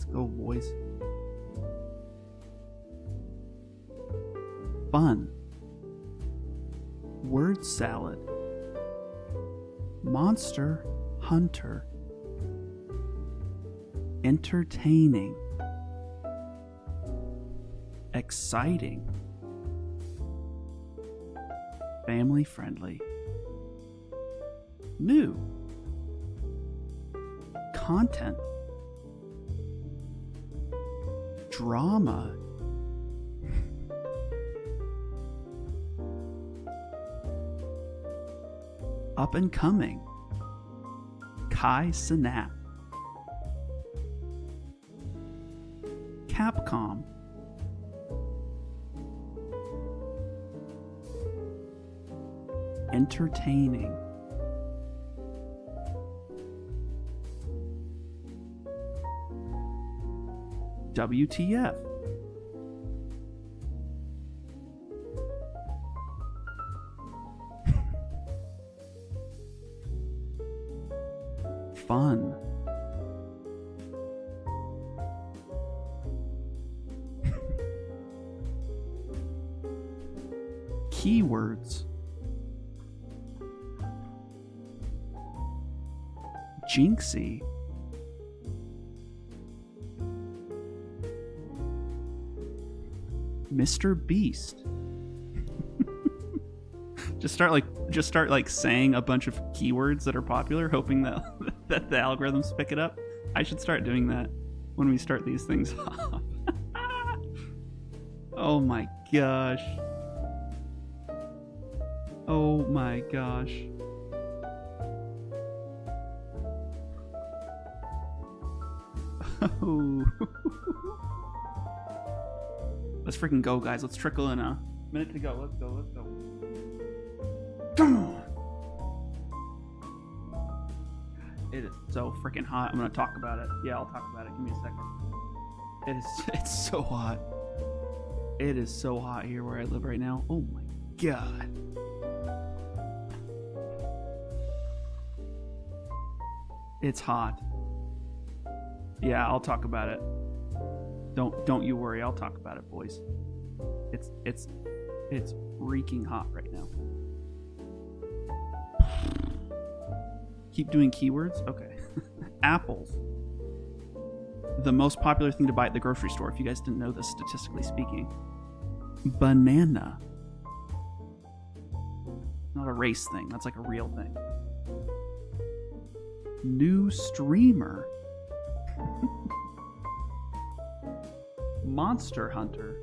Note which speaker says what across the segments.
Speaker 1: Let's go, boys. Fun. Word salad. Monster hunter. Entertaining. Exciting. Family friendly. New. Content. Drama. Up and coming. Kai Cenat. Capcom. Entertaining. WTF. Fun. Keywords. Jinxie. Mr. Beast. just start like saying a bunch of keywords that are popular, hoping that that the algorithms pick it up. I should start doing that when we start these things off. Oh my gosh. Oh my gosh. Oh. Let's freaking go, guys. Let's trickle in a minute to go. Let's go. Let's go. Come on. It is so freaking hot. I'm gonna talk about it. Yeah, I'll talk about it. Give me a second. It's so hot. It is so hot here where I live right now. Oh my god. It's hot. Yeah, I'll talk about it. Don't you worry, I'll talk about it, boys. It's reeking hot right now. Keep doing keywords? Okay. Apples. The most popular thing to buy at the grocery store, if you guys didn't know this, statistically speaking. Banana. Not a race thing, that's like a real thing. New streamer. Monster hunter.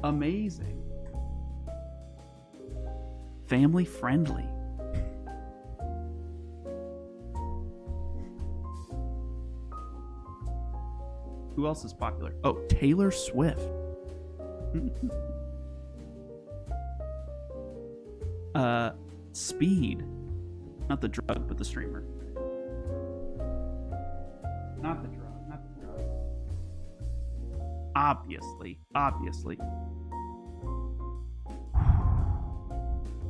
Speaker 1: Amazing. Family friendly. Who else is popular? Oh, Taylor Swift. Speed. Not the drug, but the streamer. Not the drug, not the drug. Obviously.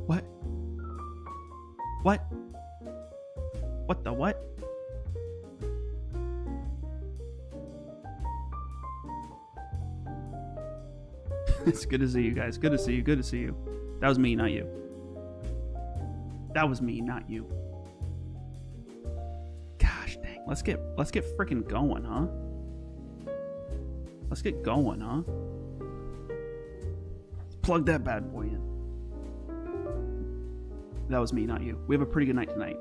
Speaker 1: What? What? What the what? It's good to see you guys. Good to see you. Good to see you. That was me, not you. That was me, not you. Gosh dang. Let's get freaking going, huh? Let's get going, huh? Let's plug that bad boy in. That was me, not you. We have a pretty good night tonight.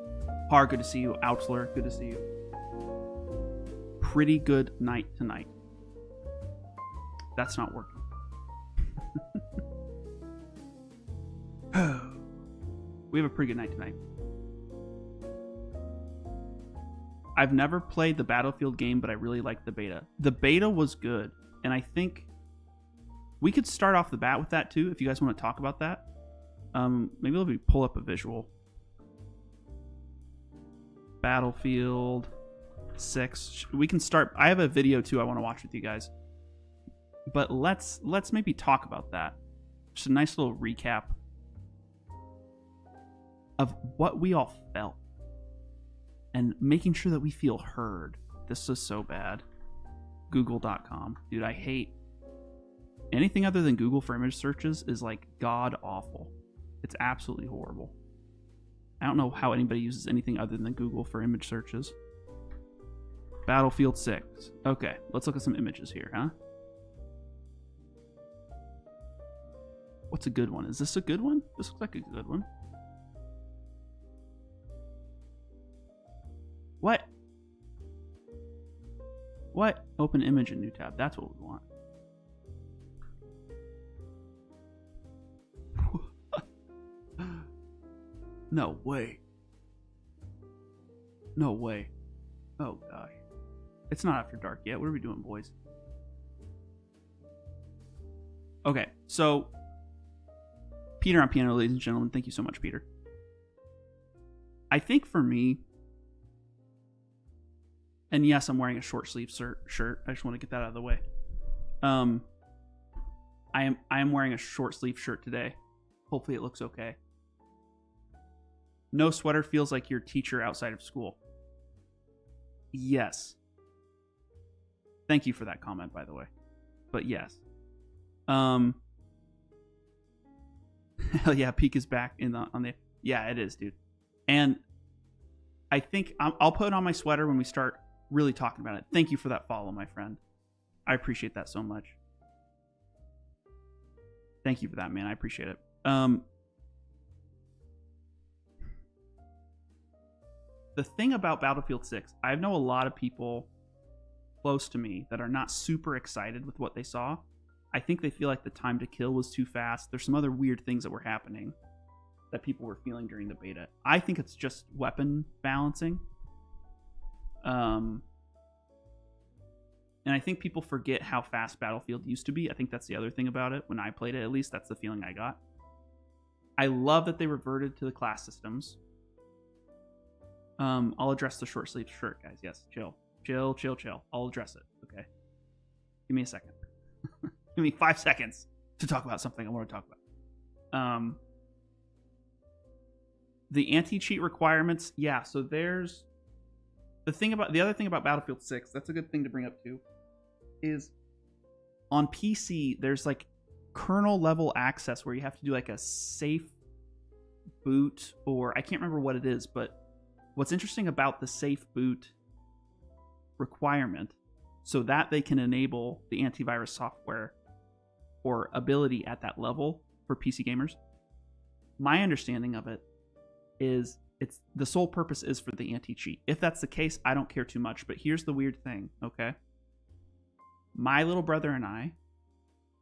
Speaker 1: Har, good to see you. Outsler, good to see you. Pretty good night tonight. That's not working. We have a pretty good night tonight. I've never played the Battlefield game, but I really liked the beta. The beta was good, and I think we could start off the bat with that too, if you guys want to talk about that. Maybe let me pull up a visual. Battlefield 6. We can start. I have a video too I want to watch with you guys. But let's maybe talk about that. Just a nice little recap. of what we all felt and making sure that we feel heard. This is so bad. Google.com. Dude, I hate anything other than Google for image searches is like god awful. It's absolutely horrible. I don't know how anybody uses anything other than Google for image searches. Battlefield 6. Okay, let's look at some images here, huh? What's a good one? Is this a good one? This looks like a good one. What? What? Open image in new tab. That's what we want. No way. No way. Oh gosh. It's not after dark yet. What are we doing, boys? Okay, so Peter on piano, ladies and gentlemen. Thank you so much, Peter. I think for me, and yes, I'm wearing a short sleeve shirt. I just want to get that out of the way. I am wearing a short sleeve shirt today. Hopefully it looks okay. No sweater feels like your teacher outside of school. Yes. Thank you for that comment, by the way. But yes. Hell yeah, Peak is back on the. Yeah, it is, dude. And I think I'll put on my sweater when we start really talking about it. Thank you for that follow, my friend. I appreciate that so much. Thank you for that, man. I appreciate it. The thing about Battlefield 6, I know a lot of people close to me that are not super excited with what they saw. I think they feel like the time to kill was too fast. There's some other weird things that were happening that people were feeling during the beta. I think it's just weapon balancing. And I think people forget how fast Battlefield used to be. I think that's the other thing about it. When I played it, at least, that's the feeling I got. I love that they reverted to the class systems. I'll address the short sleeve shirt, guys. Yes, chill. I'll address it, okay? Give me a second. Give me 5 seconds to talk about something I want to talk about. The anti-cheat requirements, yeah, so there's the other thing about Battlefield 6, that's a good thing to bring up too, is on PC there's like kernel level access where you have to do like a safe boot, or I can't remember what it is, but what's interesting about the safe boot requirement, so that they can enable the antivirus software or ability at that level for PC gamers, my understanding of it is it's the sole purpose is for the anti-cheat. If that's the case, I don't care too much, but here's the weird thing, okay? My little brother and I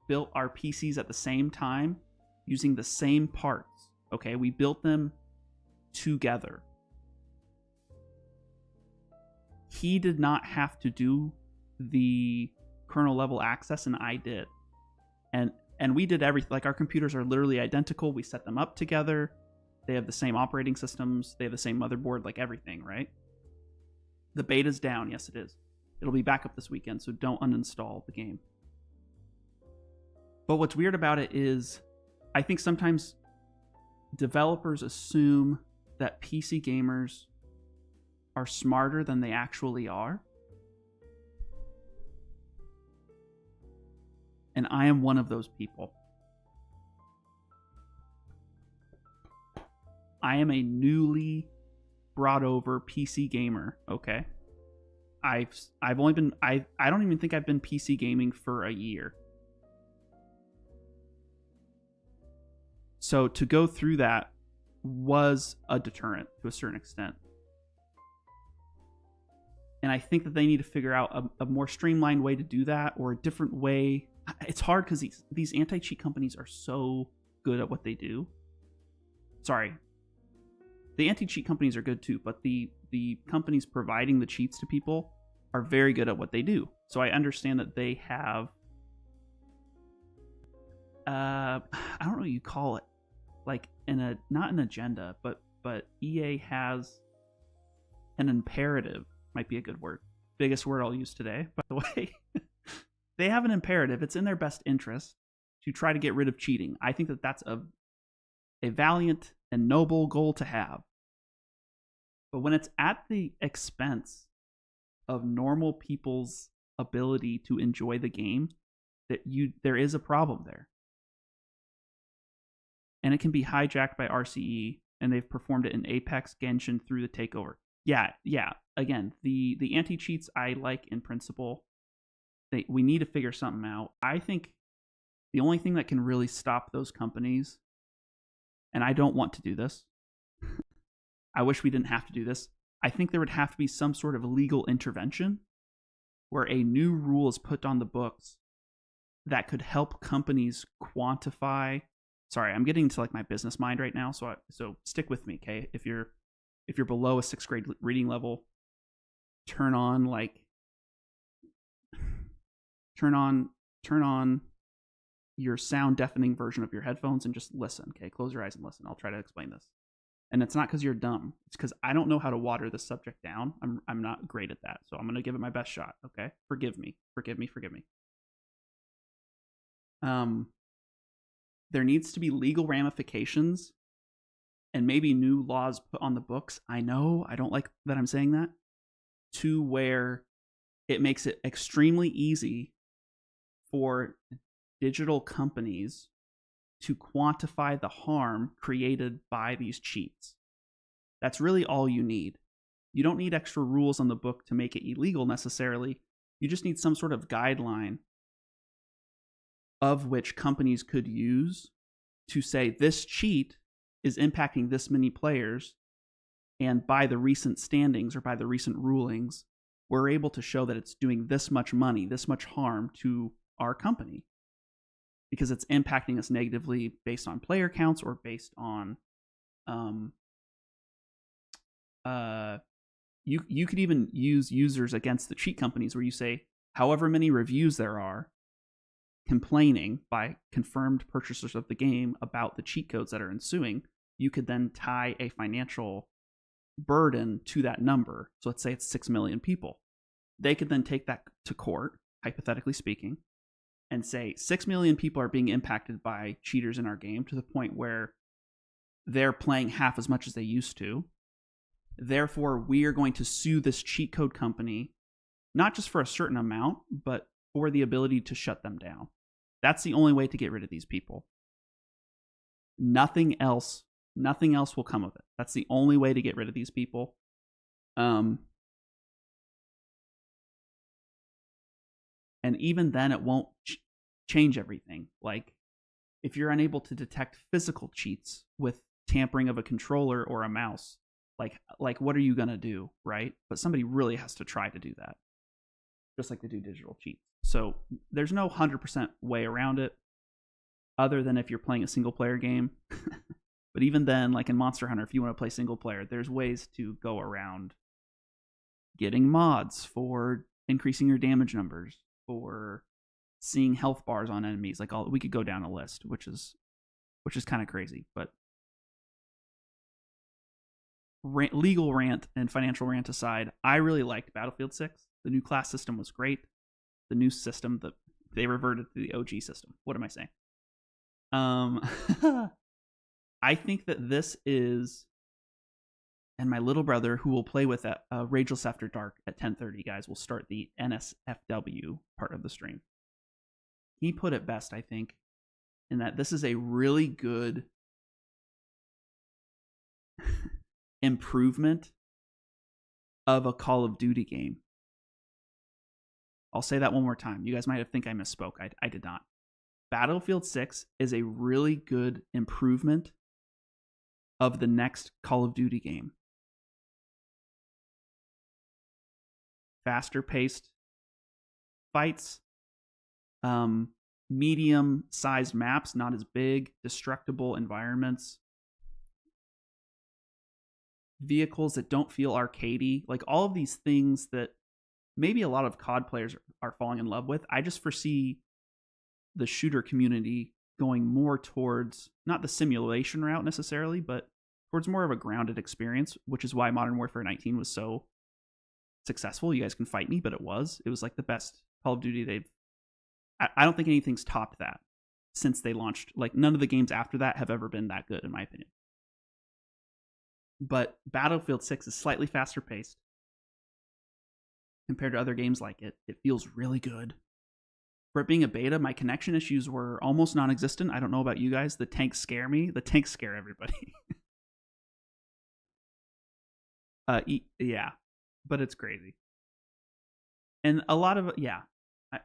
Speaker 1: built our PCs at the same time using the same parts, okay? We built them together. He did not have to do the kernel level access, and I did. And we did everything. Like, our computers are literally identical. We set them up together. They have the same operating systems. They have the same motherboard, like everything, right? The beta's down. Yes, it is. It'll be back up this weekend, so don't uninstall the game. But what's weird about it is I think sometimes developers assume that PC gamers are smarter than they actually are. And I am one of those people. I am a newly brought over PC gamer, okay? I've only been I don't even think I've been PC gaming for a year. So to go through that was a deterrent to a certain extent. And I think that they need to figure out a more streamlined way to do that, or a different way. It's hard because these anti-cheat companies are so good at what they do. Sorry. The anti-cheat companies are good too, but the companies providing the cheats to people are very good at what they do. So I understand that they have, I don't know what you call it, like not an agenda, but EA has an imperative, might be a good word. Biggest word I'll use today, by the way. They have an imperative. It's in their best interest to try to get rid of cheating. I think that that's a valiant and noble goal to have. But when it's at the expense of normal people's ability to enjoy the game, there is a problem there. And it can be hijacked by RCE, and they've performed it in Apex, Genshin through the takeover. Yeah. Again, the anti-cheats I like in principle. We need to figure something out. I think the only thing that can really stop those companies, and I don't want to do this, I wish we didn't have to do this. I think there would have to be some sort of legal intervention where a new rule is put on the books that could help companies quantify. Sorry, I'm getting into like my business mind right now, so stick with me, okay? If you're below a 6th grade reading level, turn on your sound deafening version of your headphones and just listen, okay? Close your eyes and listen. I'll try to explain this. And it's not because you're dumb. It's because I don't know how to water this subject down. I'm not great at that, so I'm gonna give it my best shot. Okay, forgive me. There needs to be legal ramifications and maybe new laws put on the books. I know I don't like that I'm saying that, to where it makes it extremely easy for digital companies to quantify the harm created by these cheats. That's really all you need. You don't need extra rules on the book to make it illegal necessarily. You just need some sort of guideline of which companies could use to say this cheat is impacting this many players, and by the recent standings or by the recent rulings, we're able to show that it's doing this much money, this much harm to our company, because it's impacting us negatively based on player counts or based on you could even use users against the cheat companies, where you say however many reviews there are complaining by confirmed purchasers of the game about the cheat codes that are ensuing, you could then tie a financial burden to that number. So let's say it's 6 million people. They could then take that to court, hypothetically speaking, and say 6 million people are being impacted by cheaters in our game to the point where they're playing half as much as they used to. Therefore, we are going to sue this cheat code company, not just for a certain amount, but for the ability to shut them down. That's the only way to get rid of these people. Nothing else will come of it. That's the only way to get rid of these people. And even then, it won't change everything. Like, if you're unable to detect physical cheats with tampering of a controller or a mouse, like what are you gonna do, right? But somebody really has to try to do that, just like they do digital cheats. So there's no 100% way around it, other than if you're playing a single player game. But even then, like in Monster Hunter, if you want to play single player, there's ways to go around getting mods for increasing your damage numbers, for seeing health bars on enemies. Like, we could go down a list, which is kind of crazy. But legal rant and financial rant aside, I really liked Battlefield 6. The new class system was great. The new system, that they reverted to the OG system. What am I saying? I think that this is, and my little brother, who will play with at Rageless After Dark at 10:30, guys, will start the NSFW part of the stream. He put it best, I think, in that this is a really good improvement of a Call of Duty game. I'll say that one more time. You guys might have think I misspoke. I did not. Battlefield 6 is a really good improvement of the next Call of Duty game. Faster paced fights, medium sized maps, not as big, destructible environments, vehicles that don't feel arcadey, like all of these things that maybe a lot of COD players are falling in love with. I just foresee the shooter community going more towards, not the simulation route necessarily, but towards more of a grounded experience, which is why Modern Warfare 19 was so successful. You guys can fight me, but it was like the best Call of Duty I don't think anything's topped that. since they launched. Like, none of the games after that have ever been that good, in my opinion. But Battlefield 6 is slightly faster paced compared to other games like it. It feels really good. For it being a beta, my connection issues were almost non-existent. I don't know about you guys. The tanks scare me. The tanks scare everybody. Yeah, but it's crazy. And a lot of, yeah,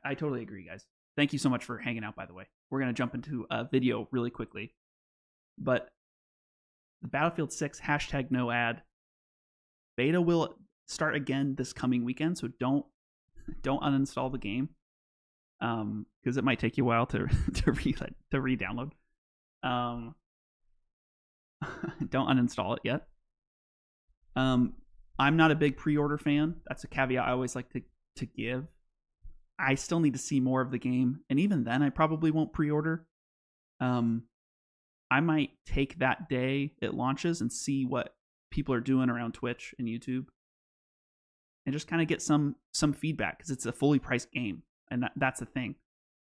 Speaker 1: I totally agree, guys. Thank you so much for hanging out, by the way. We're going to jump into a video really quickly. But the Battlefield 6 hashtag no ad beta will start again this coming weekend, so don't uninstall the game, because it might take you a while to re-download. Don't uninstall it yet. I'm not a big pre-order fan. That's a caveat I always like to give. I still need to see more of the game, and even then I probably won't pre-order. I might take that day it launches and see what people are doing around Twitch and YouTube, and just kind of get some feedback, because it's a fully priced game, and that's the thing.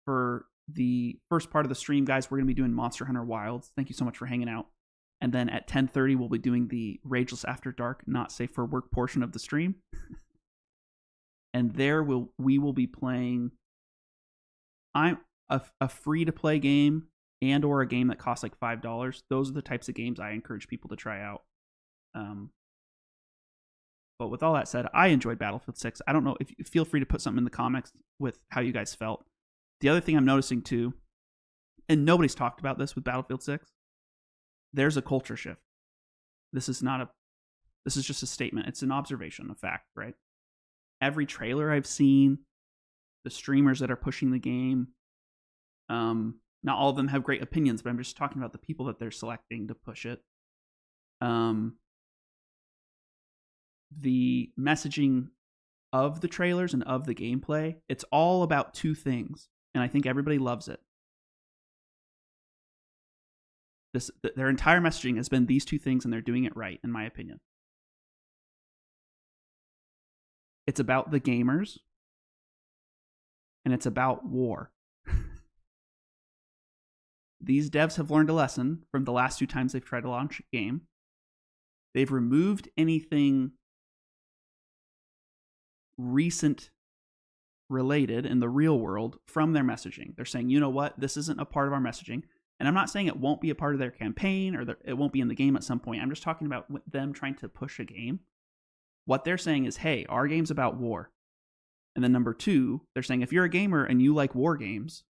Speaker 1: For the first part of the stream, guys, we're going to be doing Monster Hunter Wilds. Thank you so much for hanging out. And then at 10:30, we'll be doing the Rageless After Dark, not safe for work portion of the stream. And there we will be playing a free-to-play game and or a game that costs like $5. Those are the types of games I encourage people to try out. But with all that said, I enjoyed Battlefield 6. I don't know if you feel free to put something in the comments with how you guys felt. The other thing I'm noticing too, and nobody's talked about this with Battlefield 6, there's a culture shift. This is just a statement. It's an observation, a fact, right? Every trailer I've seen, the streamers that are pushing the game, not all of them have great opinions, but I'm just talking about the people that they're selecting to push it. The messaging of the trailers and of the gameplay, it's all about two things, and I think everybody loves it. Their entire messaging has been these two things, and they're doing it right, in my opinion. It's about the gamers, and it's about war. These devs have learned a lesson from the last two times they've tried to launch a game. They've removed anything recent related in the real world from their messaging. They're saying, you know what, this isn't a part of our messaging. And I'm not saying it won't be a part of their campaign or it won't be in the game at some point. I'm just talking about them trying to push a game. What they're saying is, hey, our game's about war. And then number two, they're saying, if you're a gamer and you like war games,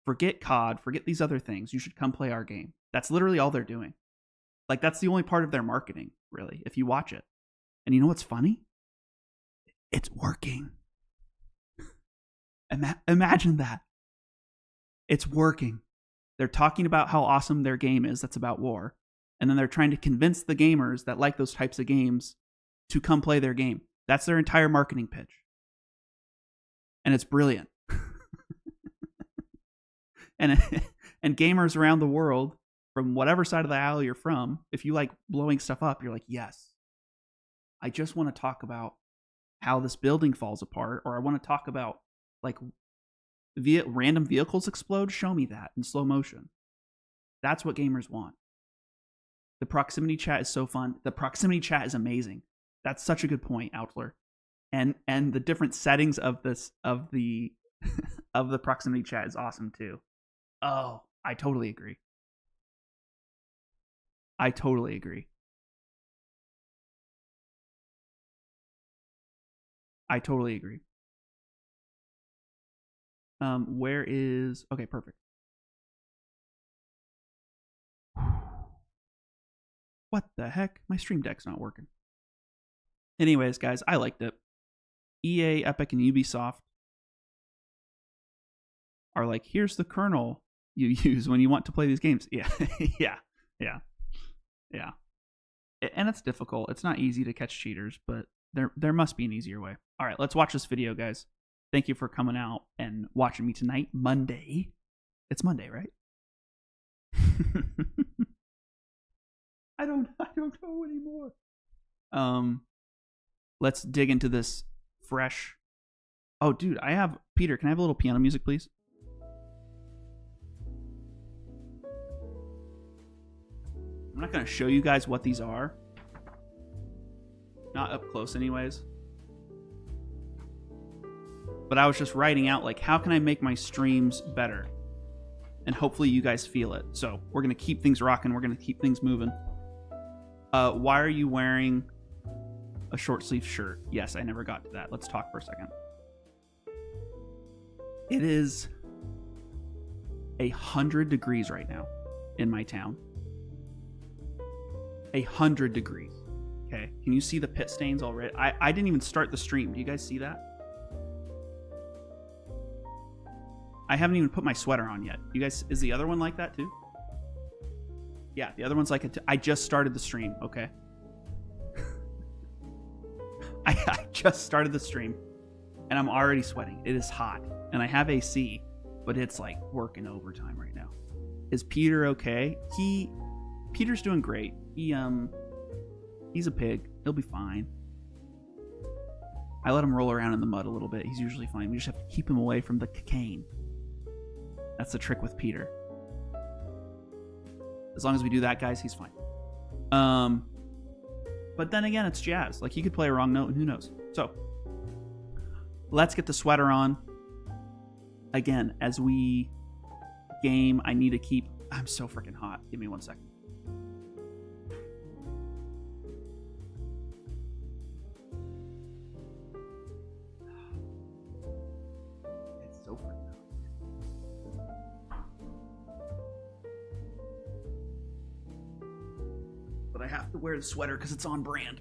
Speaker 1: forget COD, forget these other things. You should come play our game. That's literally all they're doing. Like, that's the only part of their marketing, really, if you watch it. And you know what's funny? It's working. Imagine that. It's working. They're talking about how awesome their game is that's about war. And then they're trying to convince the gamers that like those types of games to come play their game. That's their entire marketing pitch. And it's brilliant. And gamers around the world, from whatever side of the aisle you're from, if you like blowing stuff up, you're like, yes, I just want to talk about how this building falls apart, or I want to talk about like random vehicles explode. Show me that in slow motion. That's what gamers want. The proximity chat is so fun. The proximity chat is amazing. That's such a good point, Outler. And the different settings of the of the proximity chat is awesome too. Oh, I totally agree. I totally agree. I totally agree. Where is... Okay, perfect. What the heck? My Stream Deck's not working. Anyways, guys, I liked it. EA, Epic, and Ubisoft are like, here's the kernel you use when you want to play these games. Yeah, yeah. And it's difficult. It's not easy to catch cheaters, but there must be an easier way. All right, let's watch this video, guys. Thank you for coming out and watching me tonight, Monday. It's Monday, right? I don't know anymore. Let's dig into this fresh. Oh, dude, Peter, can I have a little piano music, please? I'm not going to show you guys what these are. Not up close anyways. But I was just writing out, like, how can I make my streams better? And hopefully you guys feel it. So we're going to keep things rocking. We're going to keep things moving. Why are you wearing a short sleeve shirt? Yes, I never got to that. Let's talk for a second. It is 100 degrees right now in my town. 100 degrees. Okay. Can you see the pit stains already? I didn't even start the stream. Do you guys see that? I haven't even put my sweater on yet. You guys, is the other one like that too? Yeah, the other one's like I just started the stream, okay? I just started the stream and I'm already sweating. It is hot and I have AC, but it's like working overtime right now. Is Peter okay? Peter's doing great. He's a pig. He'll be fine. I let him roll around in the mud a little bit. He's usually fine. We just have to keep him away from the cocaine. That's the trick with Peter. As long as we do that, guys, he's fine. But then again, it's jazz. Like, he could play a wrong note, and who knows? So, let's get the sweater on. Again, as we game, I need to keep... I'm so freaking hot. Give me 1 second. It's so freaking hot. But I have to wear the sweater because it's on brand.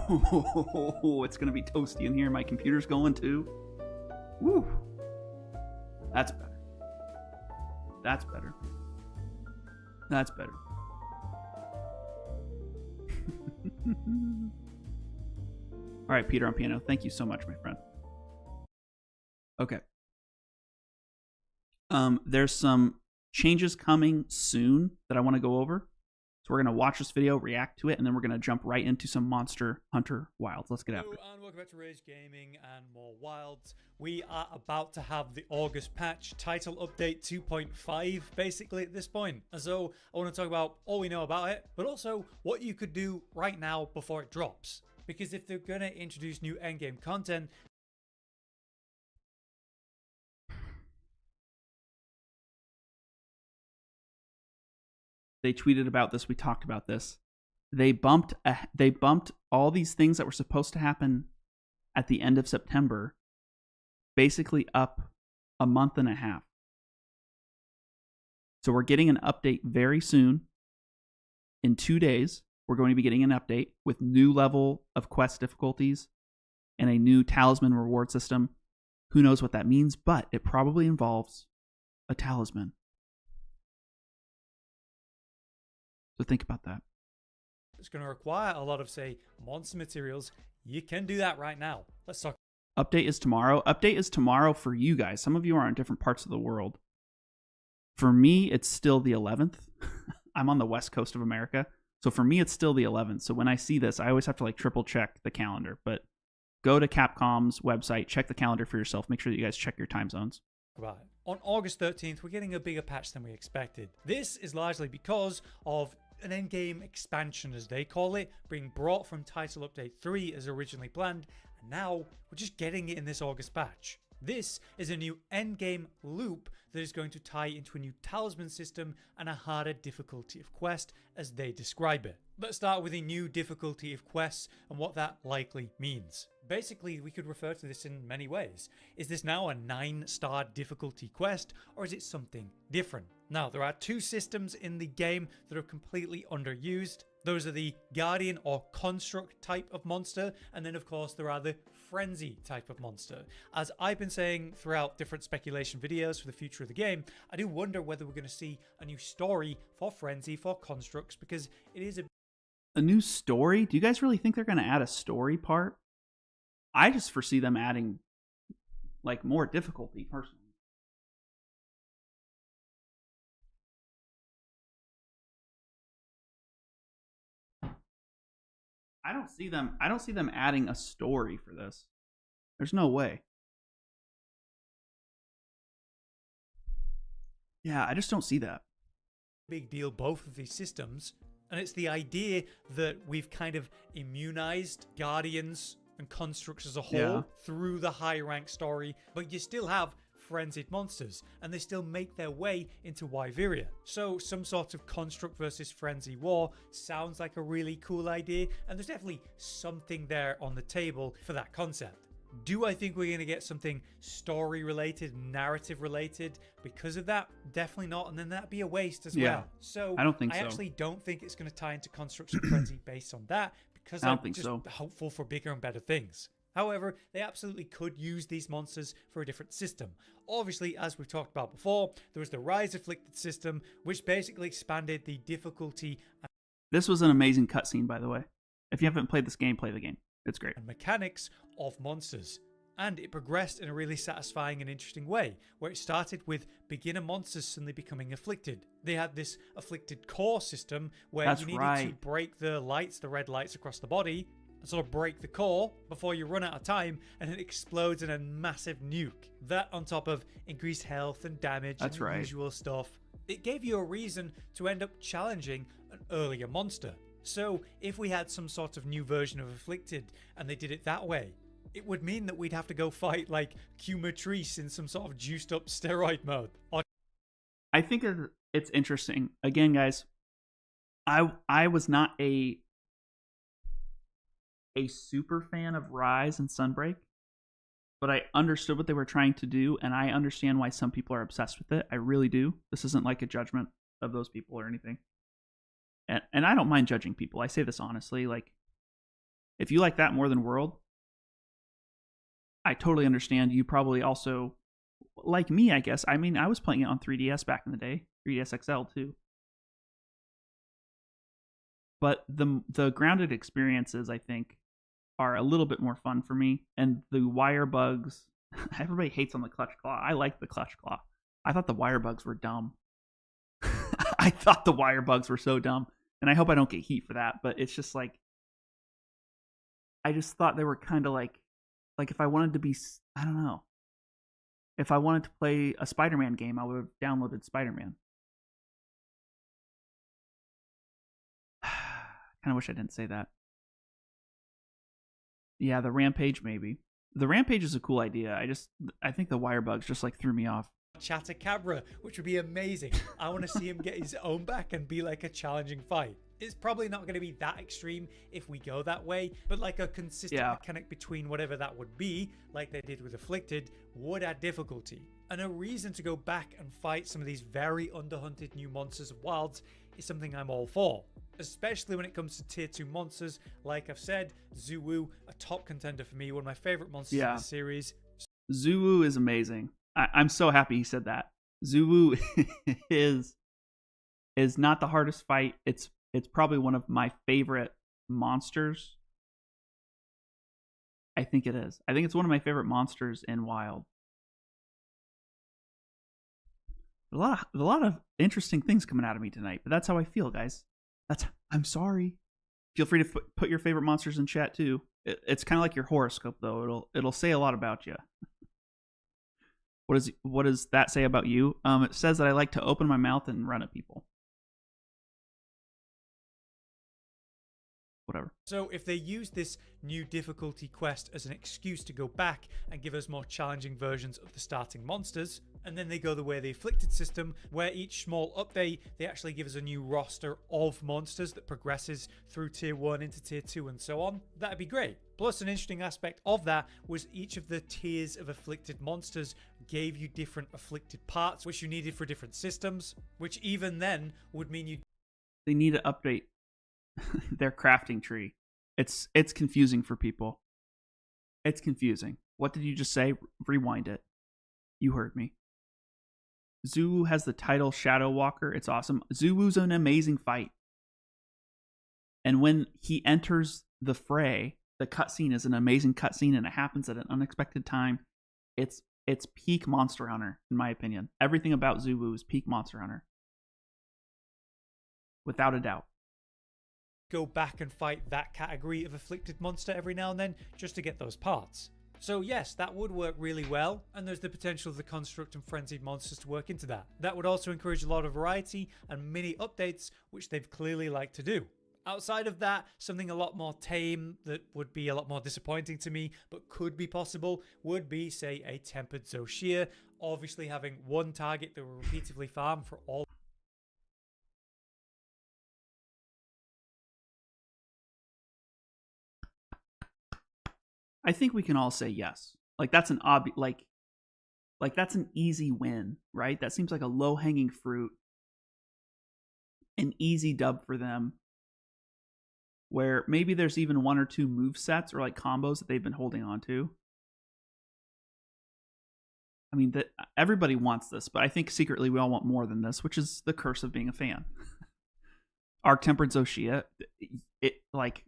Speaker 1: Oh, it's going to be toasty in here. My computer's going too. Woo. That's better. That's better. That's better. All right, Peter on piano. Thank you so much, my friend. Okay. There's some changes coming soon that I want to go over. So we're going to watch this video, react to it, and then we're going to jump right into some Monster Hunter Wilds. Let's get after it.
Speaker 2: Hello and welcome back to Rage Gaming and more Wilds. We are about to have the August patch, title update 2.5, basically at this point. And so I want to talk about all we know about it, but also what you could do right now before it drops. Because if they're going to introduce new endgame content,
Speaker 1: they tweeted about this. We talked about this. They bumped all these things that were supposed to happen at the end of September, basically up a month and a half. So we're getting an update very soon. In 2 days, we're going to be getting an update with new level of quest difficulties and a new talisman reward system. Who knows what that means, but it probably involves a talisman. So think about that.
Speaker 2: it's going to require a lot of, say, monster materials. You can do that right now. Let's talk.
Speaker 1: Update is tomorrow. Update is tomorrow for you guys. Some of you are in different parts of the world. For me, it's still the 11th. I'm on the west coast of America. So for me, it's still the 11th. So when I see this, I always have to like triple check the calendar. But go to Capcom's website, check the calendar for yourself. Make sure that you guys check your time zones.
Speaker 2: Right. On August 13th, we're getting a bigger patch than we expected. This is largely because of an endgame expansion, as they call it, being brought from Title Update 3 as originally planned, and now we're just getting it in this August patch. This is a new endgame loop that is going to tie into a new talisman system and a harder difficulty of quest, as they describe it. Let's start with a new difficulty of quests and what that likely means. Basically, we could refer to this in many ways. Is this now a 9-star difficulty quest, or is it something different? Now, there are two systems in the game that are completely underused. Those are the Guardian or Construct type of monster, and then of course there are the Frenzy type of monster. As I've been saying throughout different speculation videos for the future of the game, I do wonder whether we're going to see a new story for Frenzy, for Constructs, because it is
Speaker 1: a new story? Do you guys really think they're going to add a story part? I just foresee them adding like more difficulty personally. I don't see them adding a story for this. There's no way. Yeah, I just don't see that.
Speaker 2: big deal, both of these systems. And it's the idea that we've kind of immunized Guardians and Constructs as a whole through the high rank story, but you still have frenzied monsters, and they still make their way into Wyveria. So some sort of Construct versus Frenzy war sounds like a really cool idea, and there's definitely something there on the table for that concept. Do I think we're going to get something story related, narrative related because of that? Definitely not, and then that'd be a waste as well. So
Speaker 1: I don't think
Speaker 2: I
Speaker 1: so.
Speaker 2: actually don't think it's going to tie into Constructs and Frenzy based on that, because I'm just hopeful for bigger and better things. However, they absolutely could use these monsters for a different system. Obviously, as we've talked about before, there was the Rise Afflicted system, which basically expanded the difficulty.
Speaker 1: This was an amazing cutscene, by the way. If you haven't played this game, play the game. It's great.
Speaker 2: And mechanics of monsters. And it progressed in a really satisfying and interesting way, where it started with beginner monsters suddenly becoming afflicted. They had this afflicted core system where you needed to break the lights, the red lights across the body, and sort of break the core before you run out of time, and it explodes in a massive nuke. That on top of increased health and damage and the usual stuff. It gave you a reason to end up challenging an earlier monster. So if we had some sort of new version of Afflicted and they did it that way, it would mean that we'd have to go fight like Q-Matrice in some sort of juiced up steroid mode.
Speaker 1: I think it's interesting. Again, guys, I was not a super fan of Rise and Sunbreak, but I understood what they were trying to do, and I understand why some people are obsessed with it. I really do. This isn't like a judgment of those people or anything. And I don't mind judging people. I say this honestly. Like, if you like that more than World, I totally understand. You probably also, like me, I guess. I mean, I was playing it on 3DS back in the day. 3DS XL, too. But the grounded experiences, I think, are a little bit more fun for me. And the wire bugs, everybody hates on the clutch claw. I like the clutch claw. I thought the wire bugs were dumb. I thought the wire bugs were so dumb. And I hope I don't get heat for that. But it's just like, I just thought they were kind of like if I wanted to be, I don't know. If I wanted to play a Spider-Man game, I would have downloaded Spider-Man. Kind of wish I didn't say that. Yeah, the Rampage, maybe. The Rampage is a cool idea. I think the wire bugs just like threw me off.
Speaker 2: Chatacabra, which would be amazing. I want to see him get his own back and be like a challenging fight. It's probably not going to be that extreme if we go that way, but like a consistent mechanic between whatever that would be, like they did with Afflicted, would add difficulty. And a reason to go back and fight some of these very underhunted new monsters of Wilds is something I'm all for. Especially when it comes to tier 2 monsters. Like I've said, Zuwu, a top contender for me, one of my favorite monsters in the series.
Speaker 1: Zuwu is amazing. I'm so happy he said that. Zuwu is not the hardest fight. It's probably one of my favorite monsters. I think it is. I think it's one of my favorite monsters in Wild. A lot of interesting things coming out of me tonight, but that's how I feel, guys. I'm sorry. Feel free to put your favorite monsters in chat too. It's kind of like your horoscope, though. It'll say a lot about you. What does that say about you? It says that I like to open my mouth and run at people. Whatever.
Speaker 2: So if they use this new difficulty quest as an excuse to go back and give us more challenging versions of the starting monsters, and then they go the way of the Afflicted system, where each small update, they actually give us a new roster of monsters that progresses through tier 1 into tier 2 and so on, that'd be great. Plus, an interesting aspect of that was each of the tiers of Afflicted monsters gave you different Afflicted parts, which you needed for different systems, which even then would mean
Speaker 1: they need to update their crafting tree. It's confusing for people. It's confusing. What did you just say? Rewind it. You heard me. Zuwu has the title Shadow Walker. It's awesome. Zuwu's an amazing fight. And when he enters the fray, the cutscene is an amazing cutscene, and it happens at an unexpected time. It's peak Monster Hunter, in my opinion. Everything about Zuwu is peak Monster Hunter. Without a doubt.
Speaker 2: Go back and fight that category of Afflicted monster every now and then just to get those parts. So yes, that would work really well, and there's the potential of the construct and frenzied monsters to work into that. That would also encourage a lot of variety and mini updates, which they've clearly liked to do. Outside of that, something a lot more tame that would be a lot more disappointing to me, but could be possible, would be, say, a tempered Zoshir, obviously having one target that will repeatedly farm for all.
Speaker 1: I think we can all say yes. Like that's an like that's an easy win, right? That seems like a low-hanging fruit, an easy dub for them. Where maybe there's even one or two move sets or like combos that they've been holding on to. I mean, that everybody wants this, but I think secretly we all want more than this, which is the curse of being a fan. Arc Tempered Zoshia, it like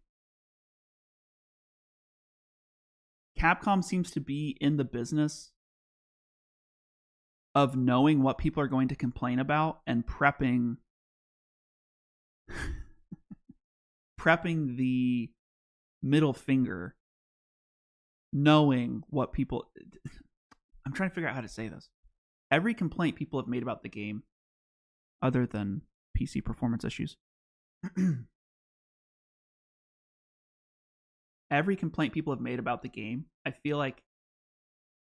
Speaker 1: Capcom seems to be in the business of knowing what people are going to complain about and prepping the middle finger, knowing what people. I'm trying to figure out how to say this. Every complaint people have made about the game, other than PC performance issues, every complaint people have made about the game, I feel like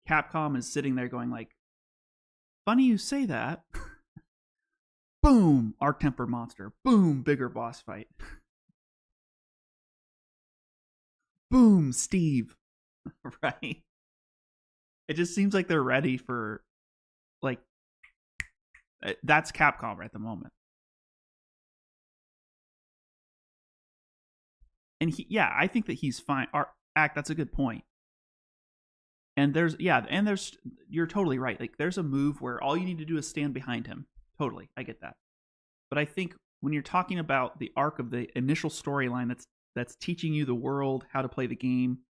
Speaker 1: Capcom is sitting there going like, funny you say that. Boom, Arc Temper monster. Boom, bigger boss fight. Boom, Steve. Right? It just seems like they're ready for, like, that's Capcom right at the moment. And I think that he's fine. That's a good point. And you're totally right. Like, there's a move where all you need to do is stand behind him. Totally, I get that. But I think when you're talking about the arc of the initial storyline that's teaching you the world, how to play the game,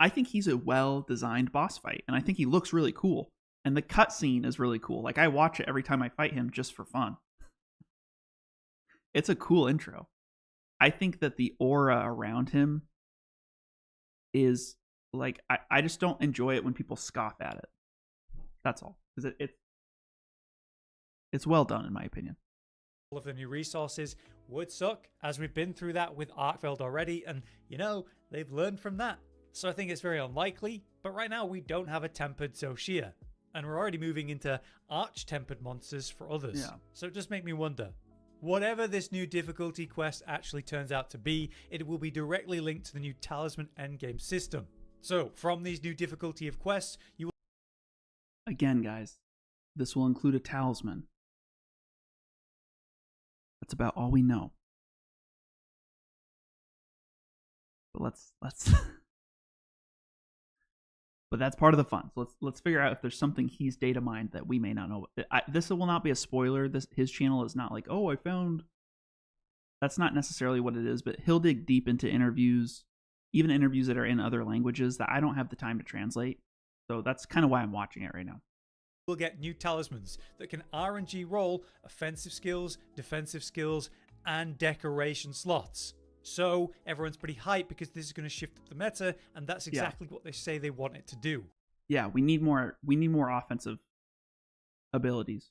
Speaker 1: I think he's a well-designed boss fight, and I think he looks really cool. And the cutscene is really cool. Like, I watch it every time I fight him just for fun. It's a cool intro. I think that the aura around him is, like, I just don't enjoy it when people scoff at it. That's all. Because it's well done, in my opinion.
Speaker 2: All of the new resources would suck, as we've been through that with Arkveld already, and, they've learned from that. So I think it's very unlikely, but right now we don't have a tempered Zoshia, and we're already moving into arch-tempered monsters for others.
Speaker 1: Yeah.
Speaker 2: So it just makes me wonder, whatever this new difficulty quest actually turns out to be, it will be directly linked to the new Talisman endgame system. So from these new difficulty of quests, you will...
Speaker 1: Again, guys, this will include a talisman. That's about all we know. But let's but that's part of the fun. So let's figure out if there's something he's data mined that we may not know. This will not be a spoiler. His channel is not like, oh, I found. That's not necessarily what it is, but he'll dig deep into interviews, even interviews that are in other languages that I don't have the time to translate. So that's kind of why I'm watching it right now.
Speaker 2: We'll get new talismans that can RNG roll offensive skills, defensive skills, and decoration slots. So everyone's pretty hyped because this is going to shift up the meta, and that's exactly what they say they want it to do.
Speaker 1: Yeah, we need more offensive abilities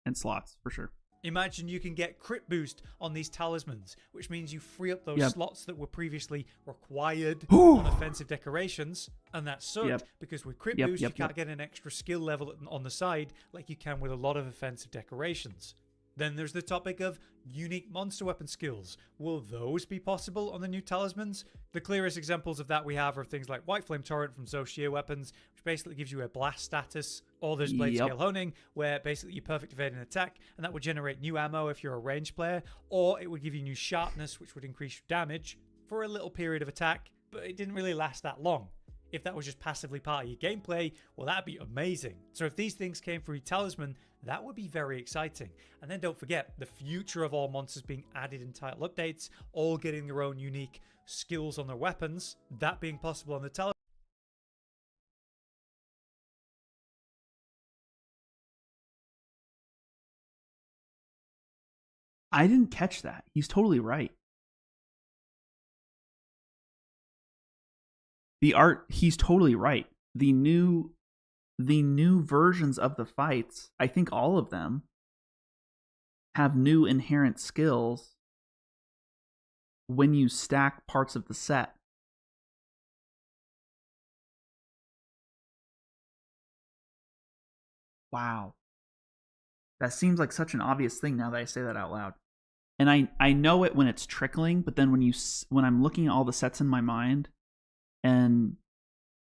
Speaker 1: and slots for sure.
Speaker 2: Imagine you can get crit boost on these talismans, which means you free up those slots that were previously required on offensive decorations, and that sucked because with crit boost you can't get an extra skill level on the side like you can with a lot of offensive decorations. Then there's the topic of unique monster weapon skills. Will those be possible on the new talismans? The clearest examples of that we have are things like White Flame Torrent from Zoshia weapons, which basically gives you a blast status, or there's Blade Scale Honing, where basically you perfect evade an attack, and that would generate new ammo if you're a ranged player, or it would give you new sharpness, which would increase your damage for a little period of attack, but it didn't really last that long. If that was just passively part of your gameplay, well, that'd be amazing. So if these things came through Talisman, that would be very exciting. And then don't forget, the future of all monsters being added in title updates, all getting their own unique skills on their weapons, that being possible on the Talisman.
Speaker 1: I didn't catch that. He's totally right. The art, he's totally right. The new versions of the fights, I think all of them have new inherent skills when you stack parts of the set. Wow. That seems like such an obvious thing now that I say that out loud. And I know it when it's trickling, but then when I'm looking at all the sets in my mind and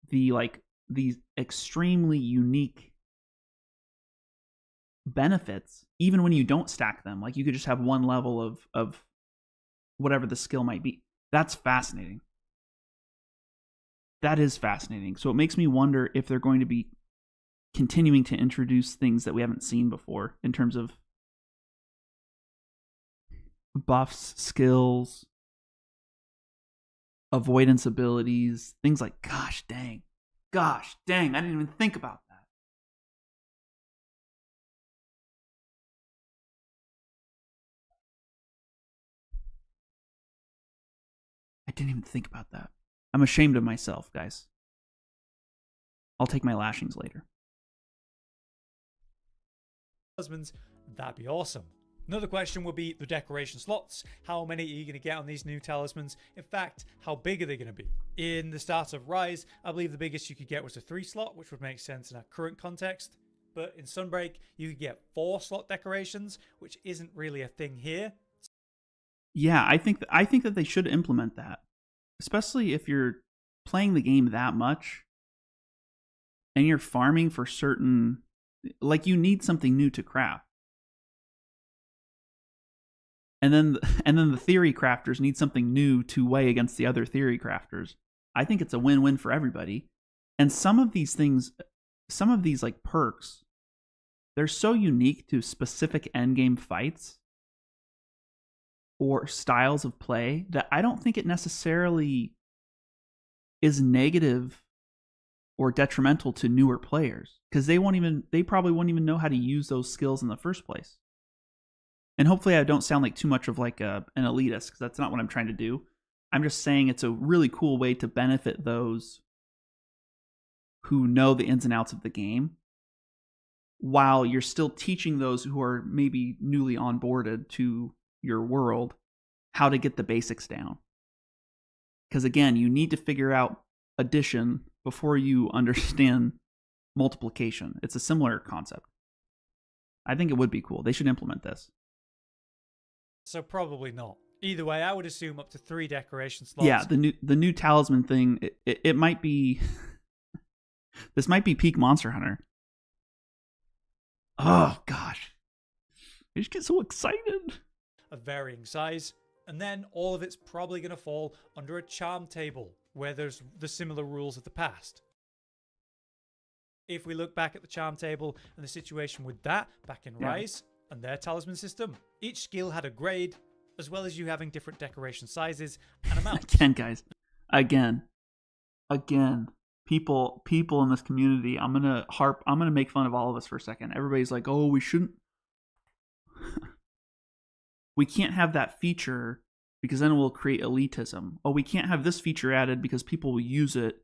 Speaker 1: these extremely unique benefits, even when you don't stack them, like you could just have one level of whatever the skill might be. That's fascinating. That is fascinating. So it makes me wonder if they're going to be continuing to introduce things that we haven't seen before in terms of buffs, skills, avoidance abilities, things like gosh dang, I didn't even think about that. I didn't even think about that. I'm ashamed of myself, guys. I'll take my lashings later.
Speaker 2: Husbands, that'd be awesome. Another question would be the decoration slots. How many are you going to get on these new talismans? In fact, how big are they going to be? In the start of Rise, I believe the biggest you could get was a 3 slot, which would make sense in our current context. But in Sunbreak, you could get 4 slot decorations, which isn't really a thing here.
Speaker 1: Yeah, I think that they should implement that, especially if you're playing the game that much and you're farming for certain, like you need something new to craft. And then the theory crafters need something new to weigh against the other theory crafters. I think it's a win-win for everybody. And some of these things, some of these like perks, they're so unique to specific endgame fights or styles of play that I don't think it necessarily is negative or detrimental to newer players, because they probably won't even know how to use those skills in the first place. And hopefully I don't sound like too much of like an elitist, because that's not what I'm trying to do. I'm just saying it's a really cool way to benefit those who know the ins and outs of the game, while you're still teaching those who are maybe newly onboarded to your world how to get the basics down. Because again, you need to figure out addition before you understand multiplication. It's a similar concept. I think it would be cool. They should implement this.
Speaker 2: So probably not. Either way, I would assume up to 3 decoration slots.
Speaker 1: Yeah, the new talisman thing, it might be this might be peak Monster Hunter. Oh gosh. I just get so excited.
Speaker 2: Of varying size, and then all of it's probably going to fall under a charm table where there's the similar rules of the past. If we look back at the charm table and the situation with that back in Rise and their talisman system, each skill had a grade, as well as you having different decoration sizes and amounts.
Speaker 1: Again, guys, again, people in this community, I'm gonna make fun of all of us for a second. Everybody's like, oh, we shouldn't. We can't have that feature because then it will create elitism. Oh, we can't have this feature added because people will use it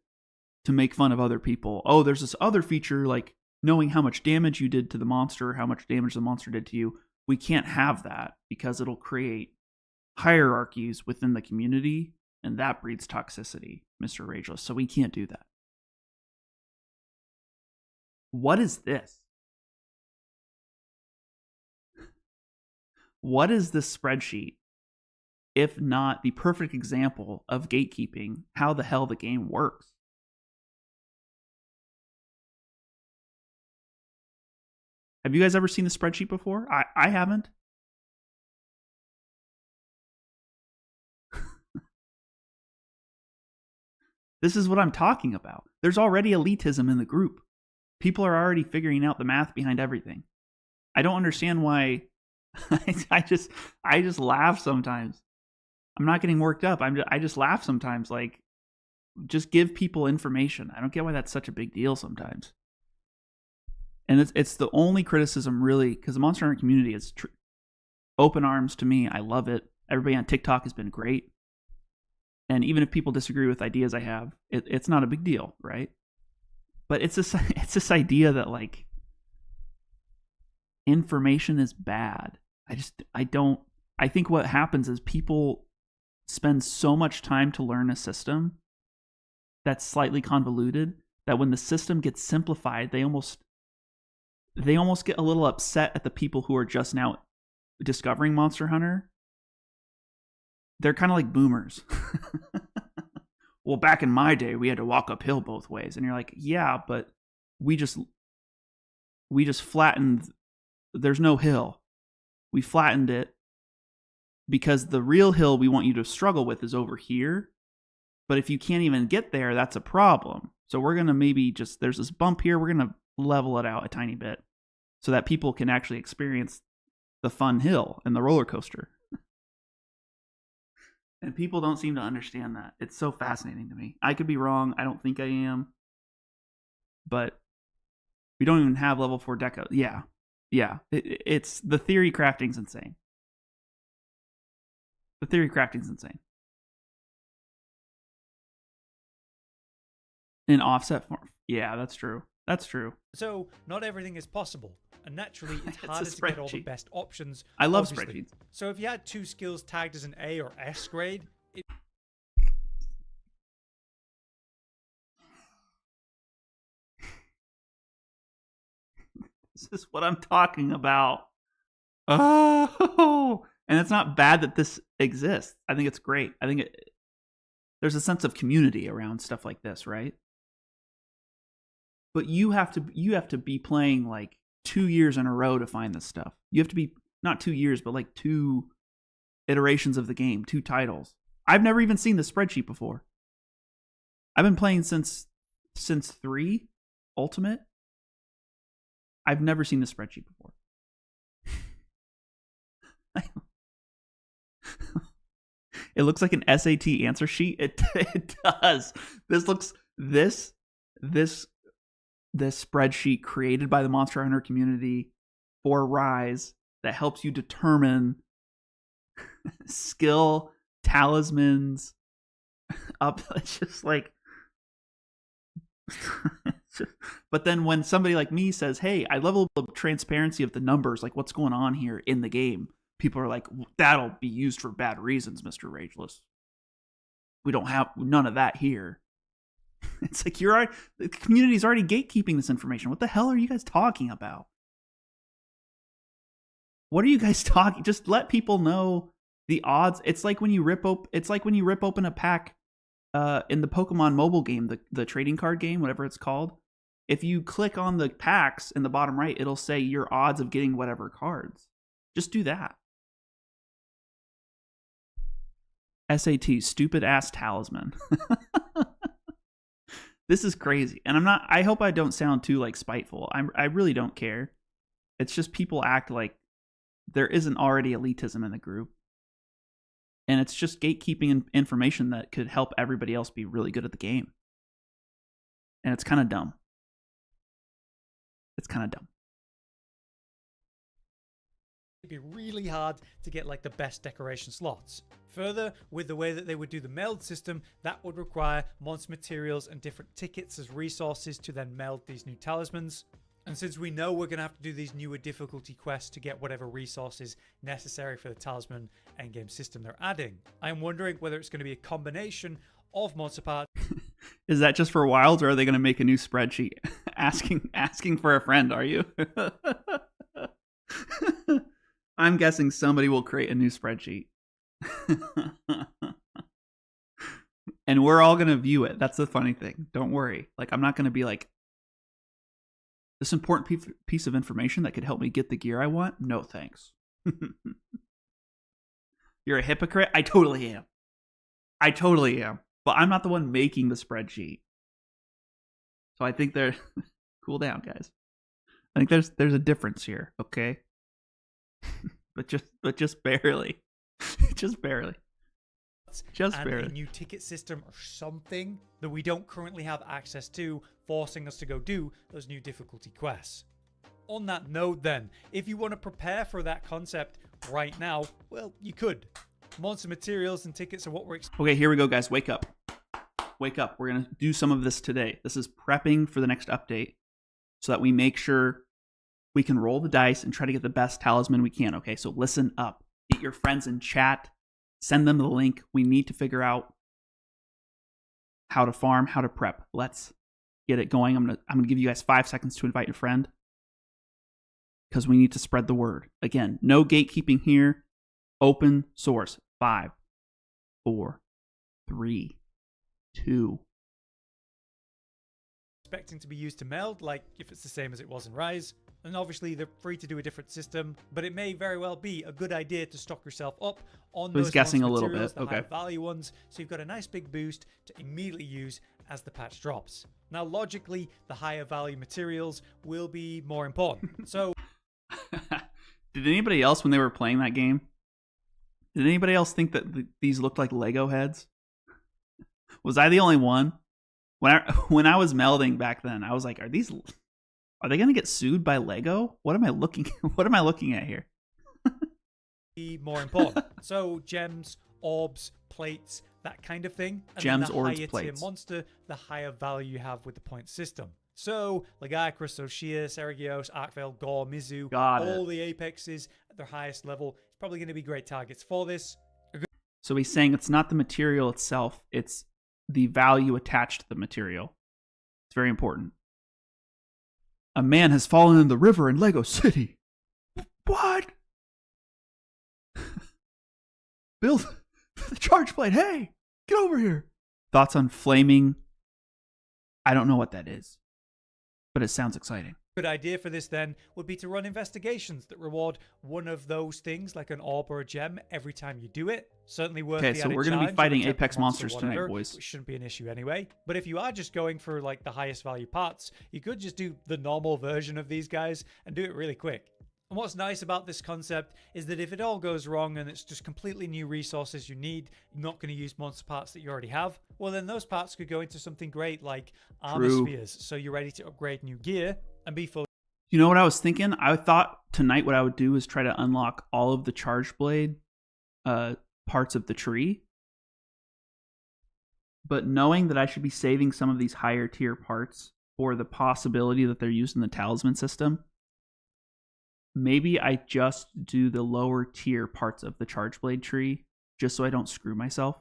Speaker 1: to make fun of other people. Oh, there's this other feature like knowing how much damage you did to the monster, how much damage the monster did to you. We can't have that because it'll create hierarchies within the community, and that breeds toxicity, MrRageless. So we can't do that. What is this? What is this spreadsheet, if not the perfect example of gatekeeping, how the hell the game works? Have you guys ever seen the spreadsheet before? I haven't. This is what I'm talking about. There's already elitism in the group. People are already figuring out the math behind everything. I don't understand why. I just laugh sometimes. I'm not getting worked up. I just laugh sometimes. Like, just give people information. I don't get why that's such a big deal sometimes. And it's the only criticism really, because the Monster Hunter community is open arms to me. I love it. Everybody on TikTok has been great. And even if people disagree with ideas I have, it's not a big deal, right? But it's this idea that like information is bad. I think what happens is people spend so much time to learn a system that's slightly convoluted that when the system gets simplified, they almost get a little upset at the people who are just now discovering Monster Hunter. They're kind of like boomers. Well, back in my day, we had to walk uphill both ways. And you're like, yeah, but we just flattened. There's no hill. We flattened it because the real hill we want you to struggle with is over here. But if you can't even get there, that's a problem. So we're going to maybe there's this bump here. We're going to level it out a tiny bit so that people can actually experience the fun hill and the roller coaster. And people don't seem to understand that. It's so fascinating to me. I could be wrong. I don't think I am. But we don't even have level 4 deco. Yeah. Yeah. It's the theory crafting's insane. The theory crafting's insane. In offset form. Yeah, that's true. That's true.
Speaker 2: So not everything is possible. And naturally, it's harder to get all the best options.
Speaker 1: I love
Speaker 2: obviously.
Speaker 1: Spreadsheets.
Speaker 2: So if you had 2 skills tagged as an A or S grade,
Speaker 1: This is what I'm talking about. Oh, and it's not bad that this exists. I think it's great. I think there's a sense of community around stuff like this, right? But you have to be playing like 2 years in a row to find this stuff. You have to be not 2 years, but like 2 iterations of the game, 2 titles. I've never even seen the spreadsheet before. I've been playing since 3 Ultimate. I've never seen the spreadsheet before. It looks like an SAT answer sheet. It does. This spreadsheet created by the Monster Hunter community for Rise that helps you determine skill, talismans, up. It's just like, but then when somebody like me says, "Hey, I love a little transparency of the numbers, like what's going on here in the game," people are like, "That'll be used for bad reasons, MrRageless. We don't have none of that here." It's like the community's already gatekeeping this information. What the hell are you guys talking about? What are you guys talking? Just let people know the odds. It's like when you rip open a pack in the Pokemon mobile game, the trading card game, whatever it's called. If you click on the packs in the bottom right, it'll say your odds of getting whatever cards. Just do that. SAT, stupid ass talisman. This is crazy. And I hope I don't sound too like spiteful. I really don't care. It's just people act like there isn't already elitism in the group. And it's just gatekeeping information that could help everybody else be really good at the game. And it's kind of dumb. It's kind of dumb.
Speaker 2: It'd be really hard to get like the best decoration slots. Further, with the way that they would do the meld system, that would require monster materials and different tickets as resources to then meld these new talismans. And since we know we're going to have to do these newer difficulty quests to get whatever resources necessary for the talisman endgame system they're adding, I'm wondering whether it's going to be a combination of monster parts.
Speaker 1: Is that just for Wilds, or are they going to make a new spreadsheet? asking for a friend, are you? I'm guessing somebody will create a new spreadsheet. And we're all going to view it. That's the funny thing. Don't worry. Like, I'm not going to be like, this important piece of information that could help me get the gear I want? No, thanks. You're a hypocrite? I totally am. But I'm not the one making the spreadsheet. So I think they're... Cool down, guys. I think there's a difference here, okay? but just barely. Just barely. Just barely.
Speaker 2: A new ticket system or something that we don't currently have access to, forcing us to go do those new difficulty quests. On that note then, if you want to prepare for that concept right now, well, you could. Monster materials and tickets are what we're
Speaker 1: Okay, here we go, guys. Wake up. Wake up. We're going to do some of this today. This is prepping for the next update so that we make sure we can roll the dice and try to get the best talisman we can, okay? So listen up. Get your friends in chat. Send them the link. We need to figure out how to farm, how to prep. Let's get it going. I'm gonna give you guys 5 seconds to invite a friend because we need to spread the word. Again, no gatekeeping here. Open source. 5, 4, 3, 2.
Speaker 2: expecting to be used to meld, like if it's the same as it was in Rise. And obviously they're free to do a different system, but it may very well be a good idea to stock yourself up on those
Speaker 1: guessing a
Speaker 2: monster
Speaker 1: little
Speaker 2: materials,
Speaker 1: bit.
Speaker 2: the
Speaker 1: Okay.
Speaker 2: high value ones, so you've got a nice big boost to immediately use as the patch drops. Now logically, the higher value materials will be more important. So
Speaker 1: Did anybody else, when they were playing that game, did anybody else think that these looked like Lego heads? Was I the only one? When I was melding back then, I was like, are they going to get sued by Lego? What am I looking at here?
Speaker 2: be more important. So gems, orbs, plates, that kind of thing. And
Speaker 1: Gems,
Speaker 2: then the
Speaker 1: orbs,
Speaker 2: higher
Speaker 1: plates.
Speaker 2: tier monster, the higher value you have with the point system. So Legiacrus, Oshias, Erigios, Arkvale, Gore, Mizu, all the apexes at their highest level. It's probably going to be great targets for this.
Speaker 1: So he's saying it's not the material itself, it's the value attached to the material. It's very important. A man has fallen in the river in Lego City. What? Build the charge blade. Hey, get over here. Thoughts on flaming? I don't know what that is, but it sounds exciting.
Speaker 2: Good idea for this then would be to run investigations that reward one of those things, like an orb or a gem, every time you do it. Certainly worth the
Speaker 1: Okay, so
Speaker 2: added
Speaker 1: we're going to be
Speaker 2: challenge of
Speaker 1: fighting
Speaker 2: a temple
Speaker 1: Apex
Speaker 2: monster or
Speaker 1: monsters tonight,
Speaker 2: whatever,
Speaker 1: boys.
Speaker 2: which shouldn't be an issue anyway. But if you are just going for like the highest value parts, you could just do the normal version of these guys and do it really quick. And what's nice about this concept is that if it all goes wrong and it's just completely new resources you need, you're not going to use monster parts that you already have, well then those parts could go into something great like armor spheres, so you're ready to upgrade new gear and be fully...
Speaker 1: You know what I was thinking? I thought tonight what I would do is try to unlock all of the charge blade parts of the tree. But knowing that I should be saving some of these higher tier parts for the possibility that they're used in the talisman system, maybe I just do the lower tier parts of the charge blade tree just so I don't screw myself.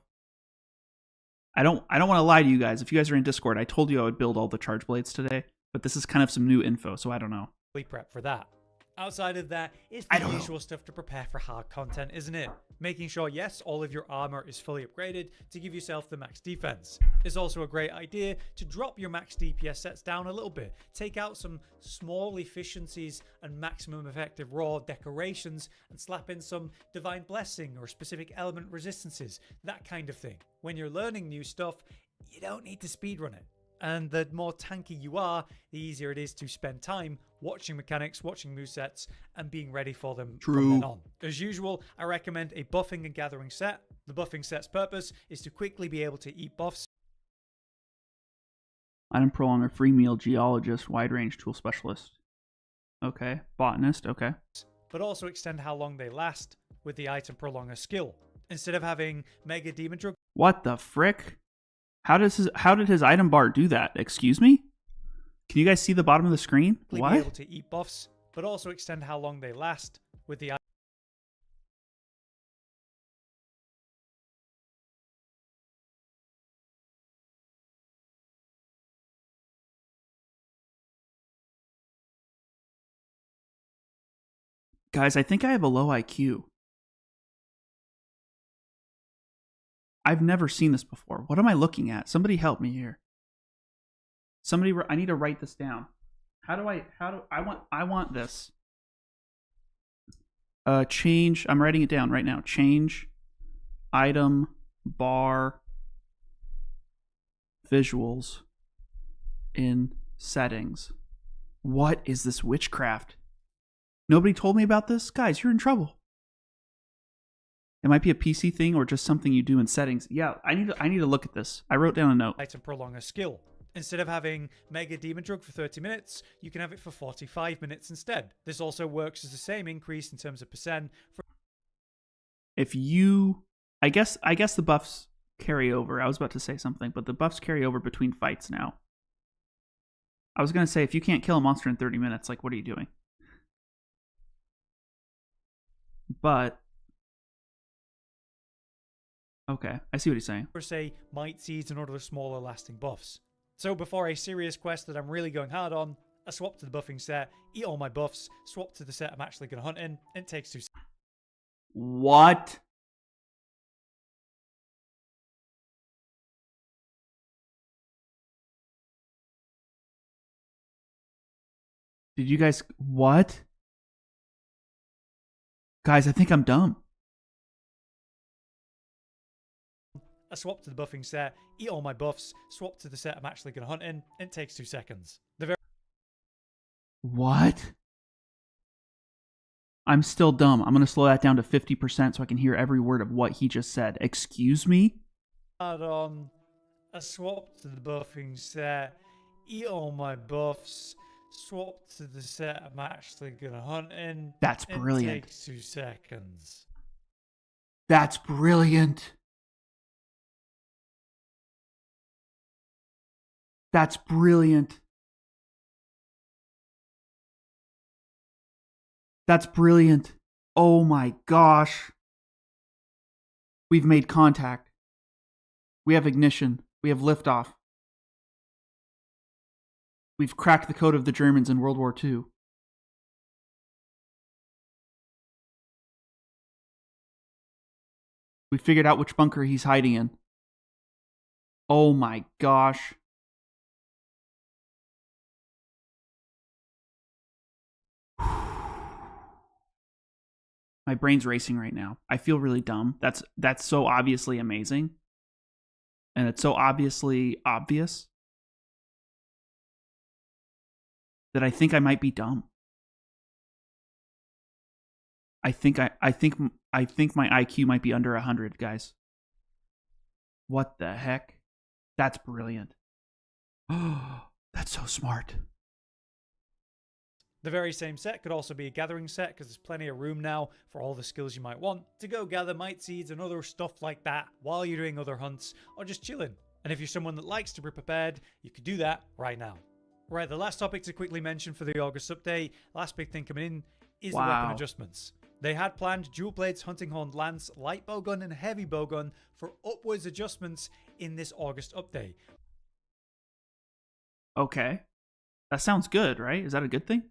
Speaker 1: I don't want to lie to you guys. If you guys are in Discord, I told you I would build all the charge blades today, but this is kind of some new info, so I don't know.
Speaker 2: prep for that. Outside of that, it's the usual stuff to prepare for hard content, isn't it? Making sure, yes, all of your armor is fully upgraded to give yourself the max defense. It's also a great idea to drop your max DPS sets down a little bit. Take out some small efficiencies and maximum effective raw decorations and slap in some divine blessing or specific element resistances, that kind of thing. When you're learning new stuff, you don't need to speedrun it. And the more tanky you are, the easier it is to spend time watching mechanics, watching movesets, and being ready for them from then on. As usual, I recommend a buffing and gathering set. The buffing set's purpose is to quickly be able to eat buffs.
Speaker 1: Item prolonger, free meal, geologist, wide range tool specialist. Okay, botanist, okay.
Speaker 2: But also extend how long they last with the item prolonger skill. Instead of having mega demon drug.
Speaker 1: What the frick? How did his item bar do that? Excuse me? Can you guys see the bottom of the screen? What?
Speaker 2: Be able to eat buffs, but also extend how long they last with the
Speaker 1: Guys, I think I have a low IQ. I've never seen this before. What am I looking at? Somebody help me here. I need to write this down. I want this. Change, I'm writing it down right now. Change item bar visuals in settings. What is this witchcraft? Nobody told me about this? Guys, you're in trouble. It might be a PC thing or just something you do in settings. Yeah, I need to look at this. I wrote down a note.
Speaker 2: Item prolonger skill. Instead of having Mega Demon Drug for 30 minutes, you can have it for 45 minutes instead. This also works as the same increase in terms of percent.
Speaker 1: If you I guess the buffs carry over. I was about to say something, but the buffs carry over between fights now. I was gonna say, if you can't kill a monster in 30 minutes, like, what are you doing? But okay, I see what he's saying.
Speaker 2: Or say might seeds and other smaller lasting buffs. So before a serious quest that I'm really going hard on, I swap to the buffing set, eat all my buffs, swap to the set I'm actually going to hunt in, and it takes 2 seconds.
Speaker 1: What? Did you guys... What? Guys, I think I'm dumb.
Speaker 2: I swap to the buffing set, eat all my buffs, swap to the set I'm actually going to hunt in, and it takes 2 seconds.
Speaker 1: What? I'm still dumb. I'm going to slow that down to 50% so I can hear every word of what he just said. Excuse me?
Speaker 2: Add on, I swap to the buffing set, eat all my buffs, swap to the set I'm actually going to hunt in.
Speaker 1: That's brilliant.
Speaker 2: It takes 2 seconds.
Speaker 1: That's brilliant. That's brilliant. That's brilliant. Oh my gosh. We've made contact. We have ignition. We have liftoff. We've cracked the code of the Germans in World War II. We figured out which bunker he's hiding in. Oh my gosh. My brain's racing right now. I feel really dumb. That's so obviously amazing. And it's so obviously obvious that I think I might be dumb. I think my IQ might be under 100, guys. What the heck? That's brilliant. Oh, that's so smart.
Speaker 2: The very same set could also be a gathering set because there's plenty of room now for all the skills you might want to go gather might seeds and other stuff like that while you're doing other hunts or just chilling. And if you're someone that likes to be prepared, you could do that right now. Right, the last topic to quickly mention for the August update, last big thing coming in, is the weapon adjustments. They had planned dual blades, hunting horn, lance, light bowgun, and heavy bowgun for upwards adjustments in this August update.
Speaker 1: Okay. That sounds good, right? Is that a good thing?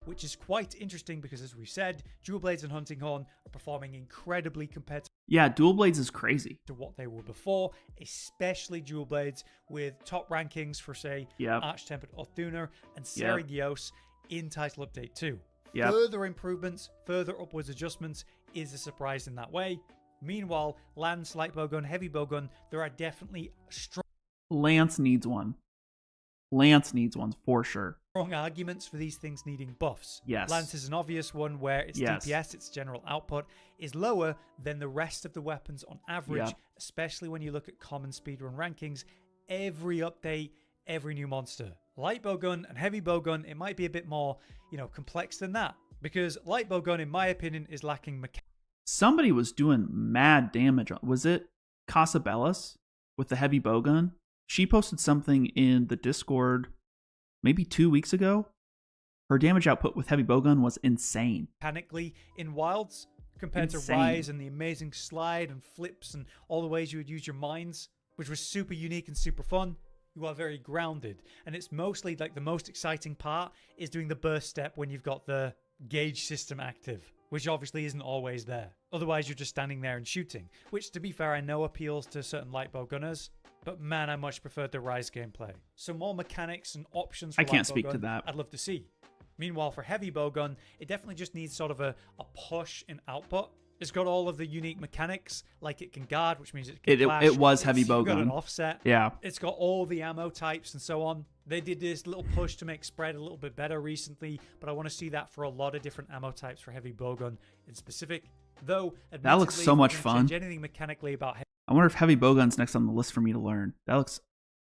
Speaker 2: Which is quite interesting because, as we said, dual blades and hunting horn are performing incredibly compared to
Speaker 1: dual blades is crazy
Speaker 2: to what they were before, especially dual blades with top rankings for, say, Arch-Tempered Orthuner and Seragios in Title Update 2. Further improvements, further upwards adjustments is a surprise in that way. Meanwhile, Lance, light bowgun, heavy bowgun, there are definitely
Speaker 1: Lance needs one. Lance needs one for sure.
Speaker 2: Strong arguments for these things needing buffs.
Speaker 1: Yes.
Speaker 2: Lance is an obvious one where its DPS, its general output, is lower than the rest of the weapons on average, especially when you look at common speedrun rankings. Every update, every new monster. Light bowgun and heavy bowgun, it might be a bit more, complex than that. Because light bowgun, in my opinion, is lacking mechanics.
Speaker 1: Somebody was doing mad damage. Was it Casabellas with the heavy bowgun? She posted something in the Discord maybe 2 weeks ago. Her damage output with heavy bowgun was insane.
Speaker 2: Mechanically in Wilds, compared to Rise and the amazing slide and flips and all the ways you would use your mines, which was super unique and super fun, you are very grounded. And it's mostly like the most exciting part is doing the burst step when you've got the gauge system active, which obviously isn't always there. Otherwise, you're just standing there and shooting, which, to be fair, I know appeals to certain light bow gunners. But man, I much preferred the Rise gameplay. So more mechanics and options for
Speaker 1: I can't speak to that.
Speaker 2: I'd love to see. Meanwhile, for heavy bowgun, it definitely just needs sort of a push in output. It's got all of the unique mechanics, like it can guard, which means it can flash.
Speaker 1: It was heavy bowgun.
Speaker 2: It's got an offset.
Speaker 1: Yeah.
Speaker 2: It's got all the ammo types and so on. They did this little push to make spread a little bit better recently, but I want to see that for a lot of different ammo types for heavy bowgun in specific. Though,
Speaker 1: that looks so much fun.
Speaker 2: Change anything mechanically about
Speaker 1: I wonder if heavy bowgun's next on the list for me to learn. That looks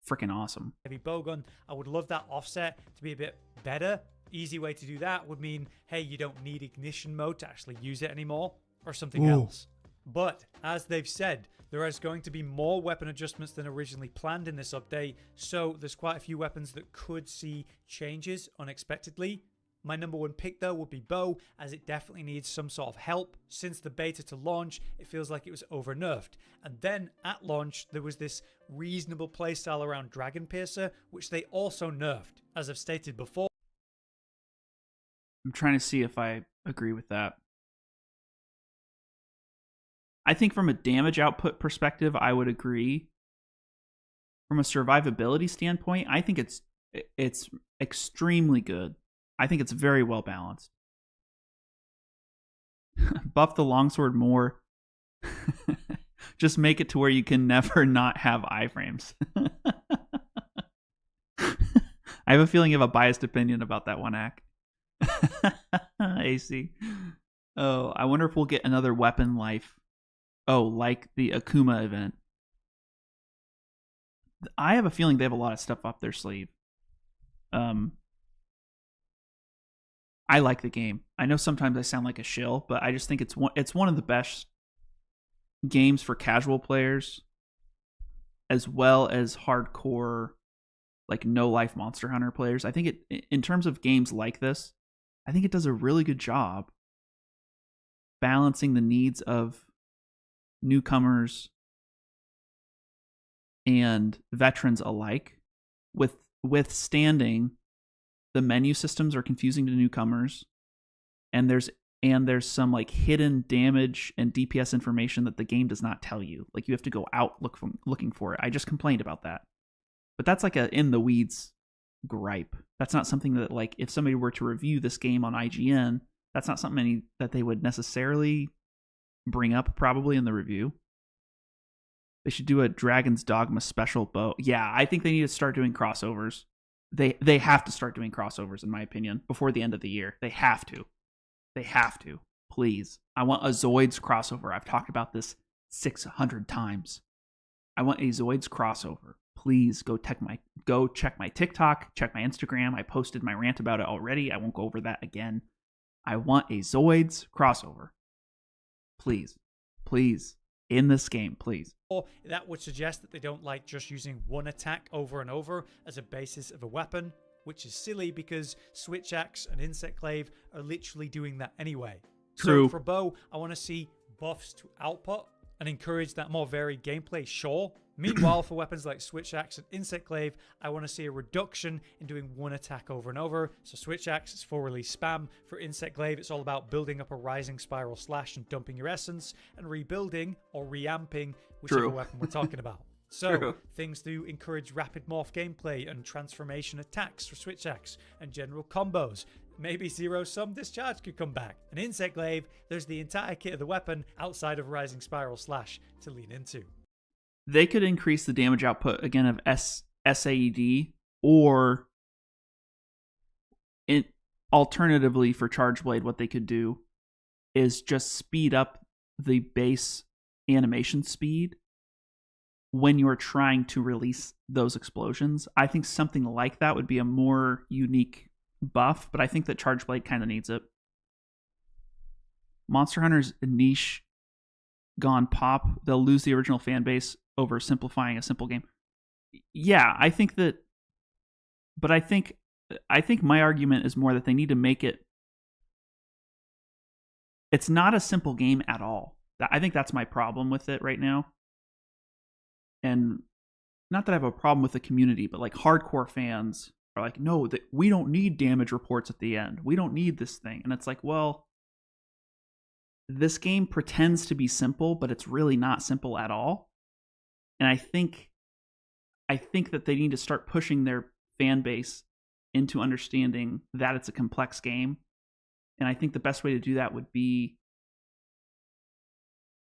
Speaker 1: freaking awesome.
Speaker 2: Heavy bowgun, I would love that offset to be a bit better. Easy way to do that would mean, hey, you don't need ignition mode to actually use it anymore, or something else. But as they've said, there is going to be more weapon adjustments than originally planned in this update, so there's quite a few weapons that could see changes unexpectedly. My number one pick though would be bow, as it definitely needs some sort of help. Since the beta to launch, it feels like it was over nerfed. And then at launch, there was this reasonable playstyle around Dragon Piercer, which they also nerfed. As I've stated before,
Speaker 1: I'm trying to see if I agree with that. I think from a damage output perspective, I would agree. From a survivability standpoint, I think it's extremely good. I think it's very well balanced. Buff the longsword more. Just make it to where you can never not have iframes. I have a feeling you have a biased opinion about that one, Ack. AC. Oh, I wonder if we'll get another weapon life. Oh, like the Akuma event. I have a feeling they have a lot of stuff up their sleeve. I like the game. I know sometimes I sound like a shill, but I just think it's one of the best games for casual players, as well as hardcore, like no life Monster Hunter players. I think it, in terms of games like this, I think it does a really good job balancing the needs of newcomers and veterans alike, with withstanding the menu systems are confusing to newcomers, and there's some like hidden damage and DPS information that the game does not tell you. Like you have to go out looking for it. I just complained about that, but that's like a in the weeds gripe. That's not something that, like, if somebody were to review this game on IGN, that's not something that they would necessarily bring up probably in the review. They should do a Dragon's Dogma special bow. Yeah, I think they need to start doing crossovers. They have to start doing crossovers, in my opinion, before the end of the year. They have to. They have to. Please. I want a Zoids crossover. I've talked about this 600 times. I want a Zoids crossover. Please go check my TikTok, check my Instagram. I posted my rant about it already. I won't go over that again. I want a Zoids crossover. Please. Please. In this game, please.
Speaker 2: Or that would suggest that they don't like just using one attack over and over as a basis of a weapon, which is silly because Switch Axe and Insect Glaive are literally doing that anyway.
Speaker 1: True.
Speaker 2: So for bow, I want to see buffs to output and encourage that more varied gameplay, sure. Meanwhile, for weapons like Switch Axe and Insect Glaive, I want to see a reduction in doing one attack over and over. So Switch Axe is full release spam. For Insect Glaive, it's all about building up a rising spiral slash and dumping your essence, and rebuilding or reamping whichever weapon we're talking about. So things do encourage rapid morph gameplay and transformation attacks for Switch Axe and general combos. Maybe zero sum discharge could come back. And Insect Glaive, there's the entire kit of the weapon outside of rising spiral slash to lean into.
Speaker 1: They could increase the damage output again of SAED, or alternatively for Charge Blade, what they could do is just speed up the base animation speed when you're trying to release those explosions. I think something like that would be a more unique buff, but I think that Charge Blade kind of needs it. Monster Hunter's niche gone pop. They'll lose the original fan base over simplifying a simple game. Yeah, I think that, but I think my argument is more that they need to make it, it's not a simple game at all. I think that's my problem with it right now. And not that I have a problem with the community, but like hardcore fans are like, no, that we don't need damage reports at the end. We don't need this thing. And it's like, well, this game pretends to be simple, but it's really not simple at all. And I think that they need to start pushing their fan base into understanding that it's a complex game. And I think the best way to do that would be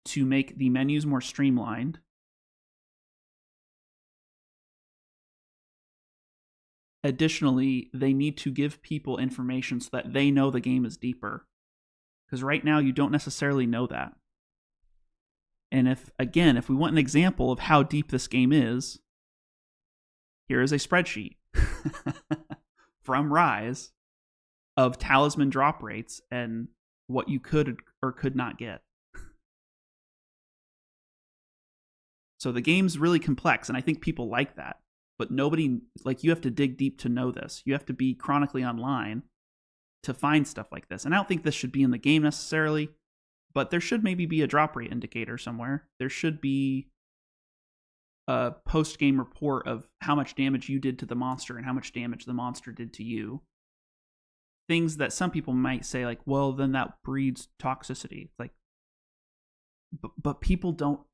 Speaker 1: to make the menus more streamlined. Additionally, they need to give people information so that they know the game is deeper. Because right now, you don't necessarily know that. And if we want an example of how deep this game is, here is a spreadsheet from Rise of talisman drop rates and what you could or could not get. So the game's really complex, and I think people like that. But nobody, like, you have to dig deep to know this. You have to be chronically online to find stuff like this. And I don't think this should be in the game necessarily, but there should maybe be a drop rate indicator somewhere. There should be a post-game report of how much damage you did to the monster and how much damage the monster did to you. Things that some people might say, like, well, then that breeds toxicity. It's like, but people don't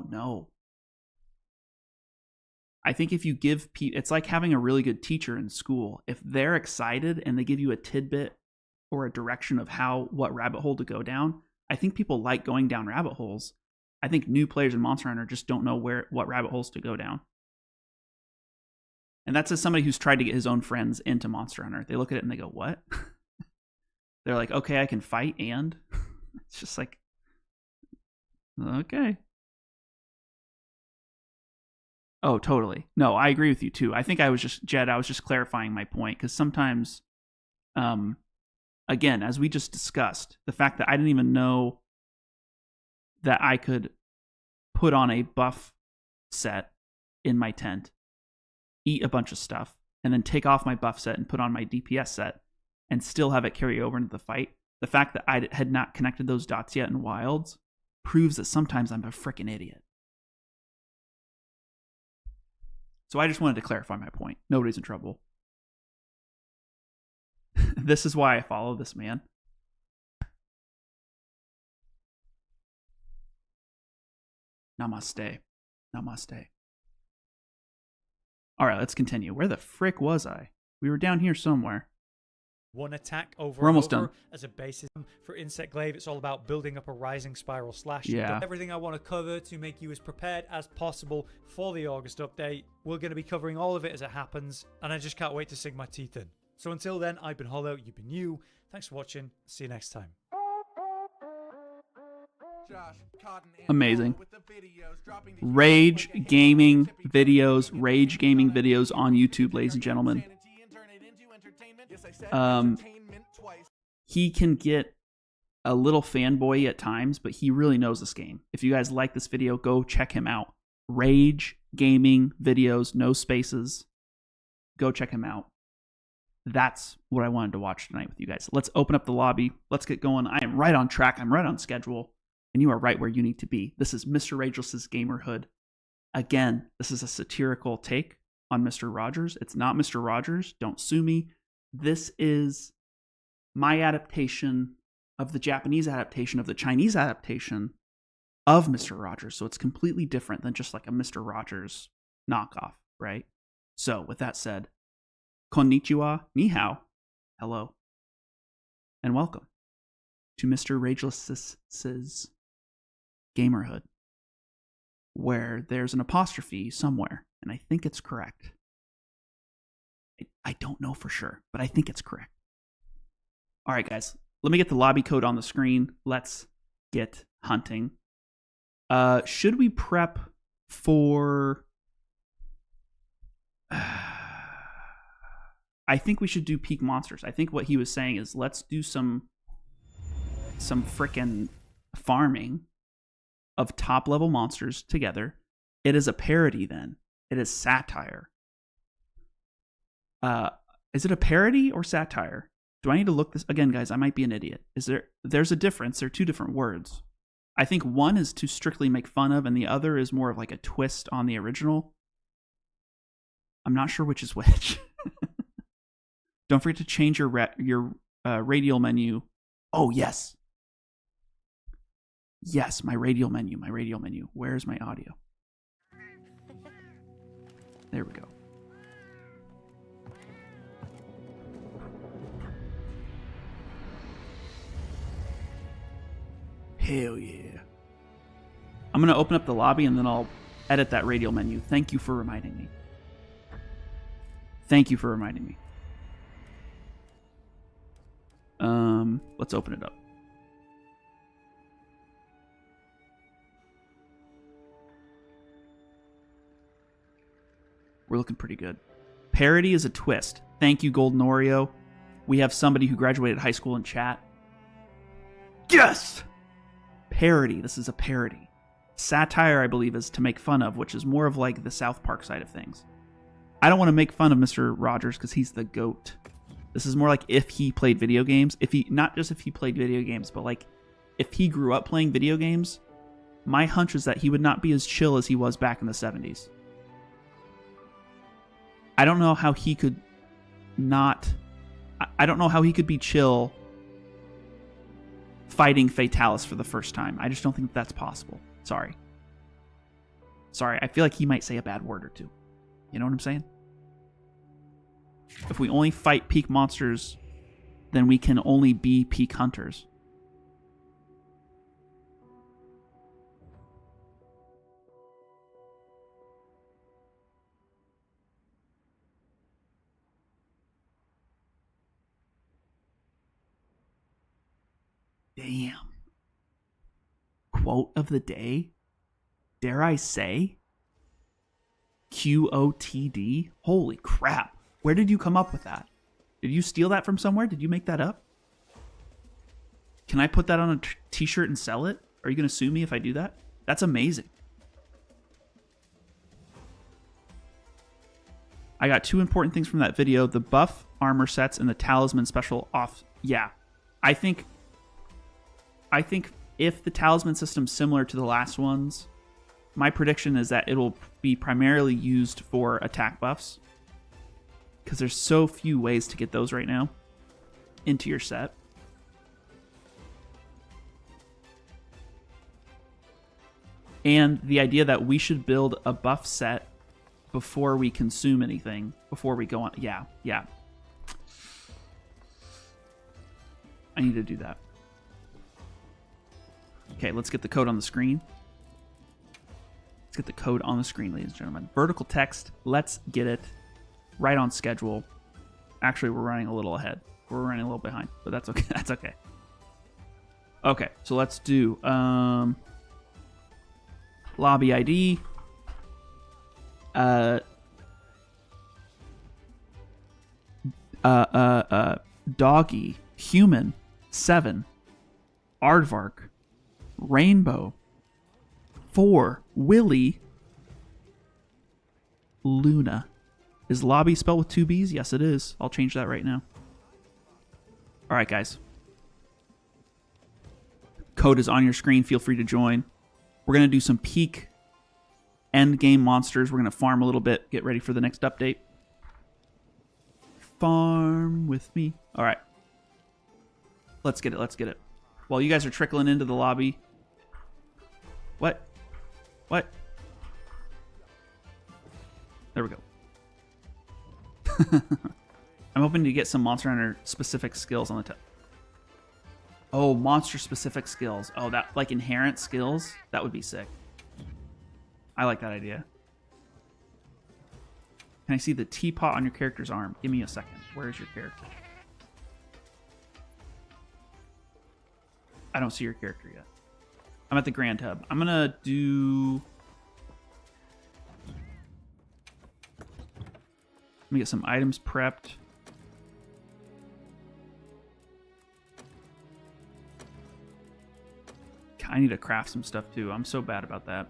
Speaker 1: know. I think if you give people, it's like having a really good teacher in school. If they're excited and they give you a tidbit or a direction of what rabbit hole to go down, I think people like going down rabbit holes. I think new players in Monster Hunter just don't know what rabbit holes to go down. And that's as somebody who's tried to get his own friends into Monster Hunter. They look at it and they go, what? They're like, okay, I can fight, and it's just like, okay. Oh, totally. No, I agree with you too. I think I was just clarifying my point, because sometimes, again, as we just discussed, the fact that I didn't even know that I could put on a buff set in my tent, eat a bunch of stuff, and then take off my buff set and put on my DPS set and still have it carry over into the fight. The fact that I had not connected those dots yet in Wilds proves that sometimes I'm a freaking idiot. So I just wanted to clarify my point. Nobody's in trouble. This is why I follow this man. Namaste. Namaste. All right, let's continue. Where the frick was I? We were down here somewhere.
Speaker 2: One attack over
Speaker 1: We're almost
Speaker 2: and over
Speaker 1: done.
Speaker 2: As a basis for Insect Glaive. It's all about building up a rising spiral slash.
Speaker 1: Yeah.
Speaker 2: Everything I want to cover to make you as prepared as possible for the August update. We're going to be covering all of it as it happens, and I just can't wait to sink my teeth in. So until then, I've been Hollow, you've been you. Thanks for watching. See you next time.
Speaker 1: Amazing. Rage gaming videos on YouTube, ladies and gentlemen. He can get a little fanboy at times, but he really knows this game. If you guys like this video, go check him out. Rage gaming videos, no spaces. Go check him out. That's what I wanted to watch tonight with you guys. Let's open up the lobby. Let's get going. I am right on track. I'm right on schedule. And you are right where you need to be. This is MrRageless' Gamerhood. Again, this is a satirical take on Mr. Rogers. It's not Mr. Rogers. Don't sue me. This is my adaptation of the Japanese adaptation of the Chinese adaptation of Mr. Rogers. So it's completely different than just like a Mr. Rogers knockoff, right? So with that said, konnichiwa, ni hao, hello, and welcome to MrRageless' Gamerhood, where there's an apostrophe somewhere, and I think it's correct. I don't know for sure, but I think it's correct. All right, guys, let me get the lobby code on the screen. Let's get hunting. Should we prep for... I think we should do peak monsters. I think what he was saying is let's do some frickin' farming of top level monsters together. It is a parody then. It is satire. Is it a parody or satire? Do I need to look this again, guys? I might be an idiot. There's a difference. They're two different words. I think one is to strictly make fun of, and the other is more of like a twist on the original. I'm not sure which is which. Don't forget to change your radial menu. Oh, yes. Yes, my radial menu. Where's my audio? There we go. Hell yeah. I'm going to open up the lobby and then I'll edit that radial menu. Thank you for reminding me. Let's open it up. We're looking pretty good. Parody is a twist. Thank you, Golden Oreo. We have somebody who graduated high school in chat. Yes! Parody. This is a parody. Satire, I believe, is to make fun of, which is more of like the South Park side of things. I don't want to make fun of Mr. Rogers because he's the GOAT. This is more like if he played video games. If he, not just if he played video games, but like if he grew up playing video games, my hunch is that he would not be as chill as he was back in the 70s. I don't know how he could not... I don't know how he could be chill fighting Fatalis for the first time. I just don't think that's possible. Sorry. I feel like he might say a bad word or two. You know what I'm saying? If we only fight peak monsters, then we can only be peak hunters. Damn. Quote of the day? Dare I say? QOTD? Holy crap. Where did you come up with that? Did you steal that from somewhere? Did you make that up? Can I put that on a t-shirt and sell it? Are you going to sue me if I do that? That's amazing. I got 2 important things from that video. The buff armor sets and the talisman special off. Yeah. I think if the talisman system's similar to the last ones, my prediction is that it'll be primarily used for attack buffs. Because there's so few ways to get those right now into your set. And the idea that we should build a buff set before we consume anything, before we go on. Yeah. I need to do that. Okay, let's get the code on the screen. Let's get the code on the screen, ladies and gentlemen. Vertical text, let's get it right on schedule. Actually, we're running a little ahead. We're running a little behind, but that's okay. That's okay. Okay, so let's do lobby ID. Doggy, human, 7, Aardvark, Rainbow, 4, Willy, Luna. Is lobby spelled with 2 B's? Yes, it is. I'll change that right now. All right, guys. Code is on your screen. Feel free to join. We're going to do some peak end game monsters. We're going to farm a little bit. Get ready for the next update. Farm with me. All right. Let's get it. Let's get it. While you guys are trickling into the lobby. What? There we go. I'm hoping to get some Monster Hunter specific skills on the top. Oh, monster specific skills. Oh, that like inherent skills? That would be sick. I like that idea. Can I see the teapot on your character's arm? Give me a second. Where is your character? I don't see your character yet. I'm at the Grand Hub. I'm gonna do... Let me get some items prepped. I need to craft some stuff too. I'm so bad about that.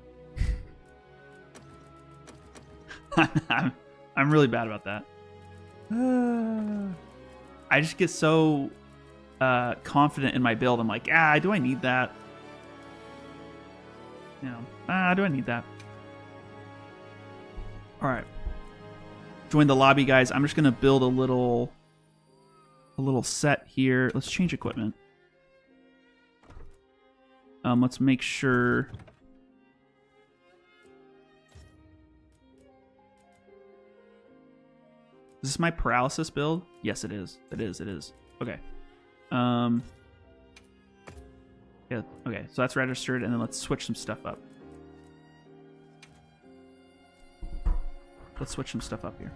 Speaker 1: I'm really bad about that. I just get so confident in my build. I'm like, do I need that? You know, do I need that? All right. Join the lobby, guys. I'm just gonna build a little set here. Let's change equipment. Let's make sure. Is this my paralysis build? Yes, it is. It is. Okay. Yeah. Okay. So that's registered, and then let's switch some stuff up. Let's switch some stuff up here.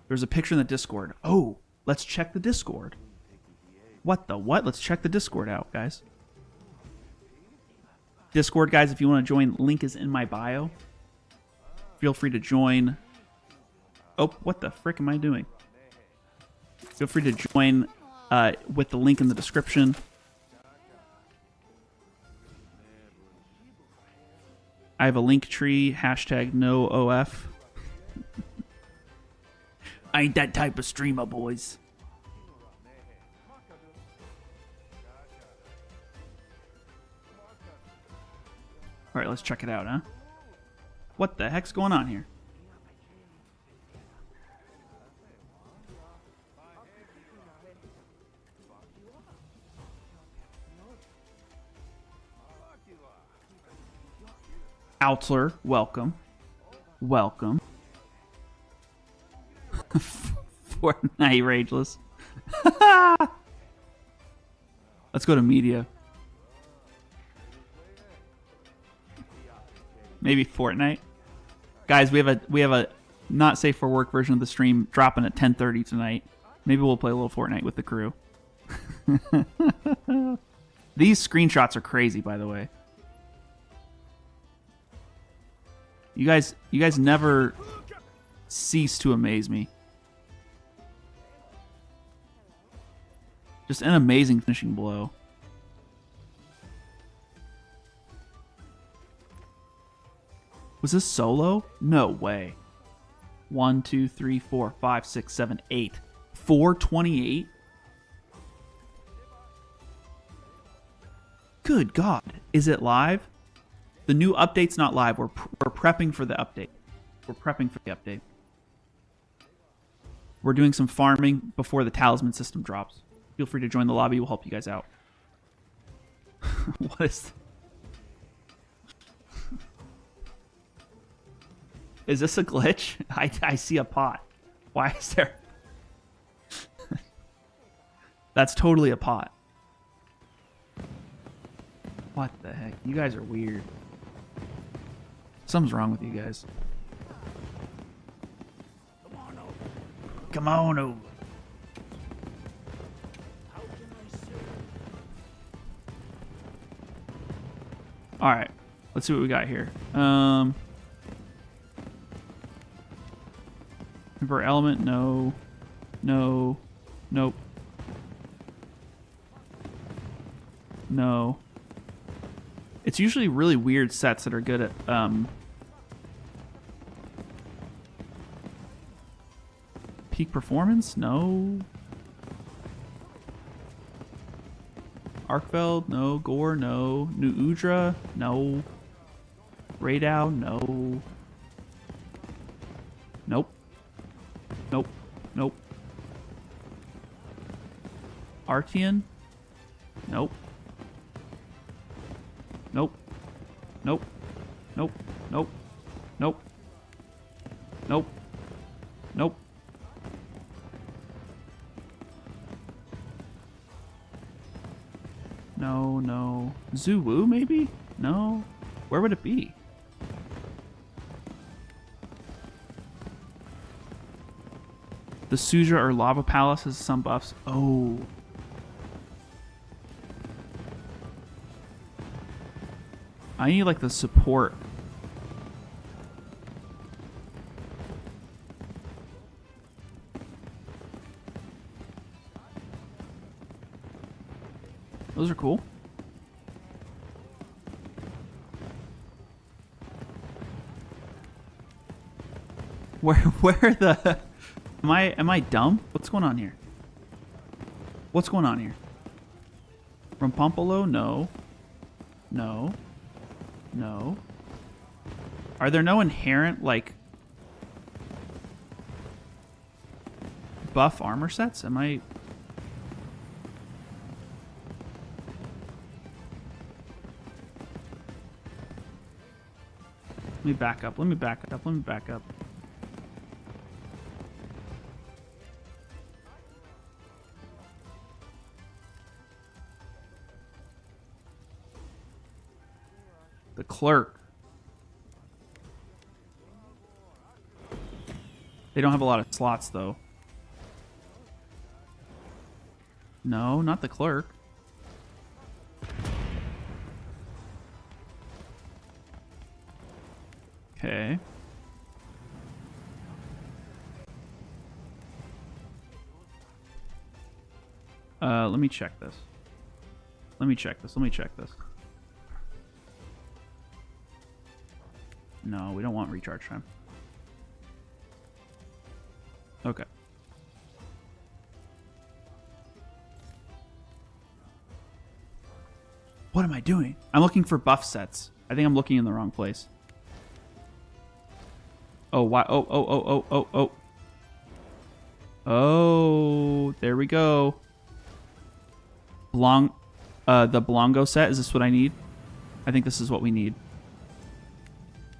Speaker 1: There's a picture in the Discord. Oh, let's check the Discord. What the what? Let's check the Discord out, guys. Discord, guys, if you want to join, link is in my bio. Feel free to join. Oh, what the frick am I doing? Feel free to join with the link in the description. I have a link tree, hashtag no OF. I ain't that type of streamer, boys. All right, let's check it out, huh? What the heck's going on here? Outler, welcome. Welcome. Fortnite Rageless. Let's go to media. Maybe Fortnite. Guys, we have a not safe for work version of the stream dropping at 10:30 tonight. Maybe we'll play a little Fortnite with the crew. These screenshots are crazy, by the way. You guys never cease to amaze me. Just an amazing finishing blow. Was this solo? No way. 1, 2, 3, 4, 5, 6, 7, 8. 428? Good God. Is it live? The new update's not live. We're prepping for the update. We're prepping for the update. We're doing some farming before the talisman system drops. Feel free to join the lobby. We'll help you guys out. What is... Is this a glitch? I see a pot. Why is there... That's totally a pot. What the heck? You guys are weird. Something's wrong with you guys. Come on over. Alright. Let's see what we got here. Convert element, no. No. Nope. No. It's usually really weird sets that are good at peak performance? No. Arkfeld? No. Gore? No. New Udra? No. Radow? No. Nope. Nope. Nope. Artian? Nope. Nope. Nope. Nope. Nope. Nope. Nope. Nope. No, no. Zuwu, maybe? No. Where would it be? The Suja or Lava Palace has some buffs. Oh. I need like the support. Those are cool. Where are the... Am I dumb? What's going on here? What's going on here? From Pompolo? No. No. No. Are there no inherent, like, buff armor sets? Am I... Let me back up. Let me back up. Let me back up. The clerk. They don't have a lot of slots, though. No, not the clerk. Okay. Let me check this. Let me check this. Let me check this. No, we don't want recharge time. Okay. What am I doing? I'm looking for buff sets. I think I'm looking in the wrong place. Oh, why? Oh. Oh, there we go. The Blongo set. Is this what I need? I think this is what we need.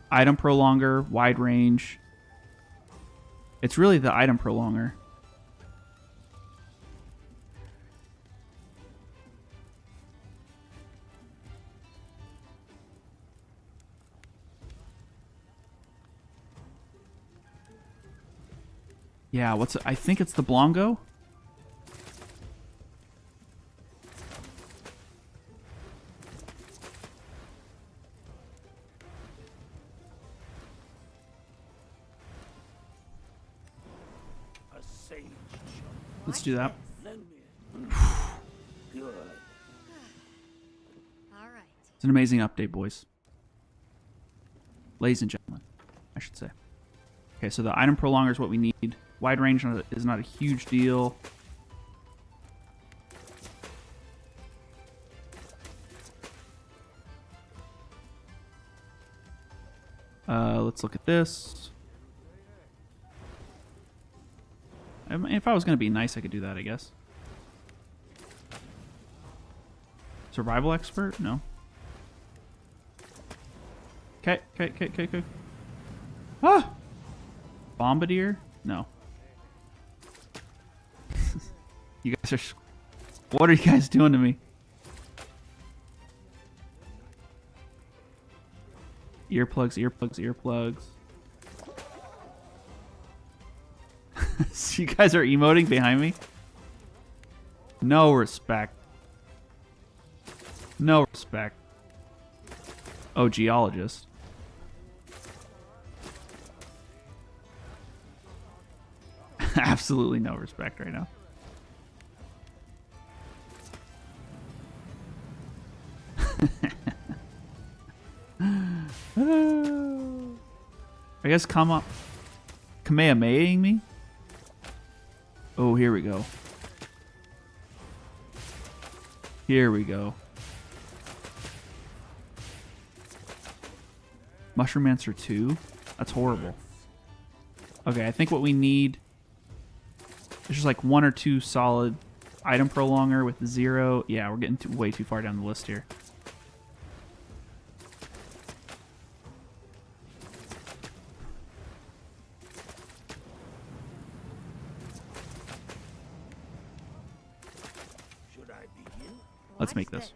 Speaker 1: Item prolonger, wide range. It's really the item prolonger. Yeah, I think it's the Blongo. Let's do that. It's an amazing update, boys. Ladies and gentlemen, I should say. Okay, so the item prolonger is what we need. Wide range is not a huge deal. Let's look at this. I mean, if I was going to be nice, I could do that, I guess. Survival expert? No. Okay. Ah! Bombardier? No. You guys are... What are you guys doing to me? Earplugs. So you guys are emoting behind me? No respect. No respect. Oh, geologist. Absolutely no respect right now. I guess Kamehamehaing me? Oh, here we go. Here we go. Mushroom-mancer 2? That's horrible. Okay, I think what we need is just like 1 or 2 solid item prolonger with 0. Yeah, we're getting way too far down the list here. Let's make this.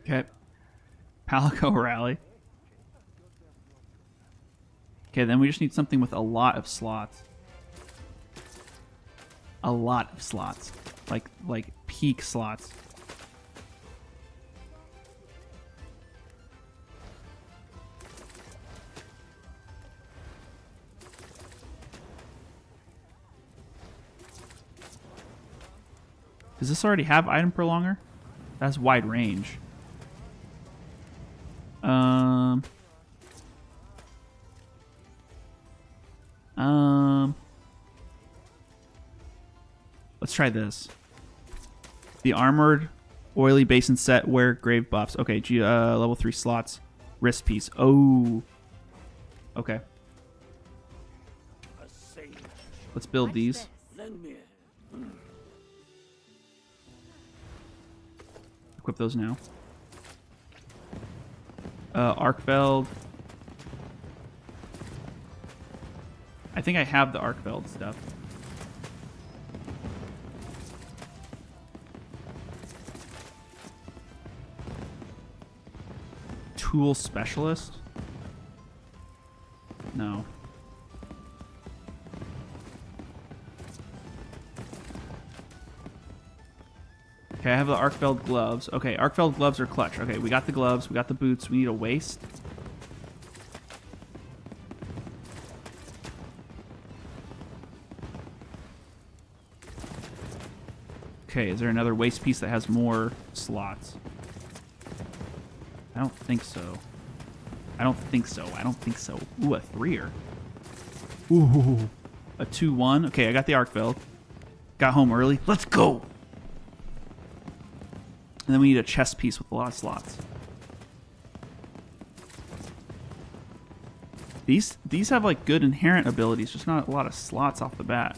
Speaker 1: Okay. Palico Rally. Okay, then we just need something with a lot of slots. A lot of slots. Like peak slots. Does this already have item prolonger? That's wide range. Let's try this. The armored oily basin set wear grave buffs. Okay, level 3 slots. Wrist piece. Oh. Okay. Let's build these. Equip those now. Arkfeld. I think I have the Arkfeld stuff. Tool specialist? No. Okay, I have the Arkfeld gloves. Okay, Arkfeld gloves are clutch. Okay, we got the gloves, we got the boots, we need a waist. Okay, is there another waist piece that has more slots? I don't think so. I don't think so. I don't think so. Ooh, a 3-er. Ooh. A 2-1. Okay, I got the arc build. Got home early. Let's go! And then we need a chess piece with a lot of slots. These have like good inherent abilities, just not a lot of slots off the bat.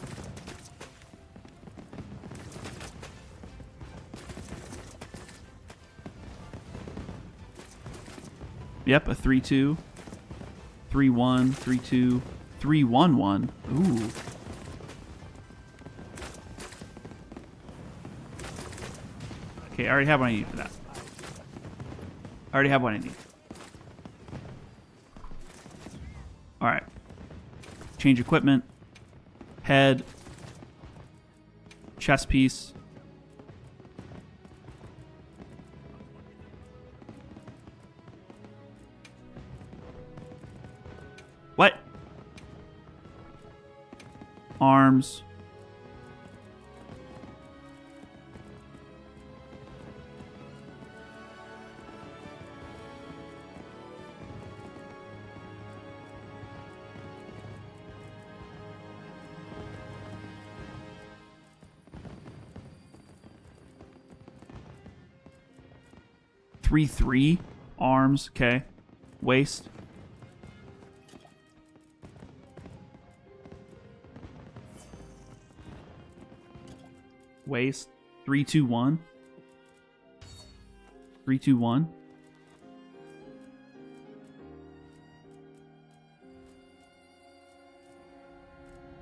Speaker 1: Yep, a 3-2, 3-1, 3-2, 3-1-1. Ooh. Okay, I already have what I need for that. I already have what I need. Alright. Change equipment. Head. Chess piece. What? Arms. Three arms. Okay. Waist. Waist. 3-2-1. 3-2-1.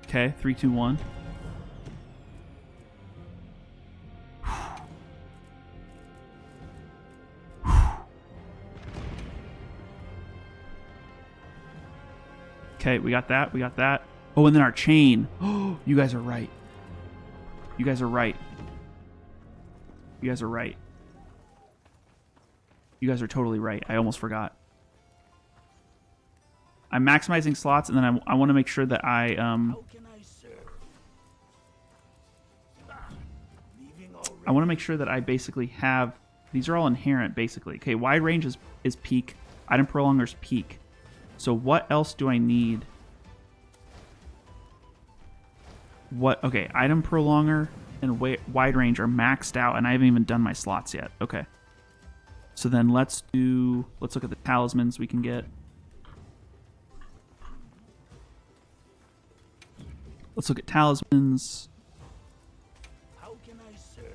Speaker 1: Okay, 3-2-1. Okay, we got that. We got that. Oh, and then our chain. Oh, you guys are right. You guys are right. You guys are right. You guys are totally right. I almost forgot. I'm maximizing slots, and then I want to make sure that I want to make sure that I basically have. These are all inherent, basically. Okay, wide range is peak. Item prolonger's peak. So what else do I need? What? Okay, item prolonger and wide range are maxed out, and I haven't even done my slots yet. Okay. So then let's look at the talismans we can get. Let's look at talismans.
Speaker 3: How can I serve?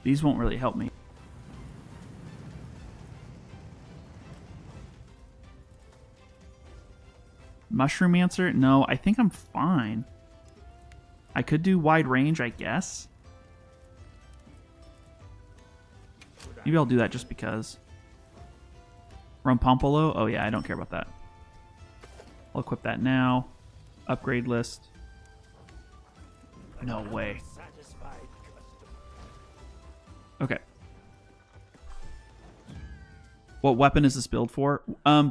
Speaker 1: These won't really help me. Mushroom answer? No, I think I'm fine. I could do wide range, I guess. Maybe I'll do that just because. Rumpompolo? Oh yeah, I don't care about that. I'll equip that now. Upgrade list. No way. Okay. What weapon is this build for?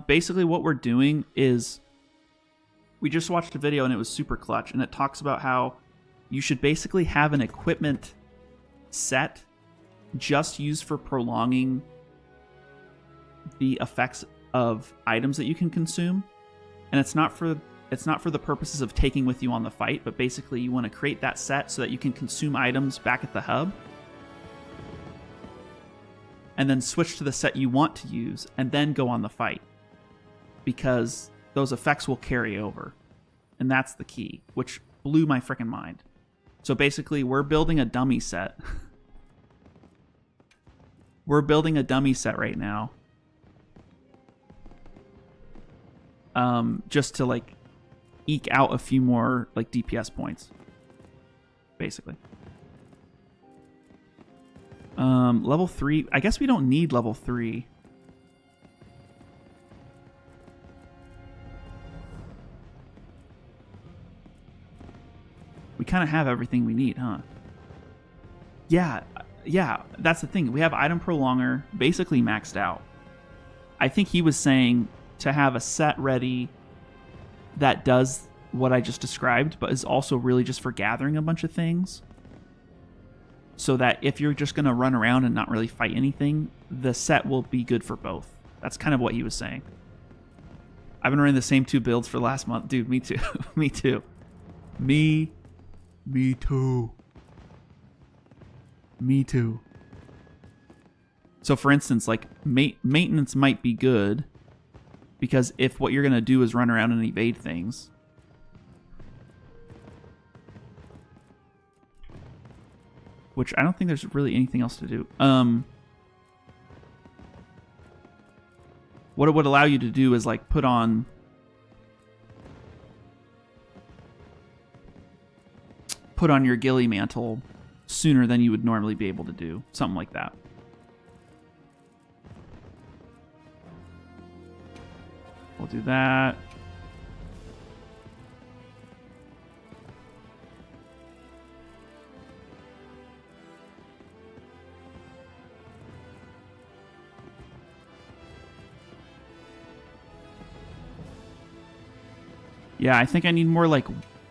Speaker 1: Basically what we're doing is we just watched a video and it was super clutch, and it talks about how you should basically have an equipment set just used for prolonging the effects of items that you can consume. And it's not for the purposes of taking with you on the fight, but basically you want to create that set so that you can consume items back at the hub. And then switch to the set you want to use, and then go on the fight. Because those effects will carry over. And that's the key, which blew my freaking mind. So basically, we're building a dummy set. We're building a dummy set right now. Just to, like, eke out a few more, like, DPS points. Basically. Level 3. I guess we don't need level 3. We kind of have everything we need, huh? Yeah, that's the thing. We have item prolonger basically maxed out. I think he was saying to have a set ready that does what I just described, but is also really just for gathering a bunch of things. So that if you're just going to run around and not really fight anything, the set will be good for both. That's kind of what he was saying. I've been running the same 2 builds for the last month. Dude, me too. Me too. Me too. Me too. So for instance, like maintenance might be good because if what you're going to do is run around and evade things, which I don't think there's really anything else to do. What it would allow you to do is like put on your ghillie mantle sooner than you would normally be able to do. Something like that. We'll do that. Yeah, I think I need more like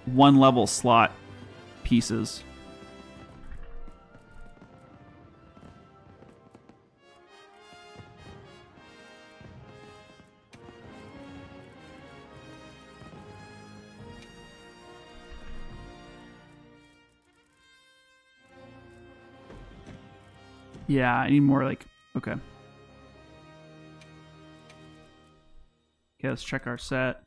Speaker 1: 1 level slot pieces. Yeah, I need more like, okay. Okay, let's check our set.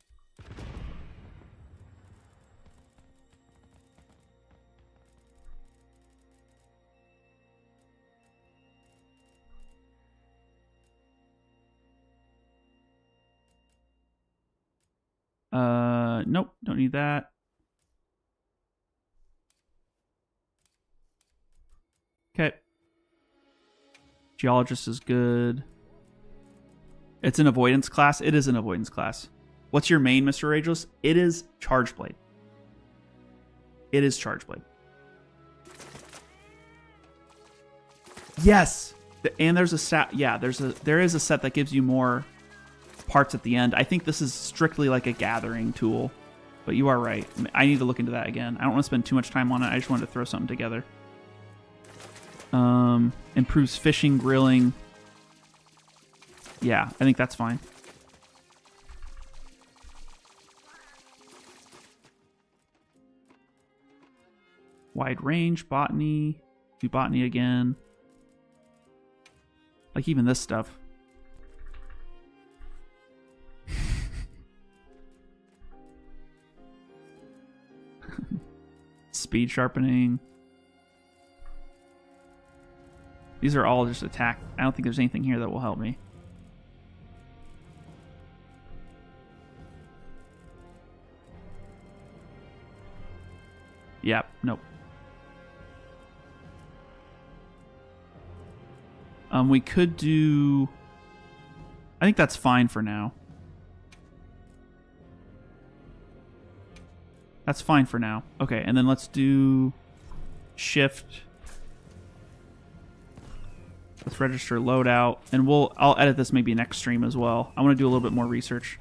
Speaker 1: Nope, don't need that. Okay. Geologist is good. It's an avoidance class. It is an avoidance class. What's your main, MrRageless? It is Charge Blade. It is Charge Blade. Yes! And there's a set. Yeah, there is a set that gives you more parts at the end. I think this is strictly like a gathering tool, but you are right. I need to look into that again. I don't want to spend too much time on it. I just wanted to throw something together. Improves fishing, grilling. Yeah, I think that's fine. Wide range, botany. Do botany again. Like even this stuff. Speed sharpening. These are all just attack. I don't think there's anything here that will help me. Yep, nope. We could do... I think that's fine for now. That's fine for now. Okay, and then let's do shift. Let's register loadout, and I'll edit this maybe next stream as well. I want to do a little bit more research.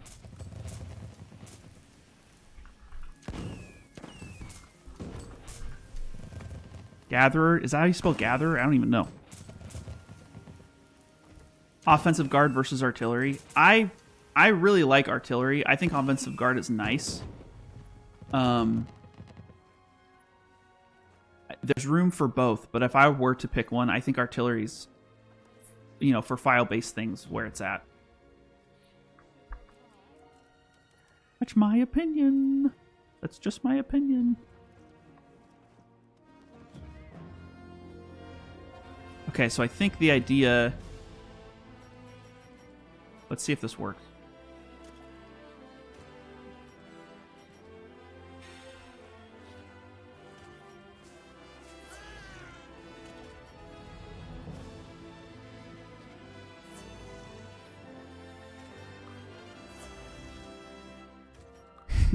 Speaker 1: Gatherer, is that how you spell gatherer? I don't even know. Offensive guard versus artillery. I really like artillery. I think offensive guard is nice. There's room for both, but if I were to pick one, I think artillery's, you know, for file-based things where it's at. That's my opinion. That's just my opinion. Okay, so I think the idea... Let's see if this works.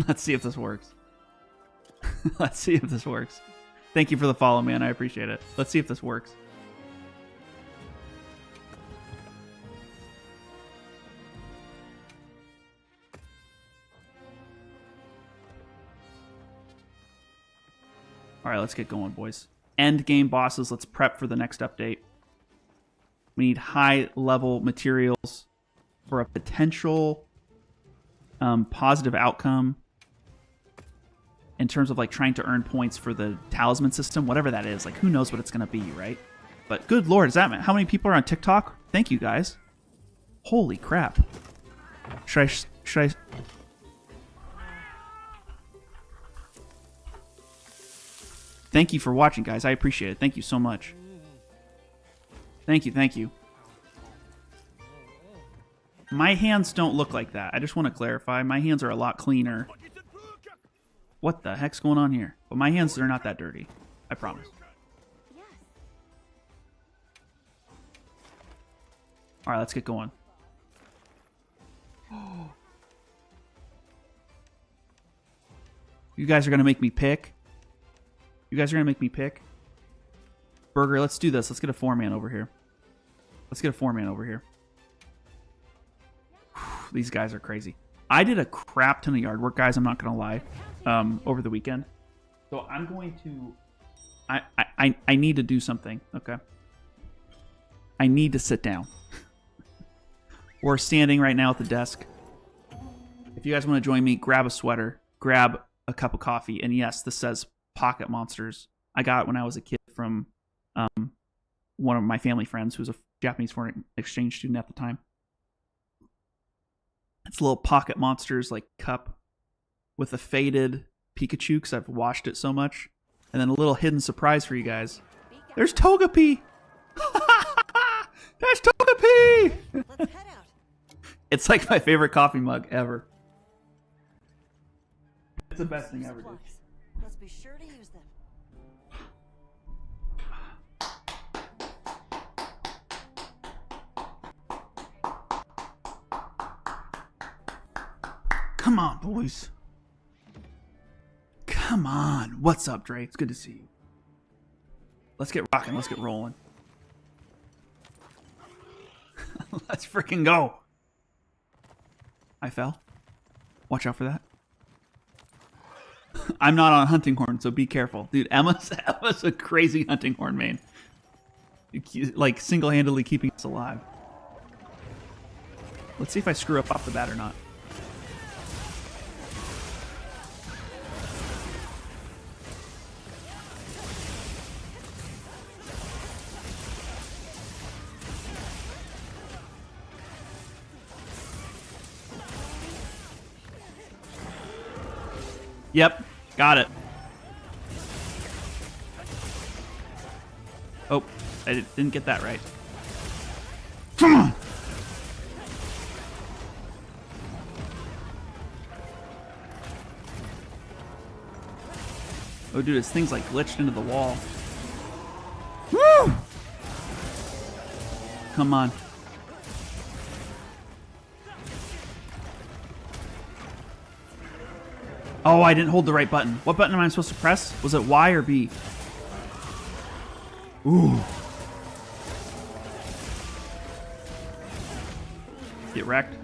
Speaker 1: Let's see if this works. Let's see if this works. Thank you for the follow, man. I appreciate it. Let's see if this works. All right, let's get going, boys. End game bosses. Let's prep for the next update. We need high-level materials for a potential positive outcome in terms of like trying to earn points for the talisman system, whatever that is. Like, who knows what it's going to be, right? But good lord, is that how many people are on TikTok? Thank you, guys. Holy crap. Should I... Thank you for watching, guys. I appreciate it. Thank you so much. Thank you, thank you. My hands don't look like that. I just want to clarify. My hands are a lot cleaner. What the heck's going on here? But my hands are not that dirty. I promise. All right, let's get going. You guys are going to make me pick. You guys are going to make me pick. Burger, let's do this. Let's get a 4-man over here. Let's get a 4-man over here. These guys are crazy. I did a crap ton of yard work, guys. I'm not going to lie. Over the weekend. So I'm going to... I need to do something. Okay. I need to sit down. We're standing right now at the desk. If you guys want to join me, grab a sweater. Grab a cup of coffee. And yes, this says Pocket Monsters. I got it when I was a kid from one of my family friends who was a Japanese foreign exchange student at the time. It's a little Pocket Monsters like cup with a faded Pikachu because I've watched it so much. And then a little hidden surprise for you guys. There's Togepi! There's Togepi!
Speaker 4: Let's head out.
Speaker 1: It's like my favorite coffee mug ever. It's the best thing ever, dude.
Speaker 4: Let's be sure to use them.
Speaker 1: Come on, boys. Come on. What's up, Dre? It's good to see you. Let's get rocking. Let's get rolling. Let's freaking go. I fell. Watch out for that. I'm not on hunting horn, so be careful. Dude, Emma's a crazy hunting horn main. Like, single-handedly keeping us alive. Let's see if I screw up off the bat or not. Yep, got it. Oh, I didn't get that right. Come on! Oh, dude, this thing's like glitched into the wall. Woo! Come on. Oh, I didn't hold the right button. What button am I supposed to press? Was it Y or B? Ooh. Get wrecked.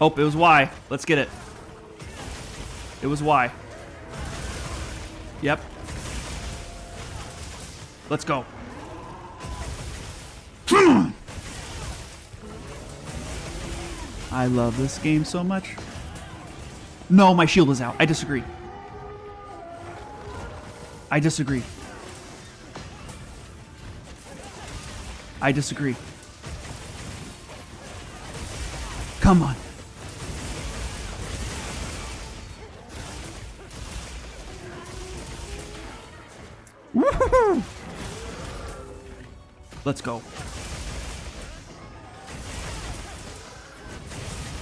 Speaker 1: Oh, it was Y. Let's get it. It was Y. Yep. Let's go. Come on! I love this game so much. No, my shield is out. I disagree. I disagree. I disagree. Come on. Woohoo! Let's go.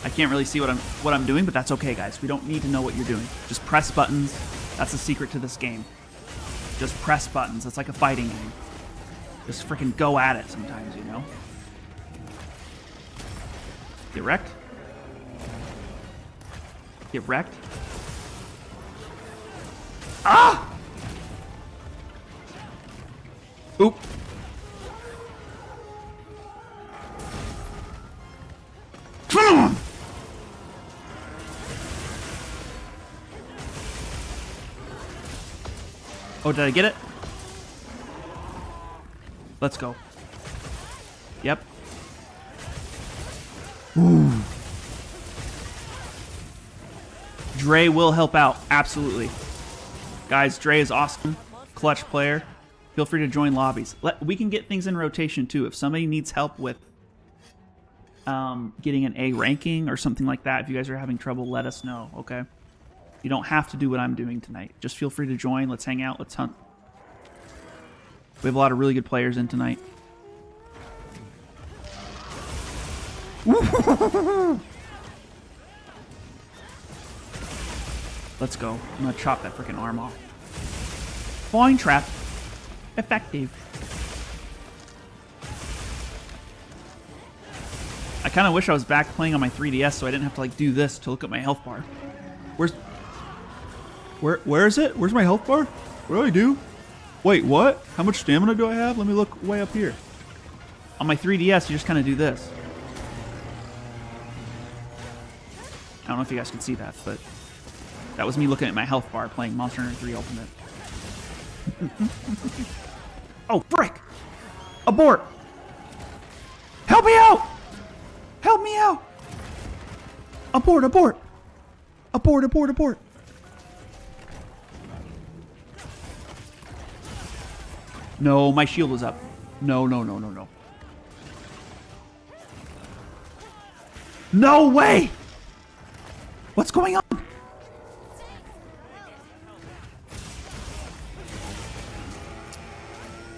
Speaker 1: I can't really see what I'm doing, but that's okay, guys. We don't need to know what you're doing. Just press buttons. That's the secret to this game. Just press buttons. It's like a fighting game. Just freaking go at it sometimes, you know? Get wrecked. Get wrecked. Ah! Oop. Come on! Oh, did I get it? Let's go. Yep. Ooh. Dre will help out. Absolutely. Guys, Dre is awesome. Clutch player. Feel free to join lobbies. We can get things in rotation too. If somebody needs help with getting an A ranking or something like that, if you guys are having trouble, let us know, okay? You don't have to do what I'm doing tonight. Just feel free to join. Let's hang out. Let's hunt. We have a lot of really good players in tonight. Let's go. I'm gonna chop that freaking arm off. Falling trap. Effective. I kind of wish I was back playing on my 3DS so I didn't have to like do this to look at my health bar. Where is it? Where's my health bar? What do I do? Wait, what? How much stamina do I have? Let me look way up here. On my 3DS, you just kind of do this. I don't know if you guys can see that, but that was me looking at my health bar playing Monster Hunter 3 Ultimate. Oh, frick! Abort! Help me out! Help me out! Abort, abort! Abort, abort, abort! No, my shield was up. No, no, no, no, no. No way! What's going on?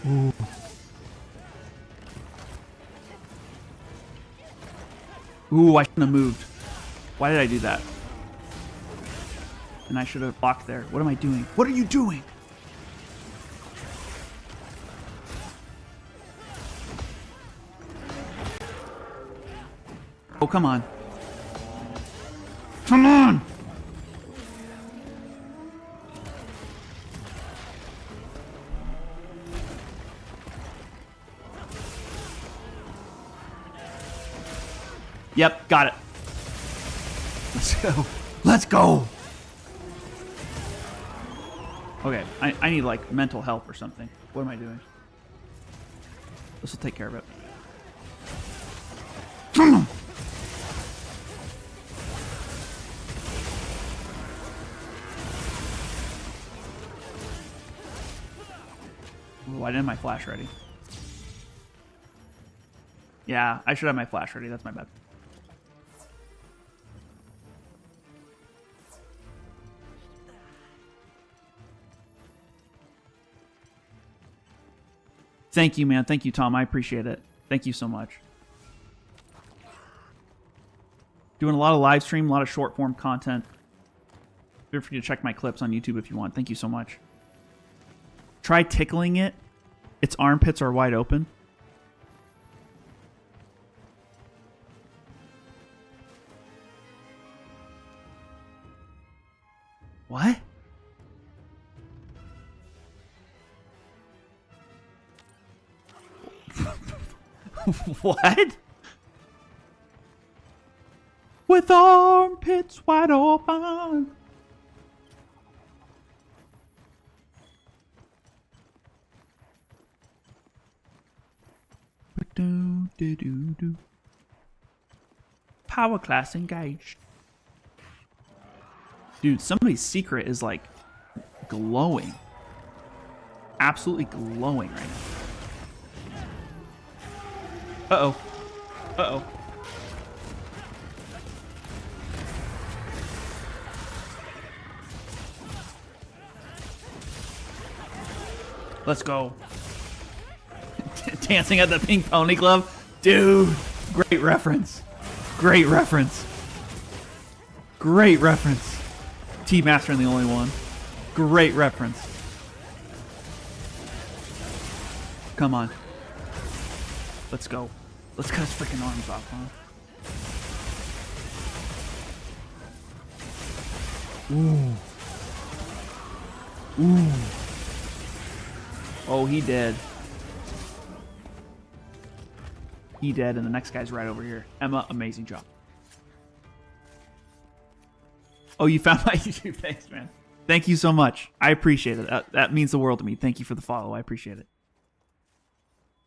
Speaker 1: Ooh. Ooh, I shouldn't have moved. Why did I do that? And I should have blocked there. What am I doing? What are you doing? Oh, come on. Come on! Yep, got it. Let's go. Let's go! Okay, I need like mental help or something. What am I doing? This will take care of it. Come on! Why didn't my flash ready? Yeah, I should have my flash ready. That's my bad. Thank you, man. Thank you, Tom. I appreciate it. Thank you so much. Doing a lot of live stream, a lot of short form content. Feel free to check my clips on YouTube if you want. Thank you so much. Try tickling it. Its armpits are wide open. What? What? With armpits wide open. Power class engaged. Dude, somebody's secret is like glowing. Absolutely glowing right now. Uh-oh. Uh-oh. Let's go. Dancing at the Pink Pony Club? Dude, great reference. Great reference. Great reference. T-Master and the only one. Great reference. Come on. Let's go. Let's cut his freaking arms off, huh? Ooh. Ooh. Oh, he dead. He dead, and the next guy's right over here. Emma, amazing job. Oh, you found my YouTube. Thanks, man. Thank you so much. I appreciate it. That means the world to me. Thank you for the follow. I appreciate it.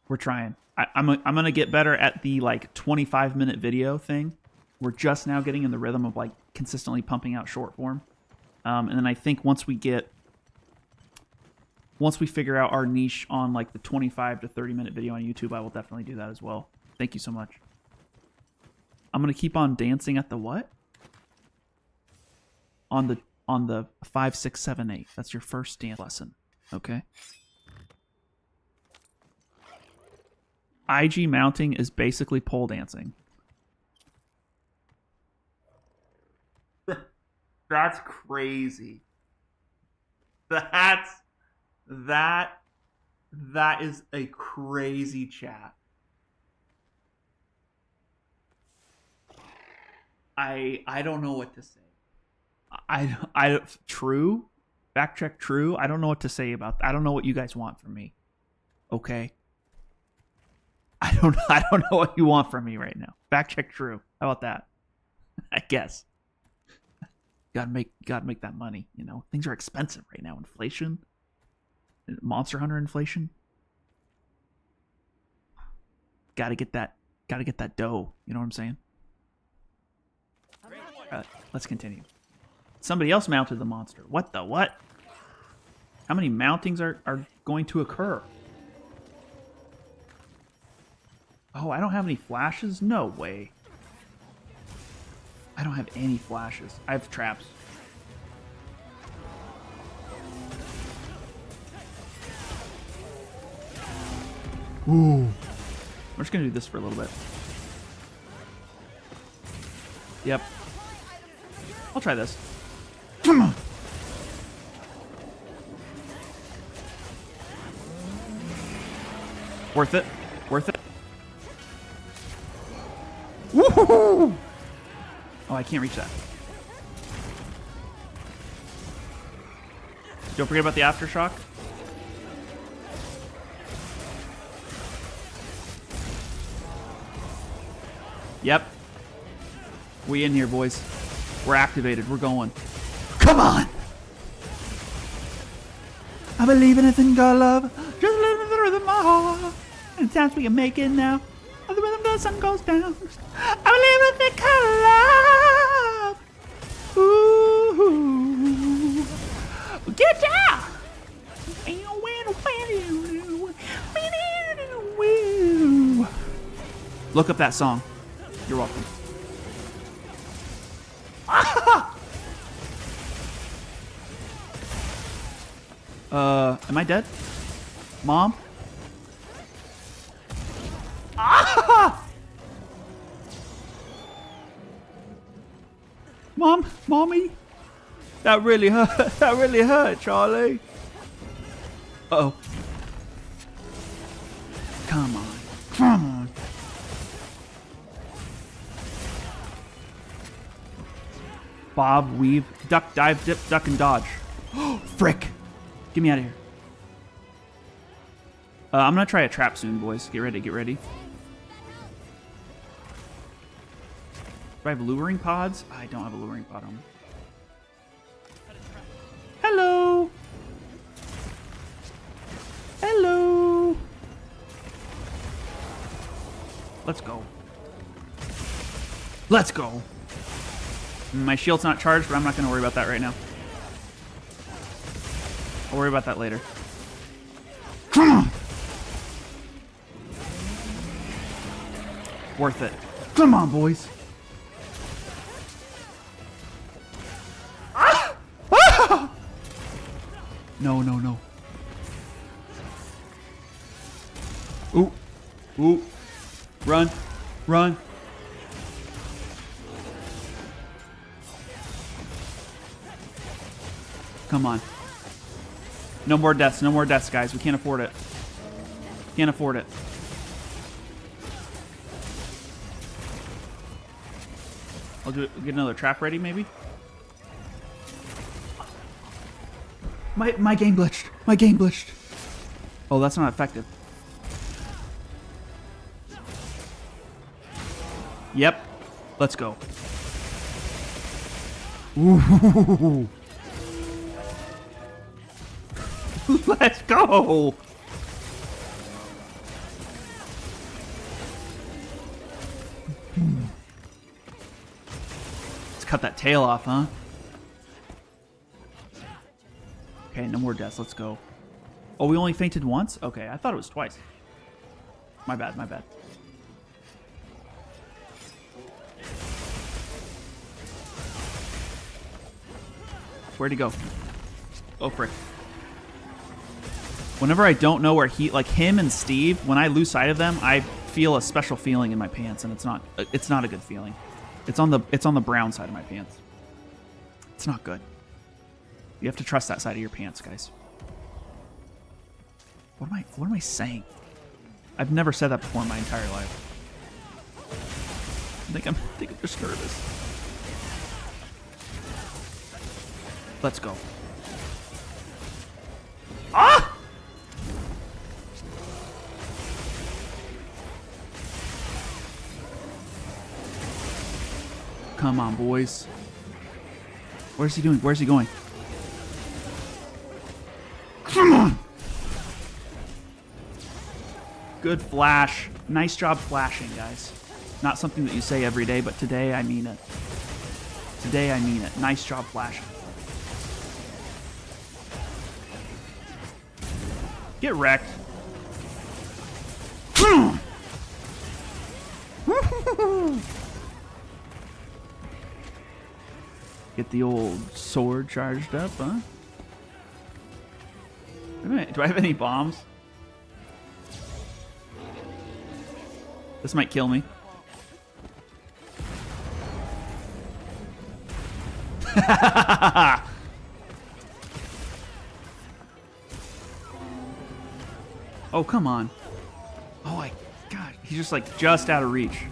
Speaker 1: We're trying. I'm gonna get better at the like 25-minute video thing. We're just now getting in the rhythm of like consistently pumping out short form. And then I think once we figure out our niche on like the 25 to 30-minute video on YouTube, I will definitely do that as well. Thank you so much. I'm gonna keep on dancing at the what? On the 5, 6, 7, 8. That's your first dance lesson. Okay. IG mounting is basically pole dancing. That's crazy. That is a crazy chat. I don't know what to say. True. Fact check true. I don't know what to say about that. I don't know what you guys want from me. Okay. I don't know what you want from me right now. Fact check true. How about that? I guess. Gotta make that money, you know. Things are expensive right now. Inflation. Monster Hunter inflation. Gotta get that dough. You know what I'm saying? Let's continue. Somebody else mounted the monster. What the what? How many mountings are going to occur? Oh, I don't have any flashes? No way. I don't have any flashes. I have traps. Ooh. We're just gonna do this for a little bit. Yep. I'll try this. Come on. Worth it. Worth it. Woohoo! Oh, I can't reach that. Don't forget about the aftershock. Yep. We in here, boys. We're activated. We're going. Come on! I believe in a thing called love. Just living the rhythm of my heart. And times we can make it now. The rhythm the sun goes down. I believe in a thing called love. Ooh. Get down! Look up that song. You're welcome. Am I dead? Mom? Mommy? That really hurt. That really hurt, Charlie. Uh-oh. Come on. Come on. Bob, weave, duck, dive, dip, duck, and dodge. Frick. Get me out of here. I'm going to try a trap soon, boys. Get ready, get ready. Do I have luring pods? I don't have a luring pod on me. Hello. Hello. Let's go. Let's go. My shield's not charged, but I'm not going to worry about that right now. I'll worry about that later. Come on! Worth it. Come on, boys. Ah! Ah! No, no, no. Ooh. Ooh. Run. Run. Come on. No more deaths. No more deaths, guys. We can't afford it. Can't afford it. I'll get another trap ready, maybe. My game glitched. My game glitched. Oh, that's not effective. Yep. Let's go. Ooh. Let's go. Let's cut that tail off, huh? Okay, no more deaths. Let's go. Oh, we only fainted once? Okay, I thought it was twice. My bad, my bad. Where'd he go? Oh, frick. Whenever I don't know where he, like him and Steve, when I lose sight of them, I feel a special feeling in my pants, and it's not a good feeling. It's on the brown side of my pants. It's not good. You have to trust that side of your pants, guys. What am I saying? I've never said that before in my entire life. I think I'm just nervous. Let's go. Ah! Come on, boys. Where's he doing? Where's he going? Come on! Good flash. Nice job flashing, guys. Not something that you say every day, but today I mean it. Today I mean it. Nice job flashing. Get wrecked. Get the old sword charged up, huh? Do I have any bombs? This might kill me. Oh, come on. Oh my god. He's just like just out of reach.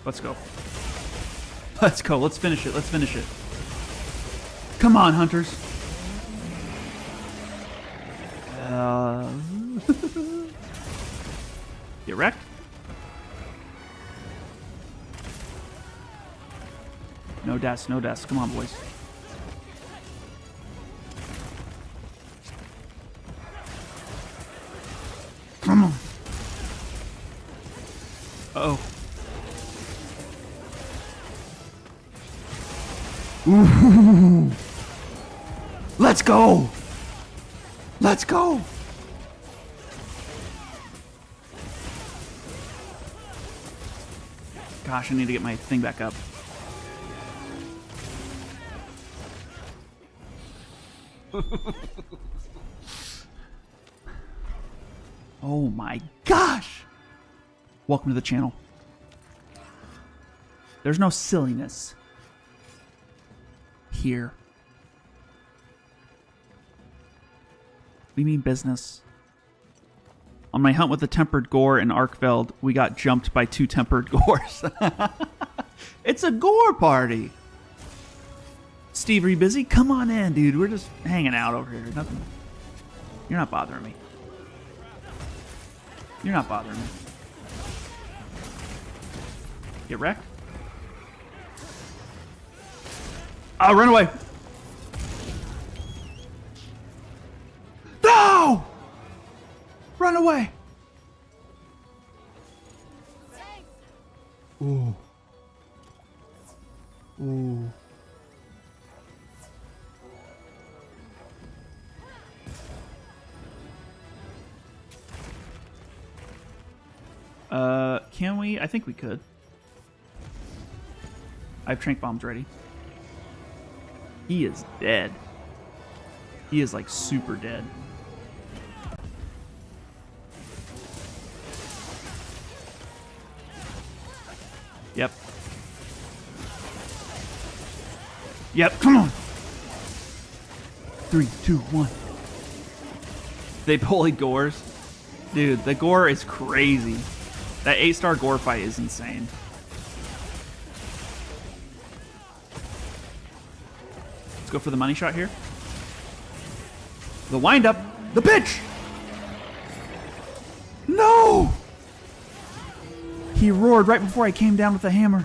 Speaker 1: Let's go. Let's go. Let's finish it. Let's finish it. Come on, hunters. Get wrecked. No deaths. No deaths. Come on, boys. Come on. Uh-oh. Ooh. Let's go. Let's go. Gosh, I need to get my thing back up. Oh my gosh. Welcome to the channel. There's no silliness here. We mean business. On my hunt with the tempered gore in Arkfeld, we got jumped by 2 tempered gores. It's a gore party. Steve, are you busy? Come on in, dude. We're just hanging out over here. Nothing. You're not bothering me. You're not bothering me. Get wrecked. Oh, run away. No! Run away. Ooh. Ooh. Can we? I think we could. I have trank bombs ready. He is dead. He is like super dead. Yep. Yep, come on. 3, 2, 1. They bullied gores. Dude, the gore is crazy. That 8-star gore fight is insane. Let's go for the money shot here. The wind-up. The bitch! No! He roared right before I came down with the hammer.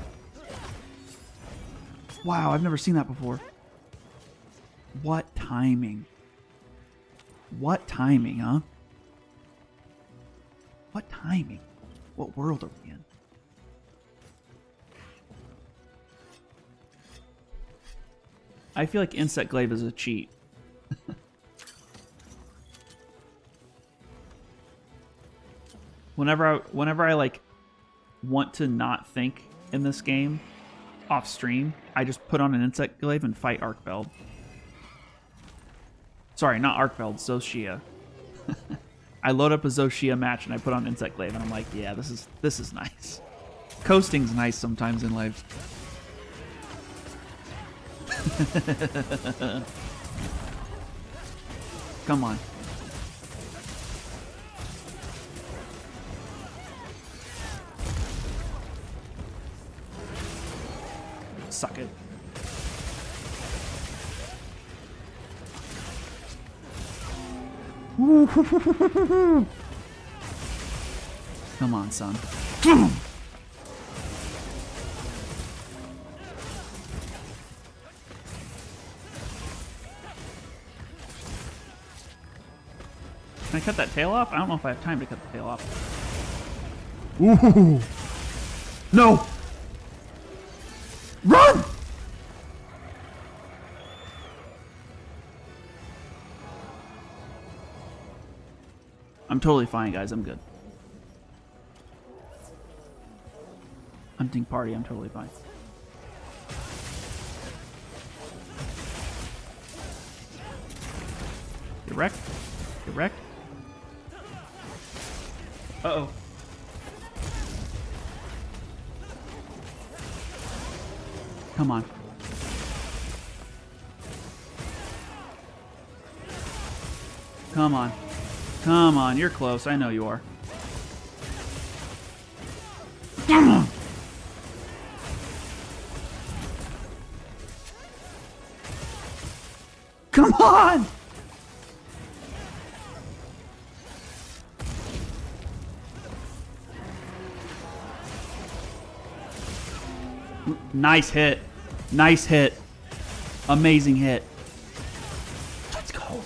Speaker 1: Wow, I've never seen that before. What timing? What timing, huh? What timing? What world are we in? I feel like Insect Glaive is a cheat. Whenever I like want to not think in this game off stream, I just put on an Insect Glaive and fight Arkfeld. Sorry, not Arkfeld, Zoshia. I load up a Zoshia match and I put on Insect Glaive and I'm like, yeah, this is nice. Coasting's nice sometimes in life. Come on. Suck it. Come on, son. Can I cut that tail off? I don't know if I have time to cut the tail off. Ooh. No! Run! I'm totally fine, guys. I'm good. Hunting party. I'm totally fine. Get wrecked. Get wrecked. Uh-oh. Come on. Come on. Come on, you're close. I know you are. Come on. Come on! Nice hit. Nice hit. Amazing hit. Let's go.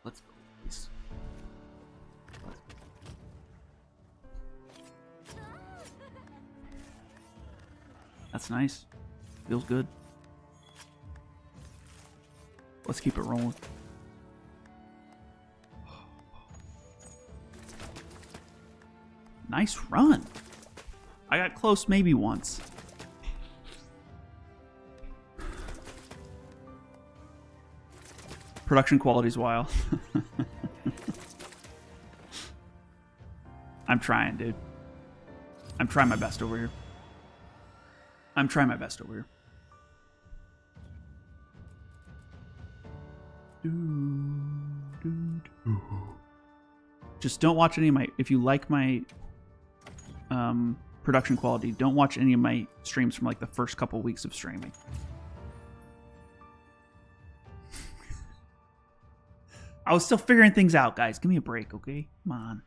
Speaker 1: Let's go, please. That's nice. Feels good. Let's keep it rolling. Nice run. I got close maybe once. Production quality's wild. I'm trying, dude. I'm trying my best over here. I'm trying my best over here. Just don't watch any of my... If you like my production quality, don't watch any of my streams from like the first couple weeks of streaming. I was still figuring things out, guys. Give me a break, okay? Come on.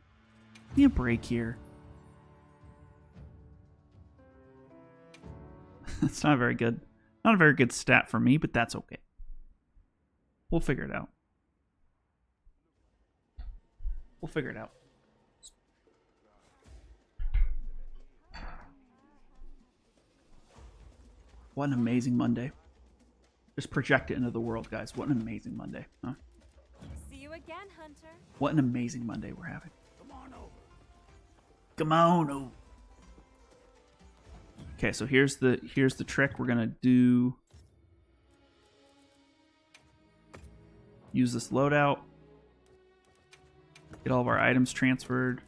Speaker 1: Give me a break here. It's not very good. Not a very good stat for me, but that's okay. We'll figure it out. We'll figure it out. What an amazing Monday. Just project it into the world, guys. What an amazing Monday, huh?
Speaker 4: See you again, Hunter.
Speaker 1: What an amazing Monday we're having.
Speaker 3: Come on over.
Speaker 1: Come on over. Okay, so here's the trick. We're gonna use this loadout. Get all of our items transferred.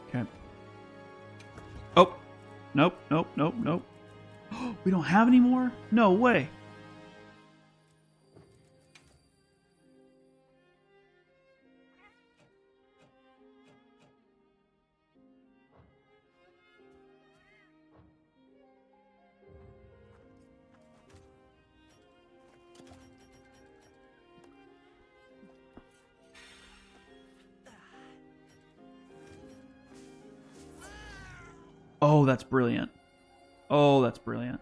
Speaker 1: Okay. Oh, nope, nope, nope, nope. We don't have any more? No way. Oh, that's brilliant. Oh, that's brilliant.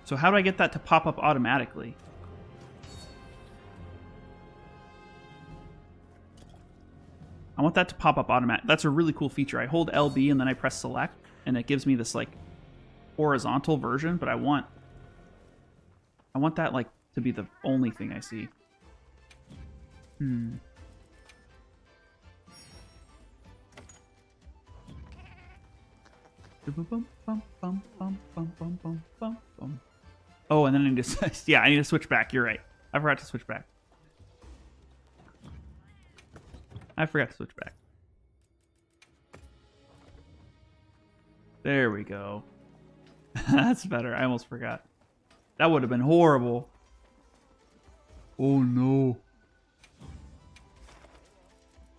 Speaker 1: So how do I get that to pop up automatically? I want that to pop up automatic. That's a really cool feature. I hold LB and then I press select and it gives me this like horizontal version, but I want that like to be the only thing I see. Oh, and then I need to yeah, I need to switch back. You're right. I forgot to switch back. There we go. That's better. I almost forgot. That would have been horrible. Oh no.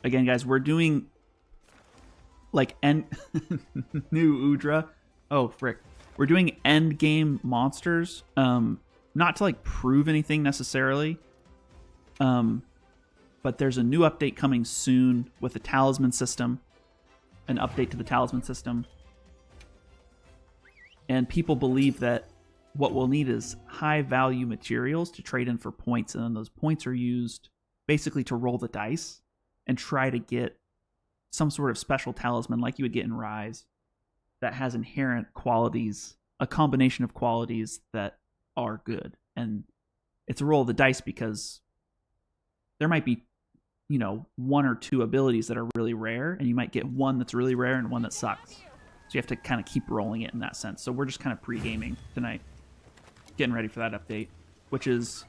Speaker 1: Again, guys, we're doing like new Udra. Oh, frick. We're doing end game monsters. Not to like prove anything necessarily. But there's a new update coming soon with the talisman system. An update to the talisman system. And people believe that what we'll need is high value materials to trade in for points. And then those points are used basically to roll the dice and try to get some sort of special talisman like you would get in Rise that has inherent qualities, a combination of qualities that are good. And it's a roll of the dice because there might be, you know, one or two abilities that are really rare, and you might get one that's really rare and one that sucks. So you have to kind of keep rolling it in that sense. So we're just kind of pre-gaming tonight, getting ready for that update, which is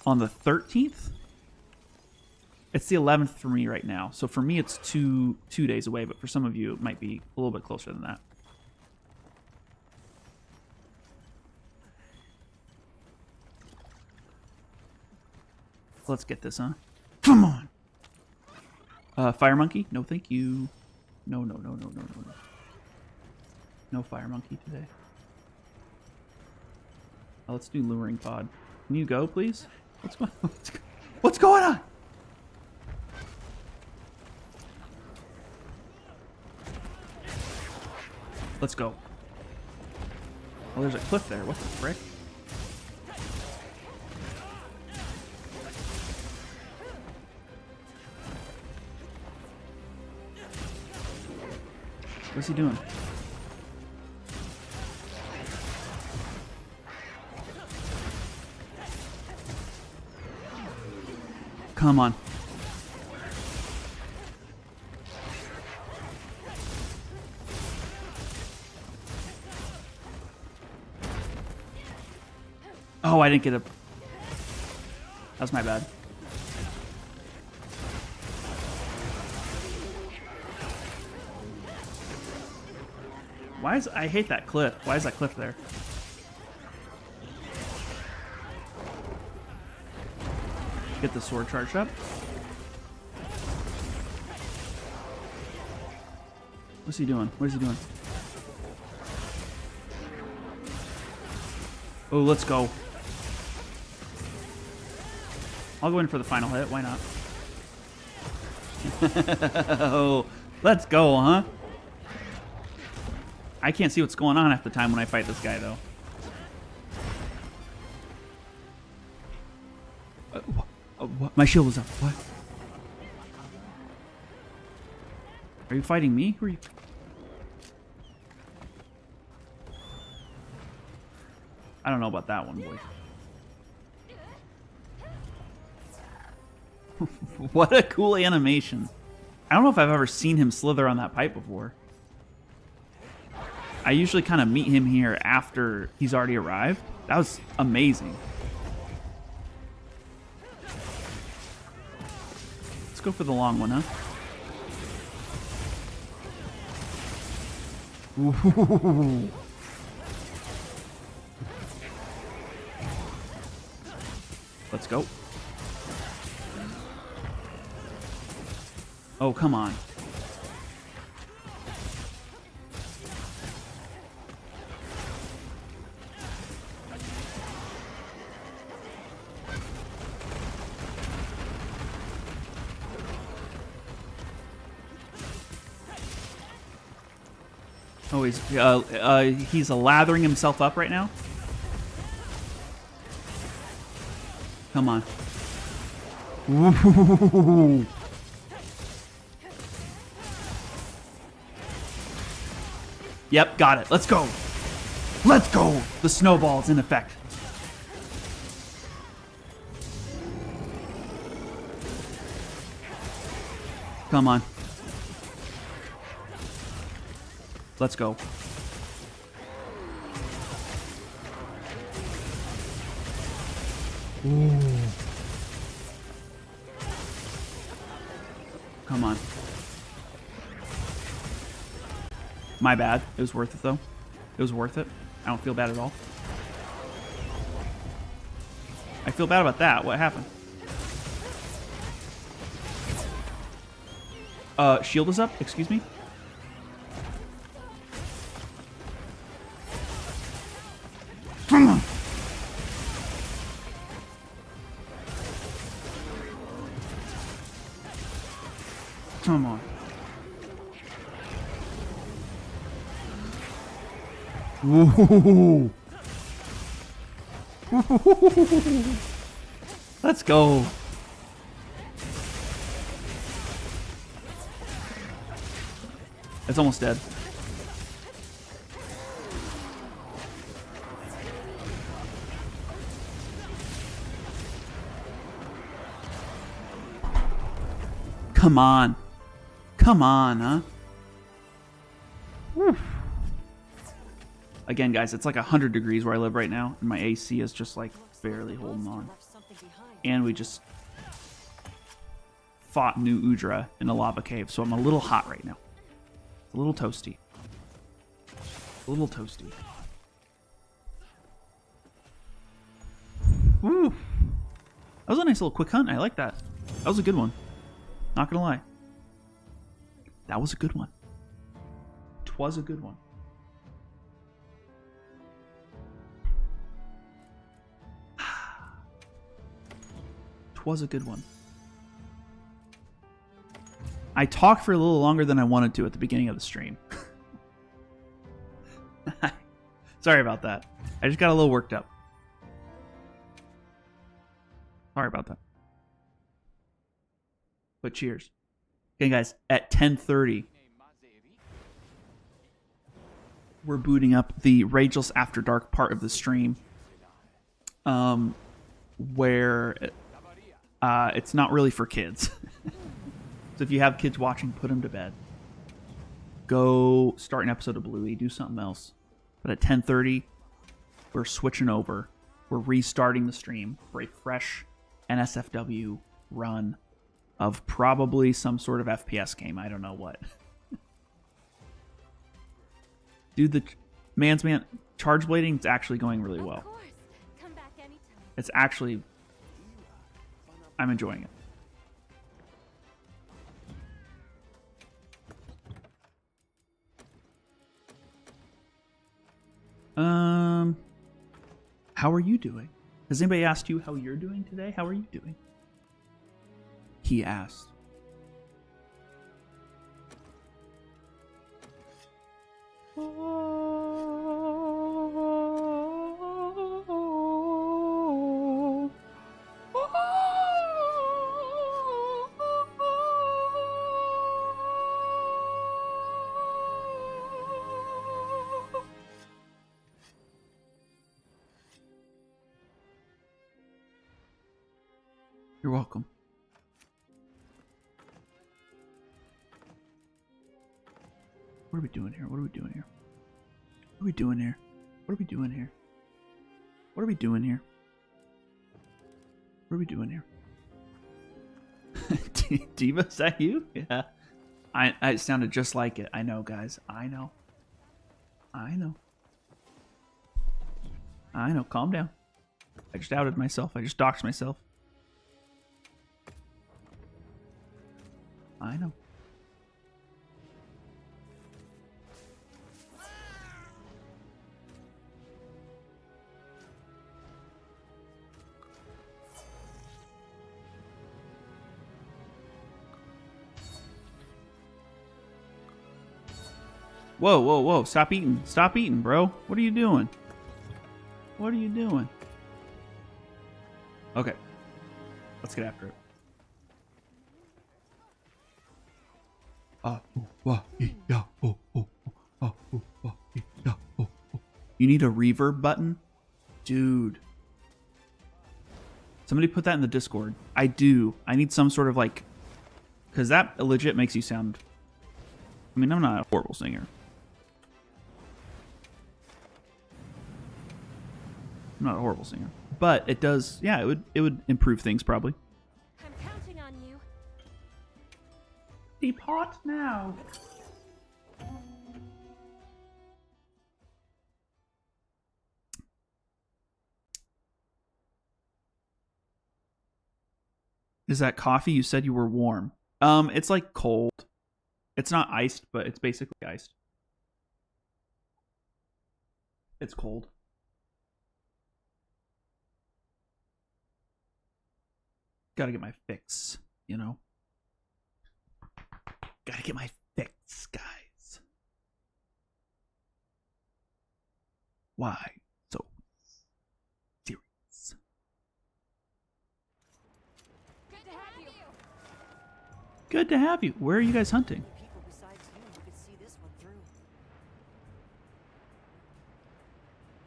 Speaker 1: on the 13th. It's the 11th for me right now. So for me, it's two days away, but for some of you, it might be a little bit closer than that. Let's get this, huh? Come on! Fire Monkey? No, thank you. No. No Fire Monkey today. Oh, let's do Luring Pod. Can you go, please? What's going on? Let's go. Oh, there's a cliff there. What the frick? What's he doing? Come on. Oh, I didn't get a... That was my bad. Why is... I hate that cliff. Why is that cliff there? Get the sword charged up. What's he doing? What is he doing? Oh, let's go. I'll go in for the final hit. Why not? Oh, let's go, huh? I can't see what's going on half the time when I fight this guy, though. My shield was up. What? Are you fighting me? Who are you? I don't know about that one, boy. What a cool animation. I don't know if I've ever seen him slither on that pipe before. I usually kind of meet him here after he's already arrived. That was amazing. Let's go for the long one, huh? Ooh. Let's go. Oh, come on. Oh, he's lathering himself up right now. Come on. Ooh. Yep, got it. Let's go. Let's go. The snowball's in effect. Come on. Let's go. Ooh. Come on. My bad. It was worth it, though. It was worth it. I don't feel bad at all. I feel bad about that. What happened? Shield is up. Excuse me. Come on. Come on. Whoa. Let's go. It's almost dead. Come on. Come on, huh? Whew. Again, guys, it's like 100 degrees where I live right now, and my AC is just like barely holding on. And we just fought New Udra in a lava cave, so I'm a little hot right now. It's a little toasty. A little toasty. Woo! That was a nice little quick hunt. I like that. That was a good one. Not gonna lie. That was a good one. 'Twas a good one. Was a good one. I talked for a little longer than I wanted to at the beginning of the stream. Sorry about that. I just got a little worked up. Sorry about that. But cheers. Okay, guys, at 10:30, we're booting up the Rageless After Dark part of the stream. Where it's not really for kids. So if you have kids watching, put them to bed. Go start an episode of Bluey, do something else. But at 10:30, we're switching over. We're restarting the stream for a fresh NSFW run of probably some sort of FPS game. I don't know what. Dude, the man's man charge blading is actually going really well.
Speaker 4: Come back anytime.
Speaker 1: It's actually... I'm enjoying it. How are you doing? Has anybody asked you how you're doing today? How are you doing? He asked. You're welcome. What are we doing here? What are we doing here? What are we doing here? What are we doing here? What are we doing here? What are we doing here? Diva, is that you? Yeah. It sounded just like it. I know, guys. I know. I know. I know. Calm down. I just outed myself. I just doxed myself. I know. Whoa, whoa, whoa. Stop eating. Stop eating, bro. What are you doing? What are you doing? Okay. Let's get after it. You need a reverb button? Dude. Somebody put that in the Discord. I do. I need some sort of like... Because that legit makes you sound... I mean, I'm not a horrible singer. I'm not a horrible singer. But it does... Yeah, it would improve things probably.
Speaker 4: I'm counting on you.
Speaker 1: Depart now. Is that coffee? You said you were warm. It's like cold. It's not iced, but it's basically iced. It's cold. Gotta get my fix, you know? Gotta get my fix, guys. Why so serious?
Speaker 4: Good to have you.
Speaker 1: Good to have you. Where are you guys hunting?
Speaker 5: People besides you who could see this one through.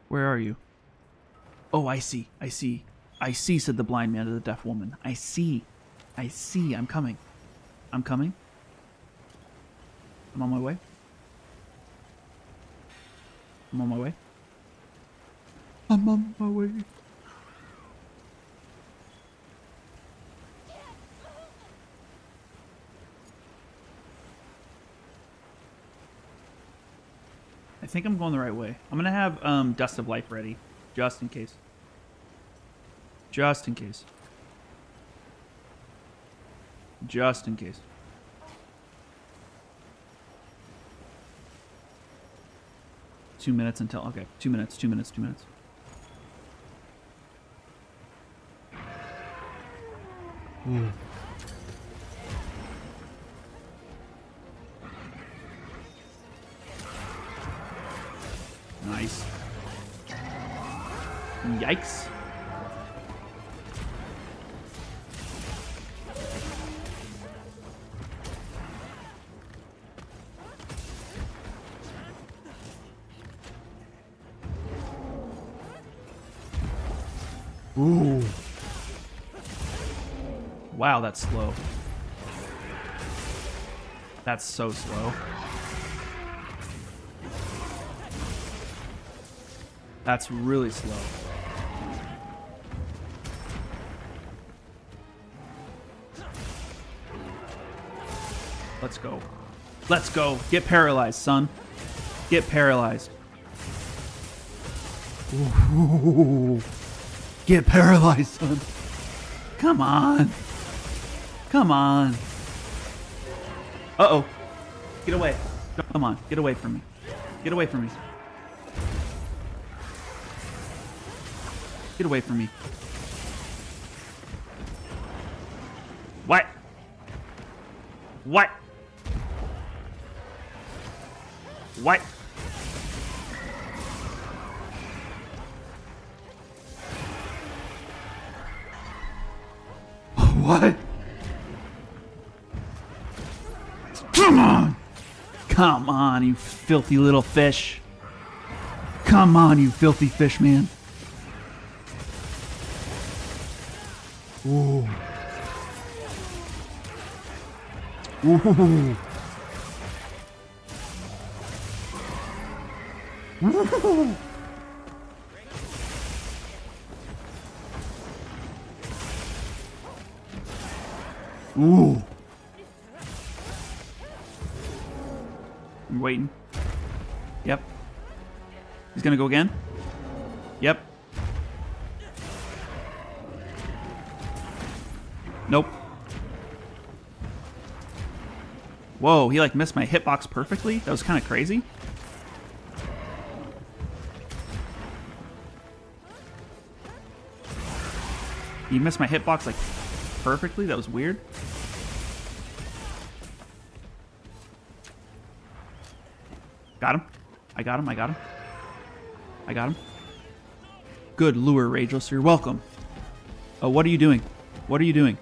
Speaker 1: Where are you? Oh, I see. I see. I see, said the blind man to the deaf woman. I see. I see. I'm coming. I'm coming. I'm on my way. I'm on my way. I'm on my way. I think I'm going the right way. I'm gonna have Dust of Life ready, just in case. Just in case. Just in case. Two minutes until... Okay, 2 minutes, 2 minutes, 2 minutes. Ooh. Nice. Yikes. Ooh. Wow, that's slow. That's so slow. That's really slow. Let's go. Let's go. Get paralyzed, son. Get paralyzed. Ooh. Get paralyzed, son. Come on. Come on. Uh-oh. Get away. Come on. Get away from me. Get away from me. Get away from me. What? What? What? What? Come on! Come on, you filthy little fish. Come on, you filthy fish, man. Ooh. Ooh. Ooh. I'm waiting. Yep. He's gonna go again? Yep. Nope. Whoa, he like missed my hitbox perfectly? That was kind of crazy. He missed my hitbox like perfectly? That was weird. Got him. I got him. I got him. I got him. Good lure, Rageless. You're welcome. Oh, what are you doing? What are you doing?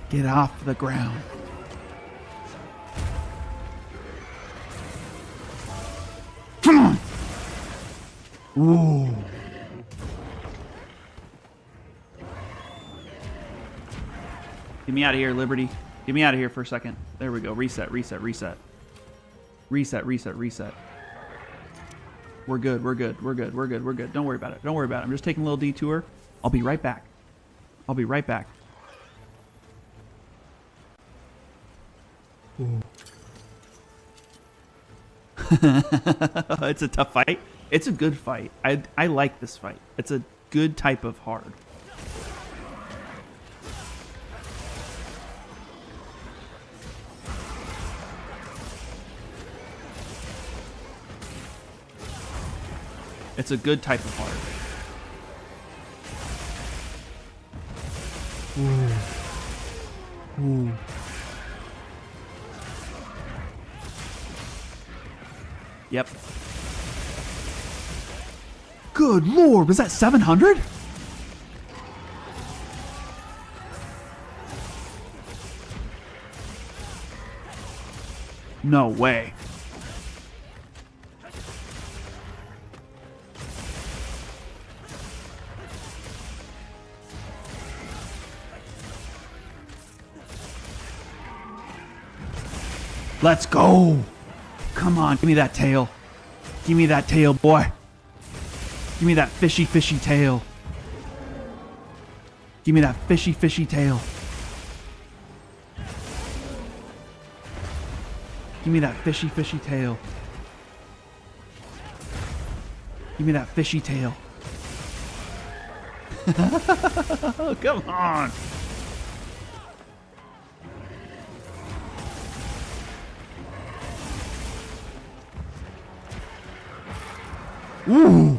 Speaker 1: Get off the ground. Come on. Ooh. Get me out of here, Liberty. Get me out of here for a second. There we go. Reset, reset, reset. Reset, reset, reset. We're good, we're good, we're good, we're good, we're good. Don't worry about it. Don't worry about it. I'm just taking a little detour. I'll be right back. I'll be right back. It's a tough fight. It's a good fight. I like this fight. It's a good type of hard. It's a good type of hard. Ooh. Ooh. Yep. Good lord, was that 700? No way. Let's go. Come on, give me that tail. Give me that tail, boy. Give me that fishy, fishy tail. Give me that fishy, fishy tail. Give me that fishy, fishy tail. Give me that fishy tail. Come on. Ooh.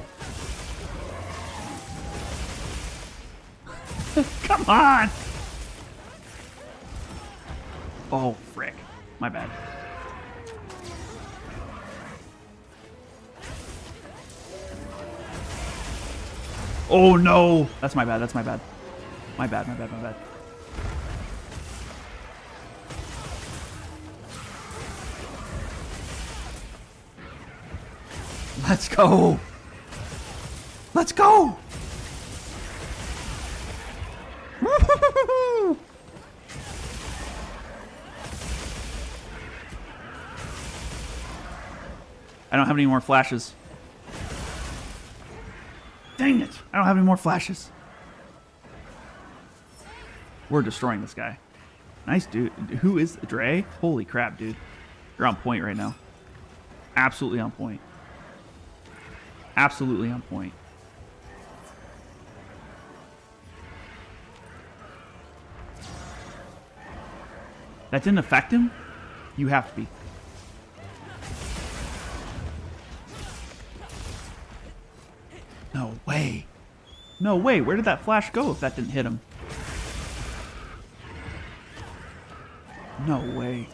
Speaker 1: Come on. Oh, frick. My bad. Oh, no. That's my bad. That's my bad. My bad, my bad, my bad. Let's go. Let's go. I don't have any more flashes. Dang it. I don't have any more flashes. We're destroying this guy. Nice, dude. Who is Dre? Holy crap, dude. You're on point right now. Absolutely on point. Absolutely on point. That didn't affect him? You have to be. No way. No way. Where did that flash go if that didn't hit him? No way.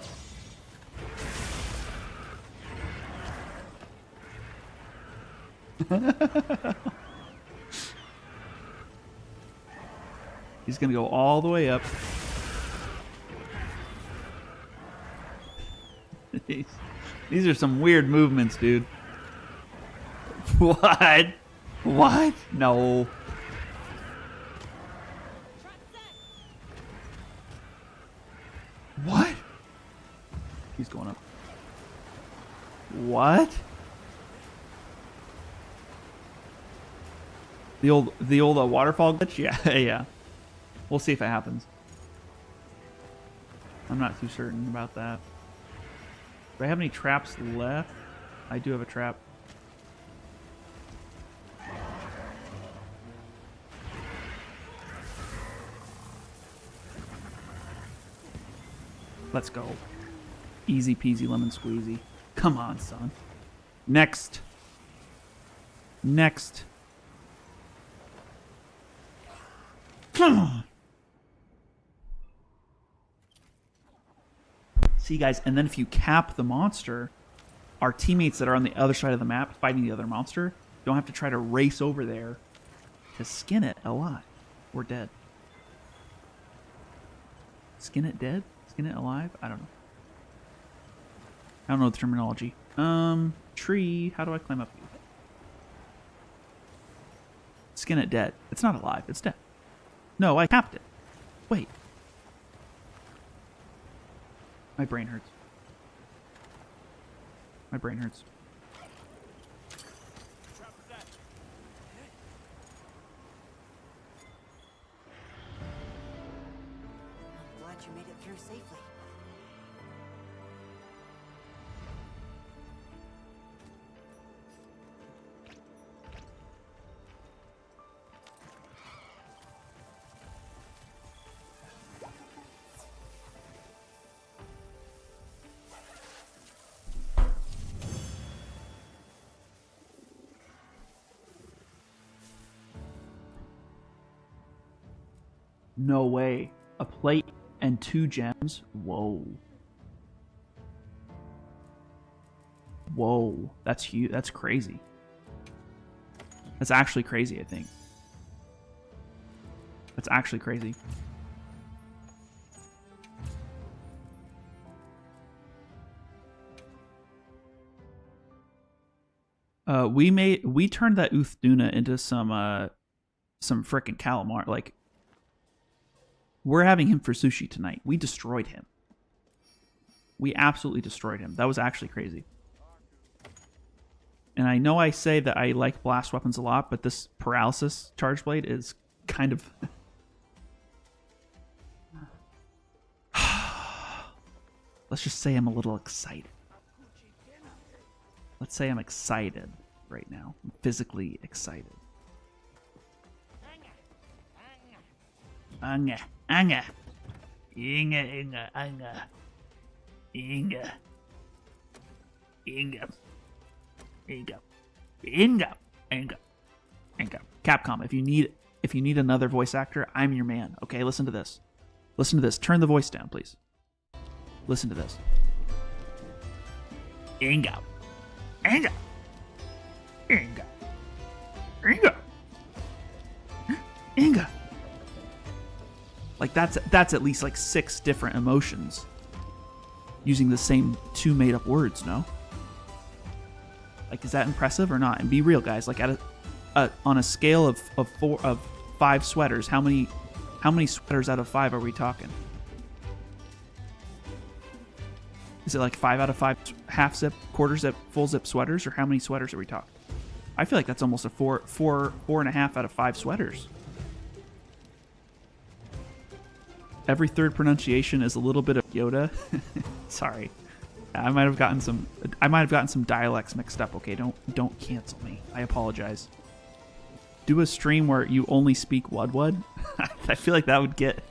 Speaker 1: He's gonna go all the way up. These are some weird movements, dude. What? What? No. What? The old waterfall glitch? Yeah, yeah. We'll see if it happens. I'm not too certain about that. Do I have any traps left? I do have a trap. Let's go. Easy peasy lemon squeezy. Come on, son. Next. Next. Come on. See, guys, and then if you cap the monster, our teammates that are on the other side of the map fighting the other monster don't have to try to race over there to skin it alive or dead. Skin it dead? Skin it alive? I don't know. I don't know the terminology. Tree. How do I climb up? Skin it dead. It's not alive. It's dead. No, I capped it. Wait. My brain hurts. My brain hurts.
Speaker 5: I'm glad you made it through safely.
Speaker 1: No way. A plate and 2 gems? Whoa. Whoa. That's huge. That's crazy. That's actually crazy, I think. That's actually crazy. We turned that Uthduna into some frickin' calamar. Like, we're having him for sushi tonight. We destroyed him. We absolutely destroyed him. That was actually crazy. And I know I say that I like blast weapons a lot, but this paralysis charge blade is kind of... Let's just say I'm a little excited. Let's say I'm excited right now. I'm physically excited. Anga, anga, inga, inga, anga, inga, inga, inga, inga, inga, inga. Capcom, if you need another voice actor, I'm your man. Okay, listen to this. Listen to this. Turn the voice down, please. Listen to this. Inga, inga, inga, inga, inga. Like that's at least like 6 different emotions using the same 2 made-up words, no? Like, is that impressive or not? And be real, guys. Like, on a scale of 5 sweaters, how many sweaters out of 5 are we talking? Is it like 5 out of 5 half zip, quarter zip, full zip sweaters, or how many sweaters are we talking? I feel like that's almost a 4.5 out of 5 sweaters. Every third pronunciation is a little bit of Yoda. Sorry, I might have gotten some dialects mixed up. Okay, don't cancel me. I apologize. Do a stream where you only speak Wud. I feel like that would get.